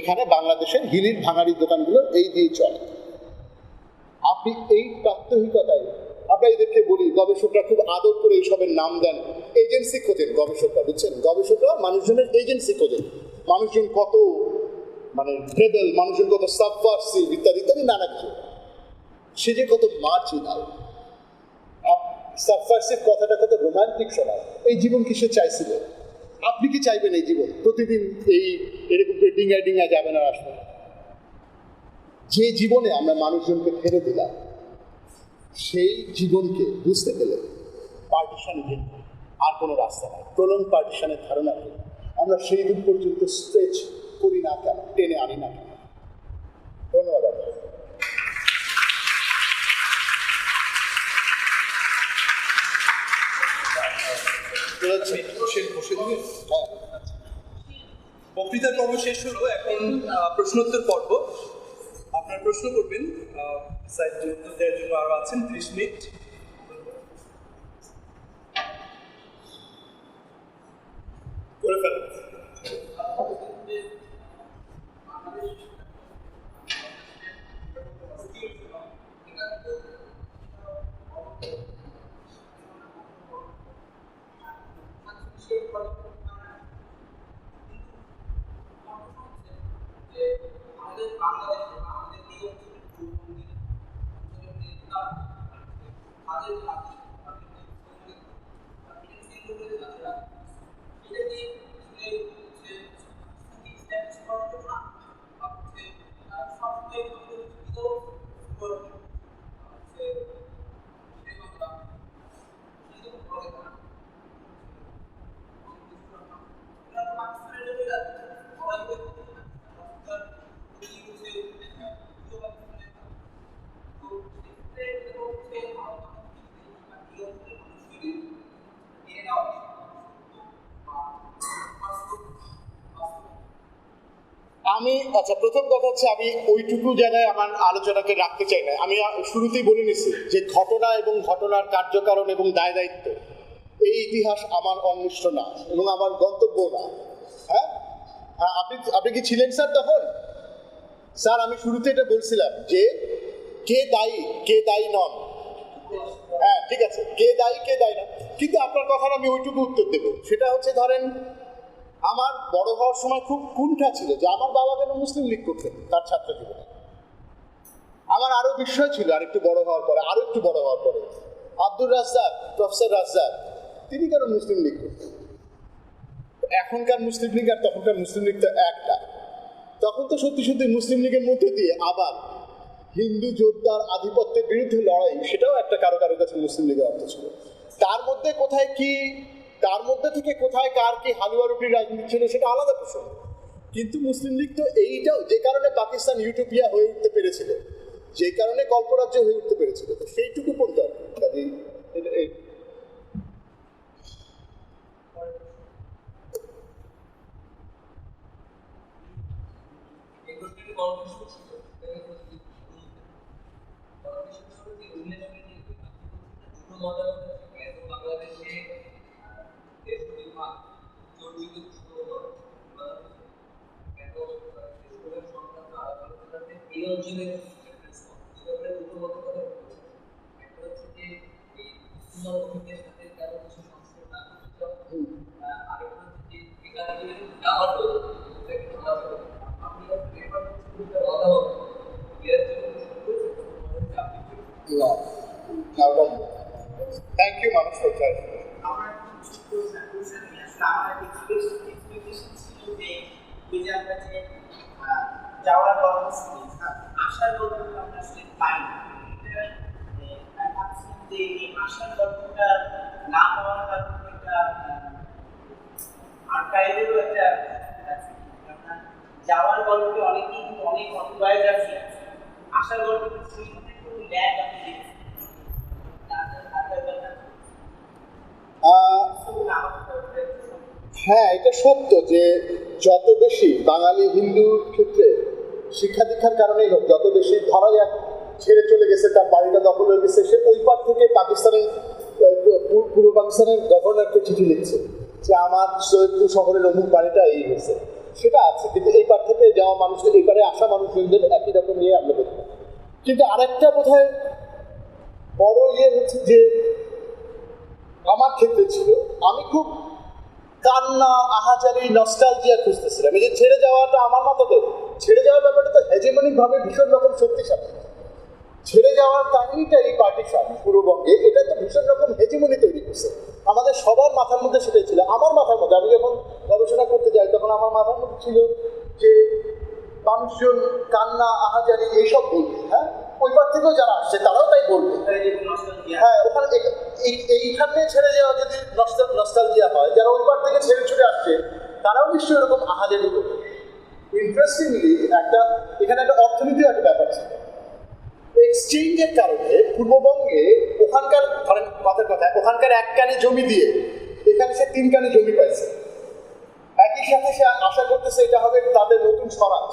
এখানে বাংলাদেশের হিলির ভাঙাড়ির দোকানগুলো এই দিয়ে চলে। আপনি এই প্রাত্যহিকতায় আমরা এদেরকে বলি, গবেষকরা খুব আদর করে এইসবের নাম দেন, এজেন্সি খোঁজেন গবেষকরা, বুঝছেন? গবেষকরা মানুষজনের এজেন্সি খোঁজেন, মানুষজন কত মানে ট্রেবেল, মানুষজন কত সাবভার্সিভ ইত্যাদি ইত্যাদি নানা কিছু। সে যে কত মার্জিনাল, সাবভার্সিভ কথাটা কত রোমান্টিক শোনায়। এই জীবন কি সে চাইছিল? আপনি কি চাইবেন এই জীবন? প্রতিদিন এরকম করে ডিঙায় ডিঙায় যাবেন আর আসবেন। যে জীবনে আমরা মানুষজনকে ফেলে দিলাম, সেই জীবনকে বুঝতে গেলে পার্টিশন ভিন্ন আর কোনো রাস্তা নাই। প্রলং পার্টিশনের ধারণাকে আমরা সেই দিন পর্যন্ত স্ট্রেচ করি না কেন, টেনে আনি না কেন? ধন্যবাদ। বক্তৃতার পর্ব শেষ হলো, এখন প্রশ্নোত্তর পর্ব। আপনার প্রশ্ন করবেন, সাইড উত্তর দেওয়ার জন্য আরো আছেন 30 মিনিট। করে ফেলেন। আচ্ছা, প্রথম কথা হচ্ছে আমি ওইটুকু জায়গায় আমার আলোচনাকে রাখতে চাই না। আমি শুরুতেই বলে নিচ্ছি যে ঘটনা এবং ঘটনার কার্যকারণ এবং দায় দায়িত্ব, এই ইতিহাস আমার অন্বিষ্ট না এবং আমার গন্তব্য না। হ্যাঁ, আপনি কি ছিলেন স্যার তখন? স্যার, আমি শুরুতে এটা বলছিলাম যে কে দায়ী নন। হ্যাঁ, ঠিক আছে, কে দায়ী না, কিন্তু আপনার কথার আমি ওইটুকু উত্তর দেবো। সেটা হচ্ছে, ধরেন আমার বড় হওয়ার সময় খুব কুণ্ঠা ছিল যে আমার বাবা কেন মুসলিম লীগ করতেন তার ছাত্র জীবনে। আমার আরো বিষয় ছিল আর একটু বড় হওয়ার পরে, আব্দুর রাজ্জাক, প্রফেসর রাজ্জাক, তিনি কেন মুসলিম লীগ করতেন। এখনকার মুসলিম লীগ আর তখনকার মুসলিম লীগ তো একটা। তখন তো সত্যি সত্যি মুসলিম লীগের মধ্যে দিয়ে আবার হিন্দু যোদ্ধার আধিপত্যের বিরুদ্ধে লড়াই, সেটাও একটা কারো কাছে মুসলিম লীগের অর্থ ছিল। তার মধ্যে থেকে কোথায় কার কি হালুয়া রুটির রাজনীতি ছিল সেটা আলাদা প্রসঙ্গ। কিন্তু মুসলিম লীগ তো এইটাও, যে কারণে পাকিস্তান ইউটোপিয়া হয়ে উঠতে পেরেছিল, যে কারণে কল্পরাজ্য হয়ে উঠতে পেরেছিল, তো সেইটুকু পড়তে হবে। মতামতের থেকে তো বাংলাদেশে দেশ বিভাগ চর্চিত দেশের সংক্রান্ত আলোচনাতে এই অঞ্চলের দুটো মতামত রয়েছে। একটা হচ্ছে যে এই উন্নত ভূমির সাথে তেমন কিছু সংস্কৃত না করতে আরেকটা হচ্ছে যে বিকাশের ব্যবহার আপনি পেপার মতামত Thank you, Manoj, for clarifying. যাওয়ার কর্মসূচি আসার গল্পটা আমরা আসলে পাই না। আমি ভাবছি যে এই আসার গল্পটা না পাওয়ার কারণে একটা আর্কাইভেরও একটা যাওয়ার গল্পে অনেকেই কিন্তু অনেক অটোবায়োগ্রাফি আছে, আসার গল্পে সেই মধ্যে একটু ল্যাগ আমি দেখছি। হ্যাঁ, এটা সত্য যে যত বেশি বাঙালি হিন্দুর ক্ষেত্রে শিক্ষা দীক্ষার কারণেই হোক, যত বেশি ধরা যাক ছেড়ে চলে গেছে, তার বাড়িটা দখল হয়ে গেছে, সে ওই পার থেকে পাকিস্তানের পূর্ব পাকিস্তানের গভর্নরকে চিঠি লিখছে যে আমার সৈয়দপুর শহরের অমুক বাড়িটা এই হয়েছে, সেটা আছে। কিন্তু এই পার থেকে যাওয়া মানুষদের, এই পারে আসা মানুষজনদের একই রকম নিয়ে আমরা দেখি। কিন্তু আরেকটা বোধহয় বড় হচ্ছে যে আমার ক্ষেত্রে ছিল, আমি খুব কান্না, আহাজারি, নস্টালজিয়া খুঁজতেছিলাম। এই যে ছেড়ে যাওয়াটা আমার মাথাতে, ছেড়ে যাওয়ার ব্যাপারটা তো হেজেমনিকভাবে ভীষণ রকম শক্তিশালী। ছেড়ে যাওয়ার কাহিনীটা এই পার্টিশন পূর্ববঙ্গে, এটা তো ভীষণ রকম হেজেমনি তৈরি করছে। আমাদের সবার মাথার মধ্যে সেটাই ছিল। আমার মাথার মধ্যে, আমি যখন গবেষণা করতে যাই তখন আমার মাথার মধ্যে ছিল যে মানুষজন কান্না, আহাজারি এইসব বলবে। হ্যাঁ, ওই পার থেকেও যারা আসছে তারাও তাই বলবে। হ্যাঁ, ওখানে এইখানে ছেড়ে যাওয়া যদি নস্টালজিয়া হয়, যারা ওই পার থেকে ছেড়ে ছুটে আসছে তারাও নিশ্চয়ই এরকম আহাজারি করবে। ইন্টারেস্টিংলি এখানে একটা অর্থনীতির একটা ব্যাপার ছিল। এক্সচেঞ্জের কারণে পূর্ববঙ্গে ওখানকার, ধরেন কথার কথা, ওখানকার এক কানে জমি দিয়ে এখানে সে 3 কানে জমি পাইছে। একই সাথে সে আশা করতেছে এটা হবে তাদের নতুন স্বরাজ।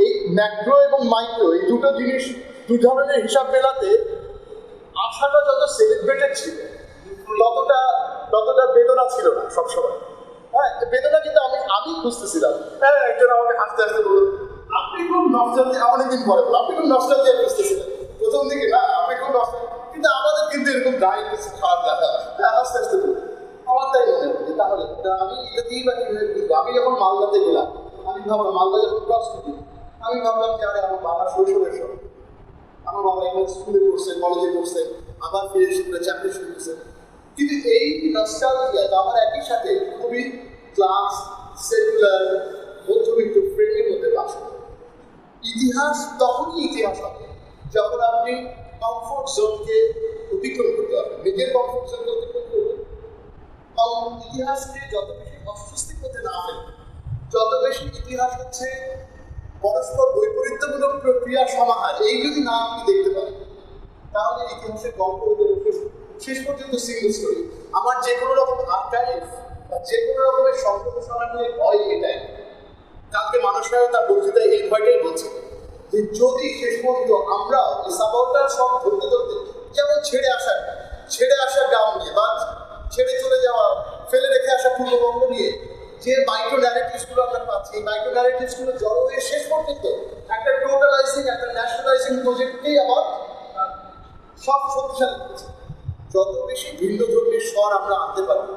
এই ম্যাক্রো এবং মাইক্রো, এই দুটো জিনিস, দু ধরনের হিসাব মেলাতে আশাটা যত সেলিব্রেটেড ছিল ততটা বেদনা ছিল না সবসময়। হ্যাঁ, বেদনা কিন্তু আমি খুঁজতেছিলাম। হ্যাঁ, একজন আমাকে হাসতে হাসতে বলল, আপনি খুব নস্টালজিয়া, অনেকদিন পরে আপনি খুব নস্টালজিয়া খুঁজতেছিলেন প্রথম দিকে। না, আপনি খুব নস্টালজিয়া, কিন্তু আমাদের কিন্তু এরকম গায়ে কিছু খারাপ দেখা। হ্যাঁ, হাসতে হাসতে বলল। আমার তাই মনে হয় যে তাহলে আমি এটা দিই বা কিভাবে বুঝবো। আমি যখন মালদাতে গেলাম, আমি ভাবলাম, মালদা যখন ক্রস করি, আমি ভাবলাম যে আরে আমার বাবার শৈশবের সব, আমার বাবা এখানে স্কুলে পড়ছে, কলেজে পড়ছে, আবার ফিরে স্কুলে চাকরি শুরু করছে। কিন্তু এই নস্টালজিয়া আমার একই সাথে খুবই ক্লাস, সেকুলার, মধ্যবিত্ত ফ্রেমের মধ্যে বাস করে। ইতিহাস তখনই ইতিহাস হবে যখন আপনি কমফোর্ট জোনকে অতিক্রম করতে পারবেন, নিজের কমফোর্ট জোনকে অতিক্রম করবেন। ইতিহাসকে যত বেশি অস্বস্তির মধ্যে না ফেলবে, যত বেশি ইতিহাস হচ্ছে পরস্পর বৈপরীত্যমূলক প্রক্রিয়ার সমাহার, এই যদি না আপনি দেখতে পারেন, তাহলে ইতিহাসের গল্প শেষ পর্যন্ত সিঙ্গল স্টোরি। আমার যে কোনো রকম আর্কাইভ বা যে কোনো রকমের সম্প্রসারণ নিয়ে ভয় এটাই। কালকে মানুষরাও তার বক্তৃতায় এই ভয়টাই বলছে যে যদি শেষ পর্যন্ত আমরা সাবলটা সব ধরতে ধরতে, যেমন ছেড়ে আসা গ্রাম নিয়ে বা ছেড়ে চলে যাওয়া, ফেলে রেখে আসা পূর্ববঙ্গ নিয়ে যে মাইক্রো ন্যারেটিভসগুলো আমরা পাচ্ছি, এই মাইক্রো ন্যারেটিভসগুলো জড়ো হয়ে শেষ পর্যন্ত একটা টোটালাইজিং, একটা ন্যাশনালাইজিং প্রজেক্টকেই আবার সব শক্তিশালী করছে। যত বেশি ভিন্ন ধর্মীর স্বর আমরা আনতে পারবো,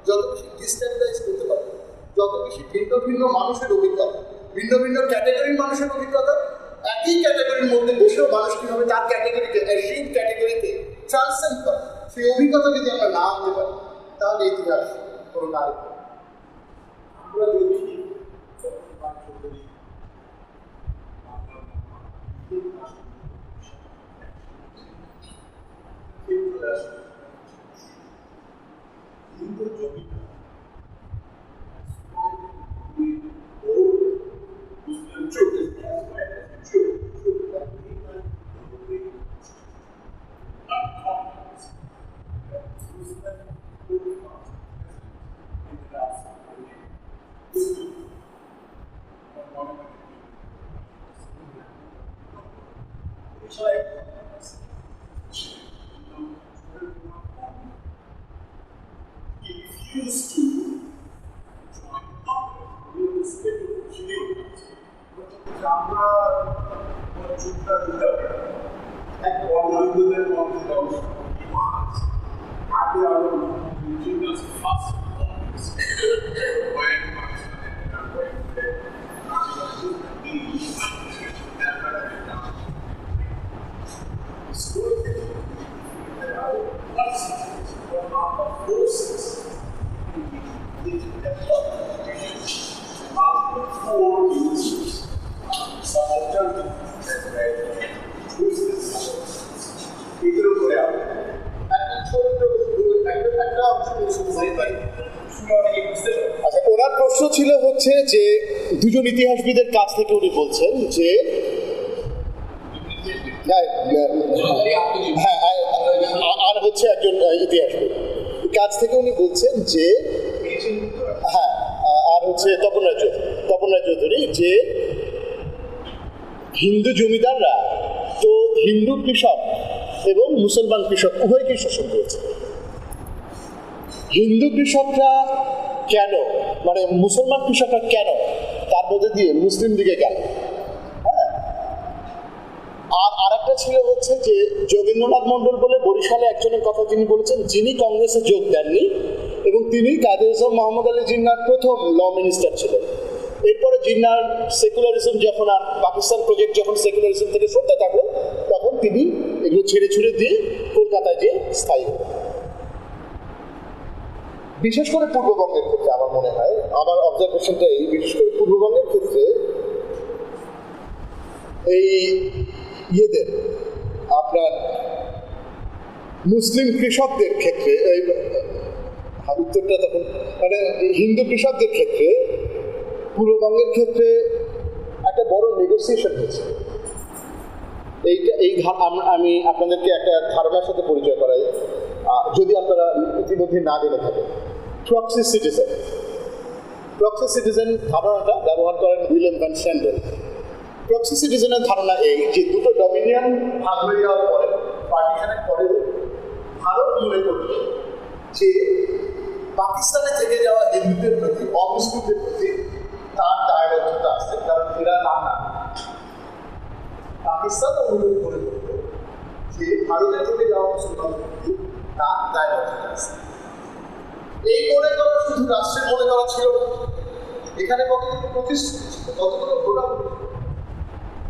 যত বেশি ডিস্টেবিলাইজ করতে পারবো, যত বেশি ভিন্ন ভিন্ন মানুষের অভিজ্ঞতা, ভিন্ন ভিন্ন ক্যাটাগরির মানুষের অভিজ্ঞতা, একই ক্যাটাগরির মধ্যে বসেও মানুষ কীভাবে তার ক্যাটাগরিকে, সেই ক্যাটাগরিকে ট্রান্সেন্ড করে, সেই অভিজ্ঞতা যদি আমরা না আনতে পারি, তাহলে ইতিহাস কোনো নারী। আমরা যদি used to join up. We respect the schedule. আমরা চুপটা দিতে হবে এক বড়দের মধ্যে অংশ আগে আরো indigenous first when আচ্ছা, ওনার প্রশ্ন ছিল হচ্ছে যে দুজন ইতিহাসবিদের কাছ থেকে উনি বলছেন যে হ্যাঁ আর হচ্ছে একজন ইতিহাসবিদ কাছ থেকে উনি বলছেন যে হ্যাঁ আর হচ্ছে তপন রায় চৌধুরী যে হিন্দু জমিদাররা তো হিন্দু কৃষক এবং মুসলমান কৃষক উভয়কেই শোষণ করেছে। হিন্দু কৃষকরা কেন মানে মুসলমান কৃষকরা কেন তার মধ্যে দিয়ে মুসলিম দিকে গেল। হ্যাঁ, আর আরেকটা ছিল হচ্ছে যে যোগেন্দ্রনাথ মণ্ডল বলে বরিশালে একজনের কথা তিনি বলেছেন যিনি কংগ্রেসে যোগ দেননি এবং তিনি কাদের হোসেন মোহাম্মদ আলী জিন্নাহর প্রথম ল মিনিস্টার ছিলেন। এরপরে জিন্নাহর সেকুলারিজম যখন আর পাকিস্তান প্রজেক্ট যখন সেকুলারিজম থেকে সরতে থাকলো তখন তিনি এগুলো ছেড়ে ছুড়ে দিয়ে কলকাতায় যে স্থায়ী হলেন। বিশেষ করে পূর্ববঙ্গের ক্ষেত্রে আমার মনে হয় আমার অবজারভেশনটা এই বিশেষ করে পূর্ববঙ্গের ক্ষেত্রে এই ইয়েদের আপনার মুসলিম কৃষকদের ক্ষেত্রে এই উত্তরটা তখন মানে হিন্দু কৃষকদের ক্ষেত্রে পূর্ববঙ্গের ক্ষেত্রে একটা বড় নেগোসিয়েশন হয়েছে। আমি আপনাদেরকে একটা ধারণার সাথে পরিচয় করাই যদি আপনারা ইতিমধ্যে না জেনে থাকেন। প্রক্সি সিটিজেন ধারণাটা ব্যবহার করেন উইলিয়াম ভ্যান স্যান্ডেল। প্রক্সি সিটিজেনের ধারণা এই যে দুটো ডমিনিয়ন ভাগ হয়ে যাওয়ার পরে পার্টিশনের পরে ভারত মনে করবে যে পাকিস্তানে থেকে যাওয়া হিন্দুদের প্রতি অমুসলিমদের প্রতি তার দায়বদ্ধতা আছে, কারণ এরা তার না পাকিস্তান অনুরোধ করে করবে যে ভারতের থেকে যাওয়া মুসলমানদের প্রতি তার দায়বদ্ধতা আছে। এই মনে করা শুধু রাষ্ট্রের মনে করা ছিল না, এখানে কতটুকু প্রতিশ্রুতি ছিল, কতটুকু ভোটাভুটি ছিল।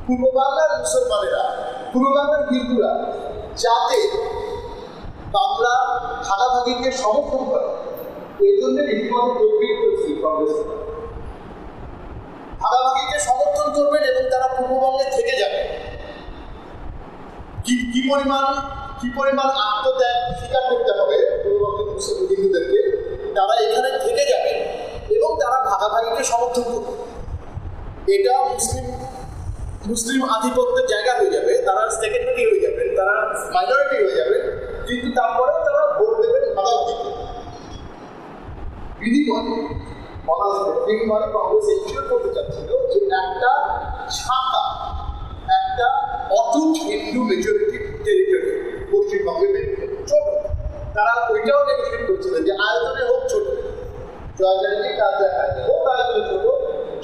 পূর্ব বাংলার মুসলমানেরা পূর্ব বাংলার হিন্দুরা যাতে বাংলা ভাগাভাগিকে সমর্থন করে এই জন্য রীতিমতো তদবির করেছিল কংগ্রেস ভাগাভাগিকে সমর্থন করবেন এবং তারা পূর্ববঙ্গে থেকে যাবে। কি পরিমাণ আত্মত্যাগ স্বীকার করতে হবে পূর্ববঙ্গের মুসলিম হিন্দুদেরকে, তারা এখানে থেকে যাবে এবং তারা ভাগাভাগিকে সমর্থন করবে। এটা মুসলিম আধিপত্যের জায়গা হয়ে যাবে, তারা সেকেন্ডারি হয়ে যাবেন, তারা মাইনরিটি হয়ে যাবেন, কিন্তু তারপরেও তারা ভোট দেবেন ভাগাভাগিকে। বিনিময়ে কংগ্রেস এনশিওর করতে চাচ্ছিল যে একটা ছাতা একটা অটুট হিন্দু মেজরিটি টেরিটরি পশ্চিমবঙ্গে বের করে ছোট, তারা ওইটাও নেগোশিয়েট করছিলেন যে আয়তনে হোক ছোট, জয়জানি কাজ দেখা যায় হোক আয়তনে ছোট,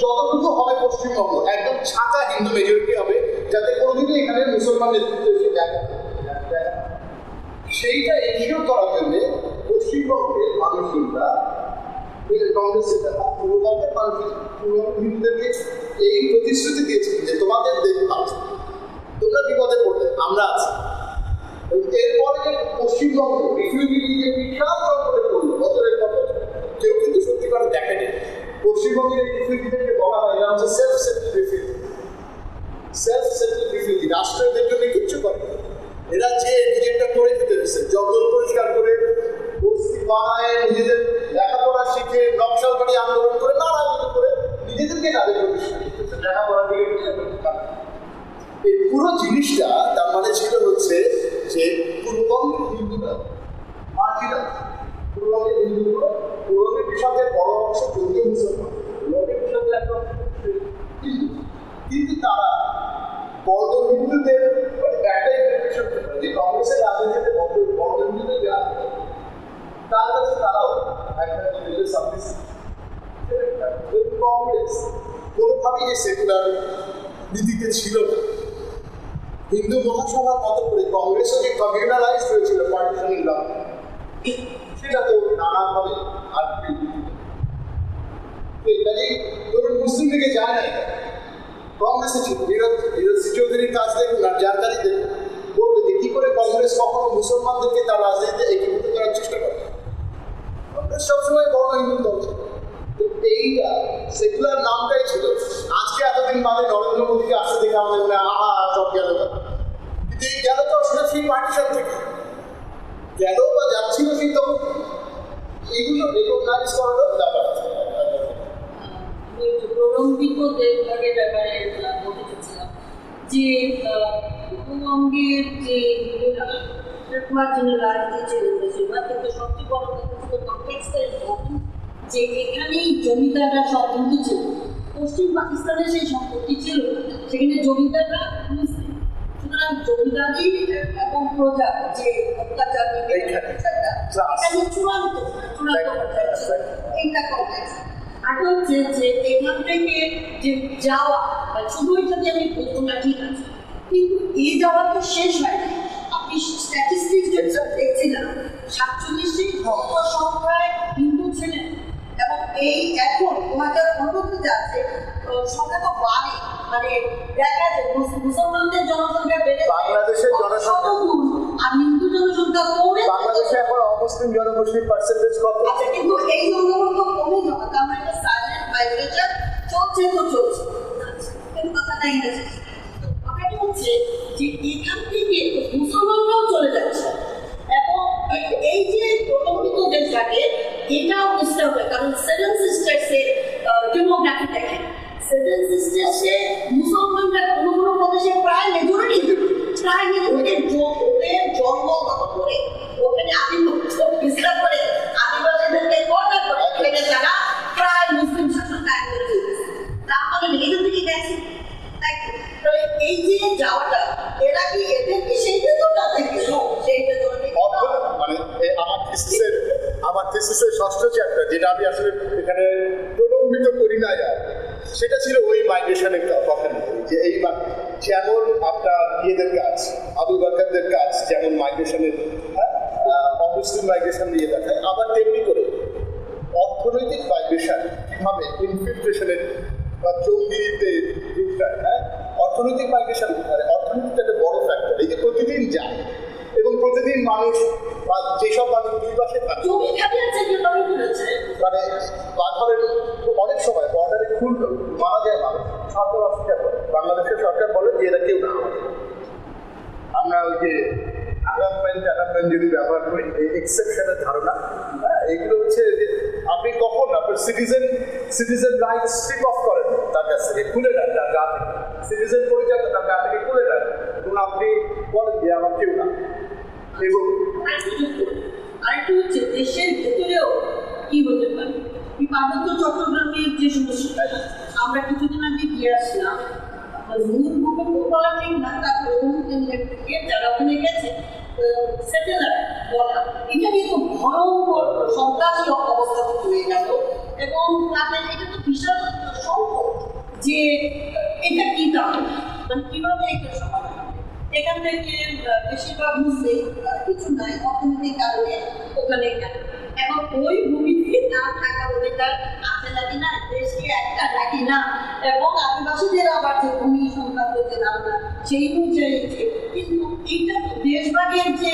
যতটুকু হবে পশ্চিমবঙ্গ একদম ছাতা হিন্দু মেজরিটি হবে, যাতে কোনোদিনই এখানে মুসলমান নেতৃত্ব এসে দেখা সেইটা এনশিওর করার জন্য পশ্চিমবঙ্গের মানুষরা কংগ্রেসের দ্বারা পূর্ববঙ্গের হিন্দুদেরকে এই প্রতিশ্রুতি দিয়েছিল যে তোমাদের দেখভাল, তোমরা বিপদে পড়লে আমরা আছি। এরপরে পশ্চিমবঙ্গ রিফিউজি নিয়ে বিশাল সংকটে পড়লো বছরের পর বছর, কেউ কিন্তু সত্যি করে দেখেনি। পশ্চিমবঙ্গের এই রিফিউজিদেরকে বলা হয় এরা হচ্ছে সেলফ সেটেল রিফিউজি, রাষ্ট্র এদের জন্য কিচ্ছু করে। এরা যে নিজেরটা করে দিতে পেরেছে, জঙ্গল পরিষ্কার করে বস্তি বানায়, নিজেদের লেখাপড়া শিখে নকশাল বাড়ি আন্দোলন করে নানা কিছু করে নিজেদেরকে তাদের প্রতিষ্ঠান করতেছে লেখাপড়া দিয়ে। এই পুরো জিনিসটা তার মানে ছিল হচ্ছে যে পূর্ববঙ্গের হিন্দুরা মার্জিনাল, পূর্ববঙ্গের হিন্দুগুলো পূর্ববঙ্গের কৃষকের বড় অংশ যদিও মুসলমান, পূর্ববঙ্গের কৃষকের একটা হিন্দু, কিন্তু তারা বড় হিন্দুদের একটাই ইন্টারপ্রিটেশন করে যে কংগ্রেসের রাজনীতিতে বড় হিন্দুদের যে তার কাছে তারাও একটা কোনোভাবেই এই সেকুলার নীতিতে ছিল না। হিন্দু মহাসভার মতো করে কংগ্রেসও যে কমিউনালাইজ হয়েছিল পার্টিশনিং ল, সেটা তো নানাভাবে আর এটাই ধরুন মুসলিম লীগে যায় না, কংগ্রেসে ছিল। নীরজ চৌধুরীর কাজ দেখুন আর জারদারি দেখুন, বলবে যে কি করে কংগ্রেস কখনো মুসলমানদেরকে তার রাজনীতিতে একীভূত করার চেষ্টা করে। কংগ্রেস সবসময় বড় হিন্দু দল ছিল, তো এইটা সেকুলার নামটাই ছিল। আজকে এতদিন বাদে নরেন্দ্র মোদীকে আসতে দেখে আমাদের মনে আহা সব গেল, কিন্তু এই গেল তো আসলে ফ্রি পার্টিশন থেকে গেল বা যাচ্ছিল, সেই তখন এইগুলো রেকগনাইজ করারও ব্যাপার আছে। প্রলম্বিত দেশভাগের ব্যাপারে বলতে চাচ্ছিলাম যে পূর্ববঙ্গের যে জন্য রাজনীতি ছিল বেশিরভাগ, কিন্তু সবচেয়ে বড় কথা ছিল কনটেক্সটা ইম্পর্টেন্ট, যে এখানেই জমিদাররা সব হিন্দু ছিল। পশ্চিম পাকিস্তানে সেই সম্পত্তি ছিল, সেখানে জমিদাররা মুসলিম। সুতরাং জমিদারি এবং প্রজা যে অত্যাচার এখানে চূড়ান্ত এইটা কনটেক্সট। আর হচ্ছে যে এখান থেকে যে যাওয়া শুধু এটাতে আমি বলবো না, ঠিক আছে, কিন্তু এই যাওয়া তো শেষ হয় না। আপনি স্ট্যাটিস্টিক্স দেখছিলাম 47 কত সংখ্যায় হিন্দু ছিলেন, এবং এই এখন 2015 যাচ্ছে সংখ্যা তো বাড়ে, মানে দেখা যায় মুসলমানদের জনসংখ্যা বেড়ে বাংলাদেশের জনসংখ্যা আর হিন্দু জনসংখ্যা কমে। বাংলাদেশে এখন অমুসলিম জনগোষ্ঠীর পার্সেন্টেজ কত? আচ্ছা, কিন্তু এই জনসংখ্যা কমে যাওয়া তার মানে একটা সাইলেন্ট মাইগ্রেশন চলছে তো চলছে, কিন্তু কথাটা ইংরেজি। কথাটা হচ্ছে যে এখান থেকে মুসলমানরাও চলে যাচ্ছে, এবং এই যে প্রলম্বিত দেশটাকে এটাও বুঝতে হবে, কারণ সেভেন সিস্টার্সের ডেমোগ্রাফি দেখেন। সেভেন সিস্টার্সে মুসলমানরা কোনো কোনো প্রদেশে প্রায় মেজরিটি, ওদের জন্মগত করে ওখানে ইসলাম করে আদিবাসীদেরকে কর্নার করে ওখানে তারা প্রায় মুসলিম শাসন কায়েম করে চলতেছে। তার মানে এখান থেকে গেছে, তাই তবে এই যে যাওয়াটা এরা কি এদের কি সেই বেতনটা থেকে সেই বেতনটা মানে আমার থিসিসের ষষ্ঠ চ্যাপ্টার, যেটা আমি আসলে এখানে প্রলম্বিত করি না, সেটা ছিল ওই মাইগ্রেশনের কথা নিয়ে, যে এই যেমন আপনার ইয়েদের কাজ, আবু বকরদের কাজ যেমন মাইগ্রেশনের অমুসলিম মাইগ্রেশন নিয়ে দেখায়, আবার তেমনি করে অর্থনৈতিক মাইগ্রেশন কিভাবে ইনফিল্ট্রেশনের বা জঙ্গিতে রূপটায়, অর্থনৈতিক মাইগ্রেশন, অর্থনীতিটা একটা বড় ফ্যাক্টর। এই যে প্রতিদিন যায় এবং প্রতিদিন মানুষ বা যেসব মানুষ দুই পাশে থাকে, মানে ধরেন অনেক সময় বর্ডারে খুন মারা যায় মানুষ, সরকার অস্বীকার করে, বাংলাদেশের সরকার বলে যে এরা কেউ না, আমরা ওই যে আগামমেন্ট যদি ব্যবহার করি, এই এক্সেপশনের ধারণা, এগুলো হচ্ছে যে আপনি কখন আপনার সিটিজেন রাইট স্ট্রিপ অফ করেন তার কাছ থেকে, খুলে নেন তার গা থেকে, সিটিজেন পরিচয় তার গা থেকে খুলে নেন, এবং আপনি বলেন যে আমার কেউ না। এবং আরেকটু হচ্ছে দেশের ভেতরেও কি হতে পারে, পার্বত্য চট্টগ্রামের যে সমস্যা, আমরা কিছুদিন আগে গিয়ে আসলাম, মূল ভূমিকম্প বলা ঠিক না, তার প্রধান কেন্দ্রের থেকে যারা ওখানে গেছে সেটেলার বলা, এটা কিন্তু ভয়ঙ্কর সন্ত্রাসী অবস্থা হয়ে গেল, এবং তাদের এটা তো বিশাল সংকট যে এটা কি কারণ, মানে কিভাবে এটা সমাধান হবে। এখান থেকে বেশিরভাগ মুসলিম কিছু নাই, অর্থনৈতিক কারণে ওখানে গেল। এখন ওই ভূমিতে না থাকার অধিকার আছে নাকি না, দেশকে একটা নাকি না, এবং আদিবাসীদের আবার যে ভূমি সংক্রান্ত যে ধারণা সেই অনুযায়ী, কিন্তু এইটা তো দেশভাগের যে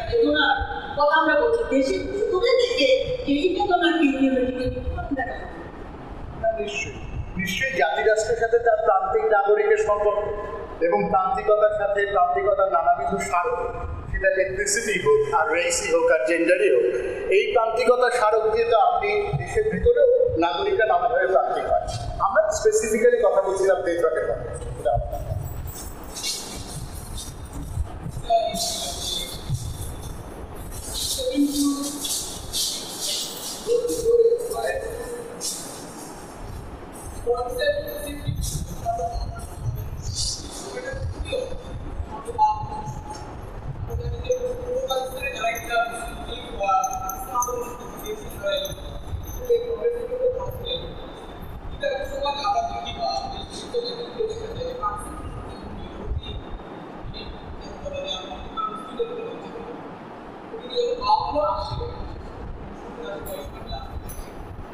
বেদনা কথা আমরা বলছি, দেশের ভেতরে থেকে এই বেদনাকে দেখা নিশ্চয়ই জাতি রাষ্ট্রের সাথে তার প্রান্তিক নাগরিকের সম্পর্ক এবং প্রান্তিকতার সাথে প্রান্তিকতার নানাবিধ স্মারক, সেটা এথনিসিটি হোক আর রেসি হোক আর জেন্ডারই হোক, এই প্রান্তিকতার স্মারক দিয়ে তো আপনি দেশের ভিতরেও নাগরিকরা নানাভাবে প্রান্তিক হয়। আমরা স্পেসিফিক্যালি কথা বলছিলাম দেশভাগের কথা। বাউন্ন আসে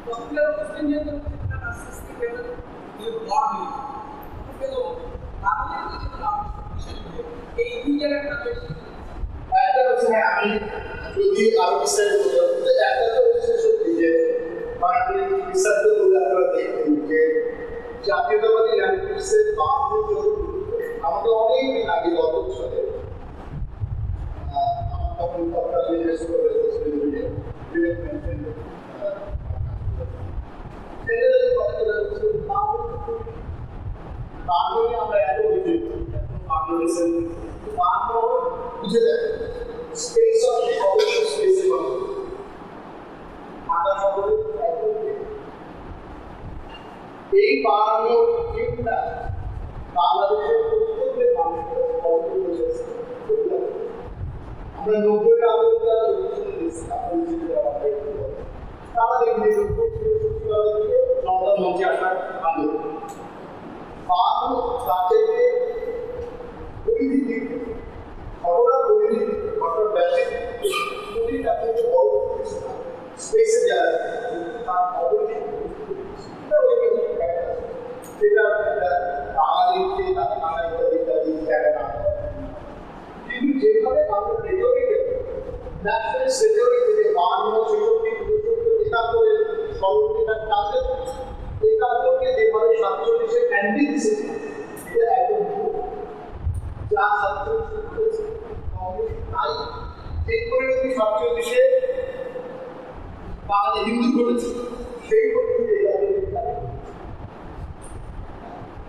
popular Western Indian system with body কিন্তু বাংলাদেশে যেটা এই দুইটার একটা বেশ একটা হচ্ছে আমি যদি আরো বিস্তারিত বলতে একটা তো হচ্ছে সত্যি যে বাঙালি বিস্তারিত বলে আপনারা দেখবেন যে জাতীয়তাবাদী ল্যান্ডমার্কসের বাংলা আমাদের অনেক দিন আগে গত বছরে আমার তখন কথা জিজ্ঞেস করে বাংলা আমরা এত বুঝে বুঝে দেয় স্পেস অফ অবশ্যই স্পেসে ঢাকা শহরে এই বাংলা চিন্তা বাংলাদেশের প্রত্যেকের মানুষের আমরা 90-এর আলোচনা তারা দেখবে জনতা মঞ্চে আসার আন্দোলন বাংলা তাদেরকে পরিধি ঘটনা পরিধি ঘটনা ব্যাপী প্রতিটা থেকে বড় স্পেসে যারা তার অবধি সেটা বাঙালিকে তাদের বাংলা ইত্যাদি জায়গা না কিন্তু যেভাবে আমরা রেটরিকে ন্যাশনাল রেটরিক থেকে বাংলা ছেষট্টি একাত্তরের সর্বদিকটা টানতে একাত্তরকে যেভাবে 47-এ অ্যান্টি দিয়েছে এটা একদম যা তাই ঠিক করে যদি 47-এ বাঙালি হিন্দু করেছে সেই পদ্ধতি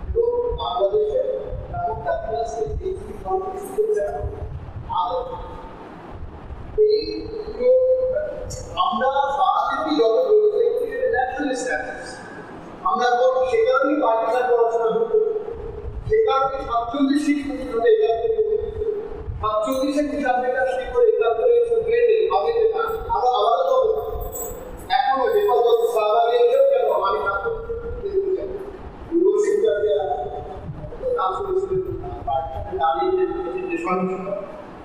এবং বাংলাদেশের আমরা বাংলাদেশি যত ন্যাশনালিস্ট আমরা সে কারণেই পাকিস্তান পড়াশোনা করতে সে কারণে 47 শিক্ষা একাত্তরে 47-এ হিসাবটা ঠিক করে একাত্তরে গ্রেডে হবে না আমরা আবারও তো এখনো যেটা যত সারাগে কেউ কেন আমি পূর্ব শিক্ষা কাজ করেছিলেন পাকিস্তানের নারীদের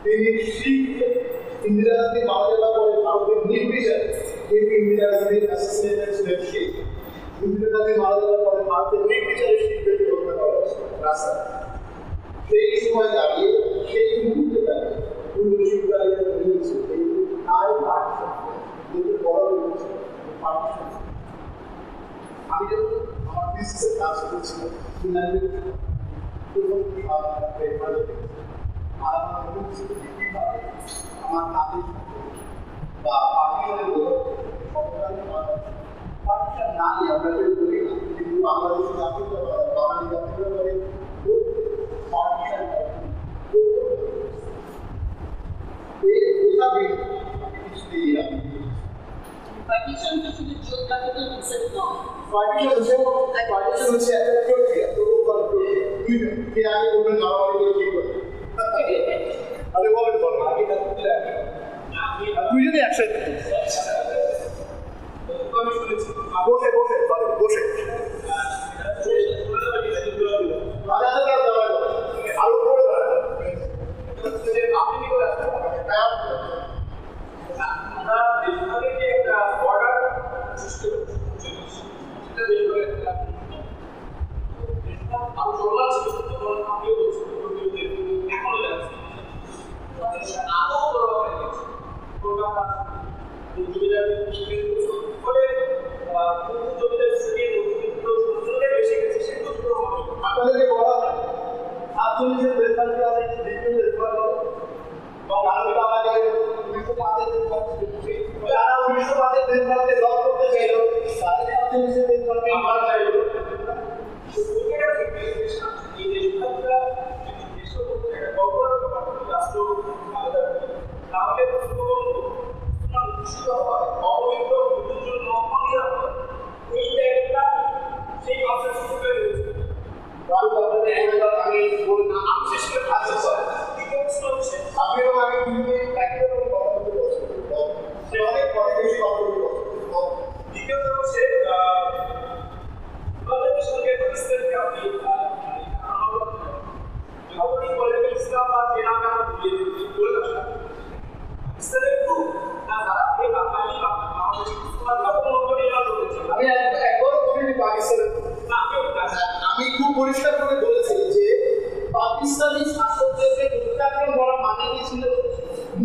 তিনি শিখে ইন্দিরা গান্ধী মারা যাওয়ার পরে ভারতের নির্বিচারে কিন্তু ইন্দিরা গান্ধীর অ্যাসিস্ট্যান্ট ছিলেন শিখ ইন্দিরা গান্ধী মারা যাওয়ার পরে ভারতের নির্বিচারে শিখদেরকে হত্যা করা হয়েছে রাস্তায় সেই সময় দাঁড়িয়ে সেই মুহূর্তে দাঁড়িয়ে পূর্ব শিক্ষালয়ের হয়েছে কিন্তু তাই পাকিস্তান যেহেতু বড় হয়েছে পাকিস্তান আমি যখন আমার বিজনেসের কাজ করছিলাম আর আমার কাজের বা পাকিস্তানের পাকিস্তান নারী আমরা কেউ বলি না কিন্তু বাংলাদেশের জাতীয় বাঙালি জাতীয় করে পাকিস্তান এই হিসাবে কিছুতেই পাকিস্তান তো শুধু জিওগ্রাফিক্যাল কনসেপ্ট নয় পার্টিশন হচ্ছে একটা প্রক্রিয়া দুইটা কে আগে বলবেন মারামারি করে ঠিক করে আরে বলেন আগে দুইজনই একসাথে আমি শুনেছি বসে বসে আরো করে আপনি কি করে আসছেন আমরা দেশভাগে যে একটা বর্ডার সৃষ্টি হচ্ছে সেটা দেশভাগে একটা আরো চলমান ছিল তখন আমিও বলছি এখনো যাচ্ছে আরো বড় হয়ে গেছে কলকাতা জমিদার ফলে জমিদার জমিদার বেশি গেছে সেগুলো আপনাদেরকে বলা হয় 48-এর বেসরকারি আছে ডিজিটাল বেসরকারি এবং আরো আমাদের 1905-এর বেসরকারি যারা 1905-এর বেসরকারিতে জব করতে চাইল তাদের 48-এর বেসরকারি আমরা চাইল এটা থেকে এই দেশটা দেশের মধ্যে একটা গভর্নমেন্ট রাষ্ট্র তাহলে উৎসিত হয় অবৈধ হিন্দুর জন্য অনিরাপদ এই জায়গাটা সেই কনসেপ্ট থেকে রয়েছে আমি শেষ করে আচ্ছা স্যার আপনিও আগে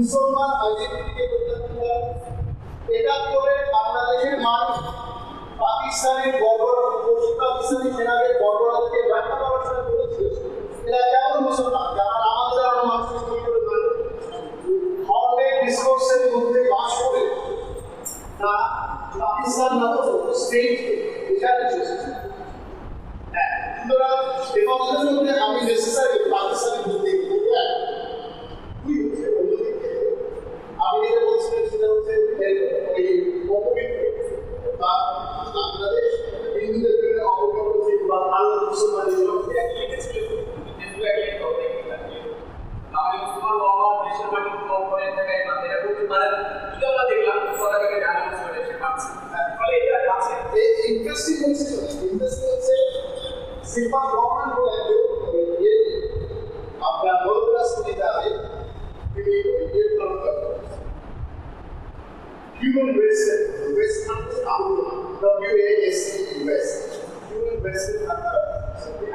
মুসলমান আইডেন্টিটিকে প্রত্যাখ্যান করা, এটা করে বাংলাদেশের মানুষ পাকিস্তানের পশ্চিম পাকিস্তানি সেনাদের বর্বরতাকে ব্যাখ্যা করার সময় বলেছিল এরা কেমন মুসলমান, যারা আমাদের আরো মানুষকে তৈরি করে মানে ধর্মের ডিসকোর্সের মধ্যে বাস করে না পাকিস্তান না তো স্টেট এখানে এসেছে। হ্যাঁ, সুতরাং এর মধ্যে আমি নেসেসারি পাকিস্তানের মধ্যে আমি যেটা বলছিলাম সেটা হচ্ছে ওই অপবিত্র বা বাংলাদেশ হিন্দুদের জন্য অপবিত্র বা ভারত মুসলমানের জন্য আমাদের মুসলমান বাবার দেশের মাটি কম করে জায়গায় এরা করতে পারেন, যদি আমরা দেখলাম পতাকাকে জানানো করে সে পাচ্ছে, ফলে এটা আছে। ইন্টারেস্টিং হচ্ছে সিম্পল গভর্নমেন্ট বলে আপনার বড়রা সুবিধা আছে তিনি human waste WAST waste human waste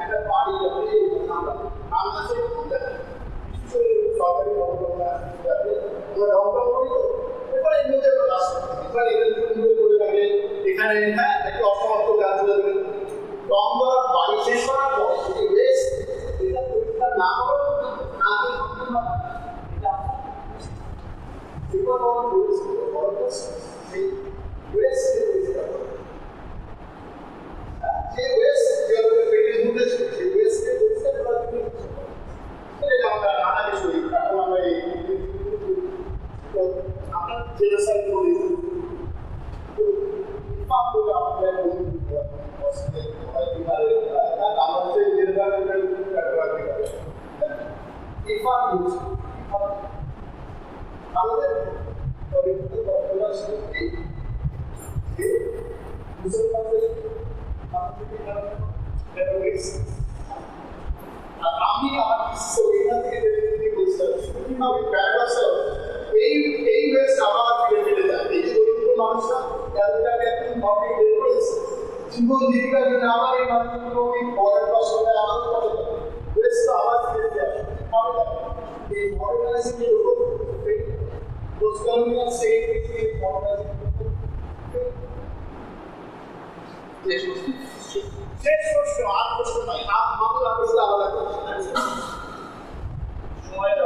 একটা বাড়ি আমরা সরকারি এরপরে এর মধ্যে এবার এখানে করে থাকে এখানে হ্যাঁ একটা অসমাপ্ত কাজ হয়ে লম্বা বাড়ি শেষ করার পর ওয়েস্ট এটা পরীক্ষা না করে না আমাদের আমি আমার এখান থেকে এই ওয়েস্ট আবার ফিরে ফিরে যায়। এই যে দরিদ্র মানুষরা যাদেরকে একদম ভাবে বের করেছে জীবন জীবিকার জন্য আমার এই মানুষগুলো ওই পরের বছরে আমাদের কথা ওয়েস্ট আবার ফিরে ফিরে আসে এই মডার্নাইজিং এর উপর those colonial state is modernizing শেষ প্রশ্ন আর প্রশ্ন নয় মাত্র প্রশ্ন আলাদা সময়টা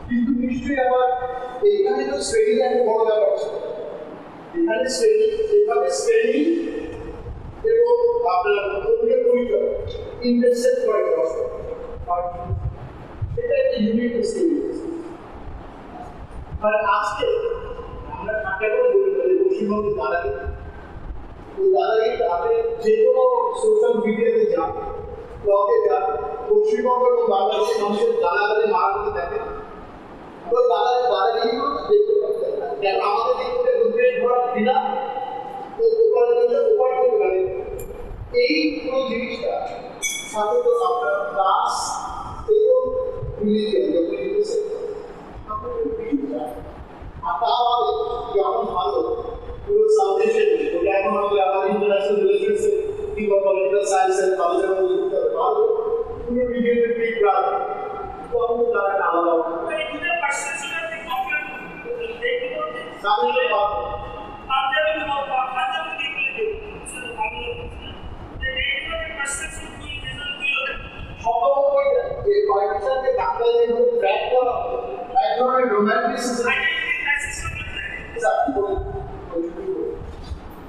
কিন্তু নিশ্চয়ই আবার এইখানে তো শ্রেণীর একটা বড় ব্যাপার ছিল। এখানে শ্রেণী এভাবে শ্রেণী এবং আপনার ধর্মীয় পরিচয় ইন্টারসেক্ট করে সেটা একটা ইউনিক এক্সপিরিয়েন্স। আর আজকে আমরা ঠান্ডা করে বলে পারি পশ্চিমবঙ্গের দাদাগিরি ওই দাদাগিরি আপনি যে কোনো সোশ্যাল মিডিয়াতে যান ব্লগে যান পশ্চিমবঙ্গ এবং বাংলাদেশের মানুষের দাদাগিরি মারামারি দেখেন ওই দাদাগিরিগুলো দেখতে পাচ্ছেন কেন আমাদের দিকে রুদ্রের ঘোড়া ক্রীড়া মানে এই পুরো জিনিসটা সাথে তো আপনার ক্লাস এবং রিলিজিয়ন আর তা হবে যখন ভালো পুরো সাউথ এশিয়ান ওটা এখন আমাদের আমাদের ইন্টারন্যাশনাল রিলেশনসে কিংবা পলিটিক্যাল সায়েন্সের কলেজের মধ্যে যুক্ত হবে ভালো পুরো রিজিয়নের ঠিক রাখবে তখন তারা একটা আলাদা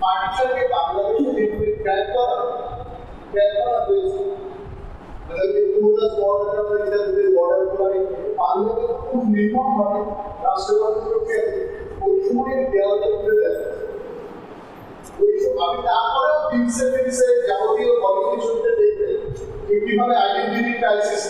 পার্টিশনকে বাংলাদেশে ট্র্যাক করা হয়েছে প্লাস বর্ডার আমরা এটা যদি বর্ডার করে বাংলাদেশ খুব নির্মমভাবে রাষ্ট্রপতি প্রক্রিয়াতে ওই সময় দেওয়ালটা তুলে দেয় ওই আমি তারপরেও 370 যাবতীয় কোয়ালিফিকেশনটা দেখবেন কিভাবে আইডেন্টিটি ক্রাইসিস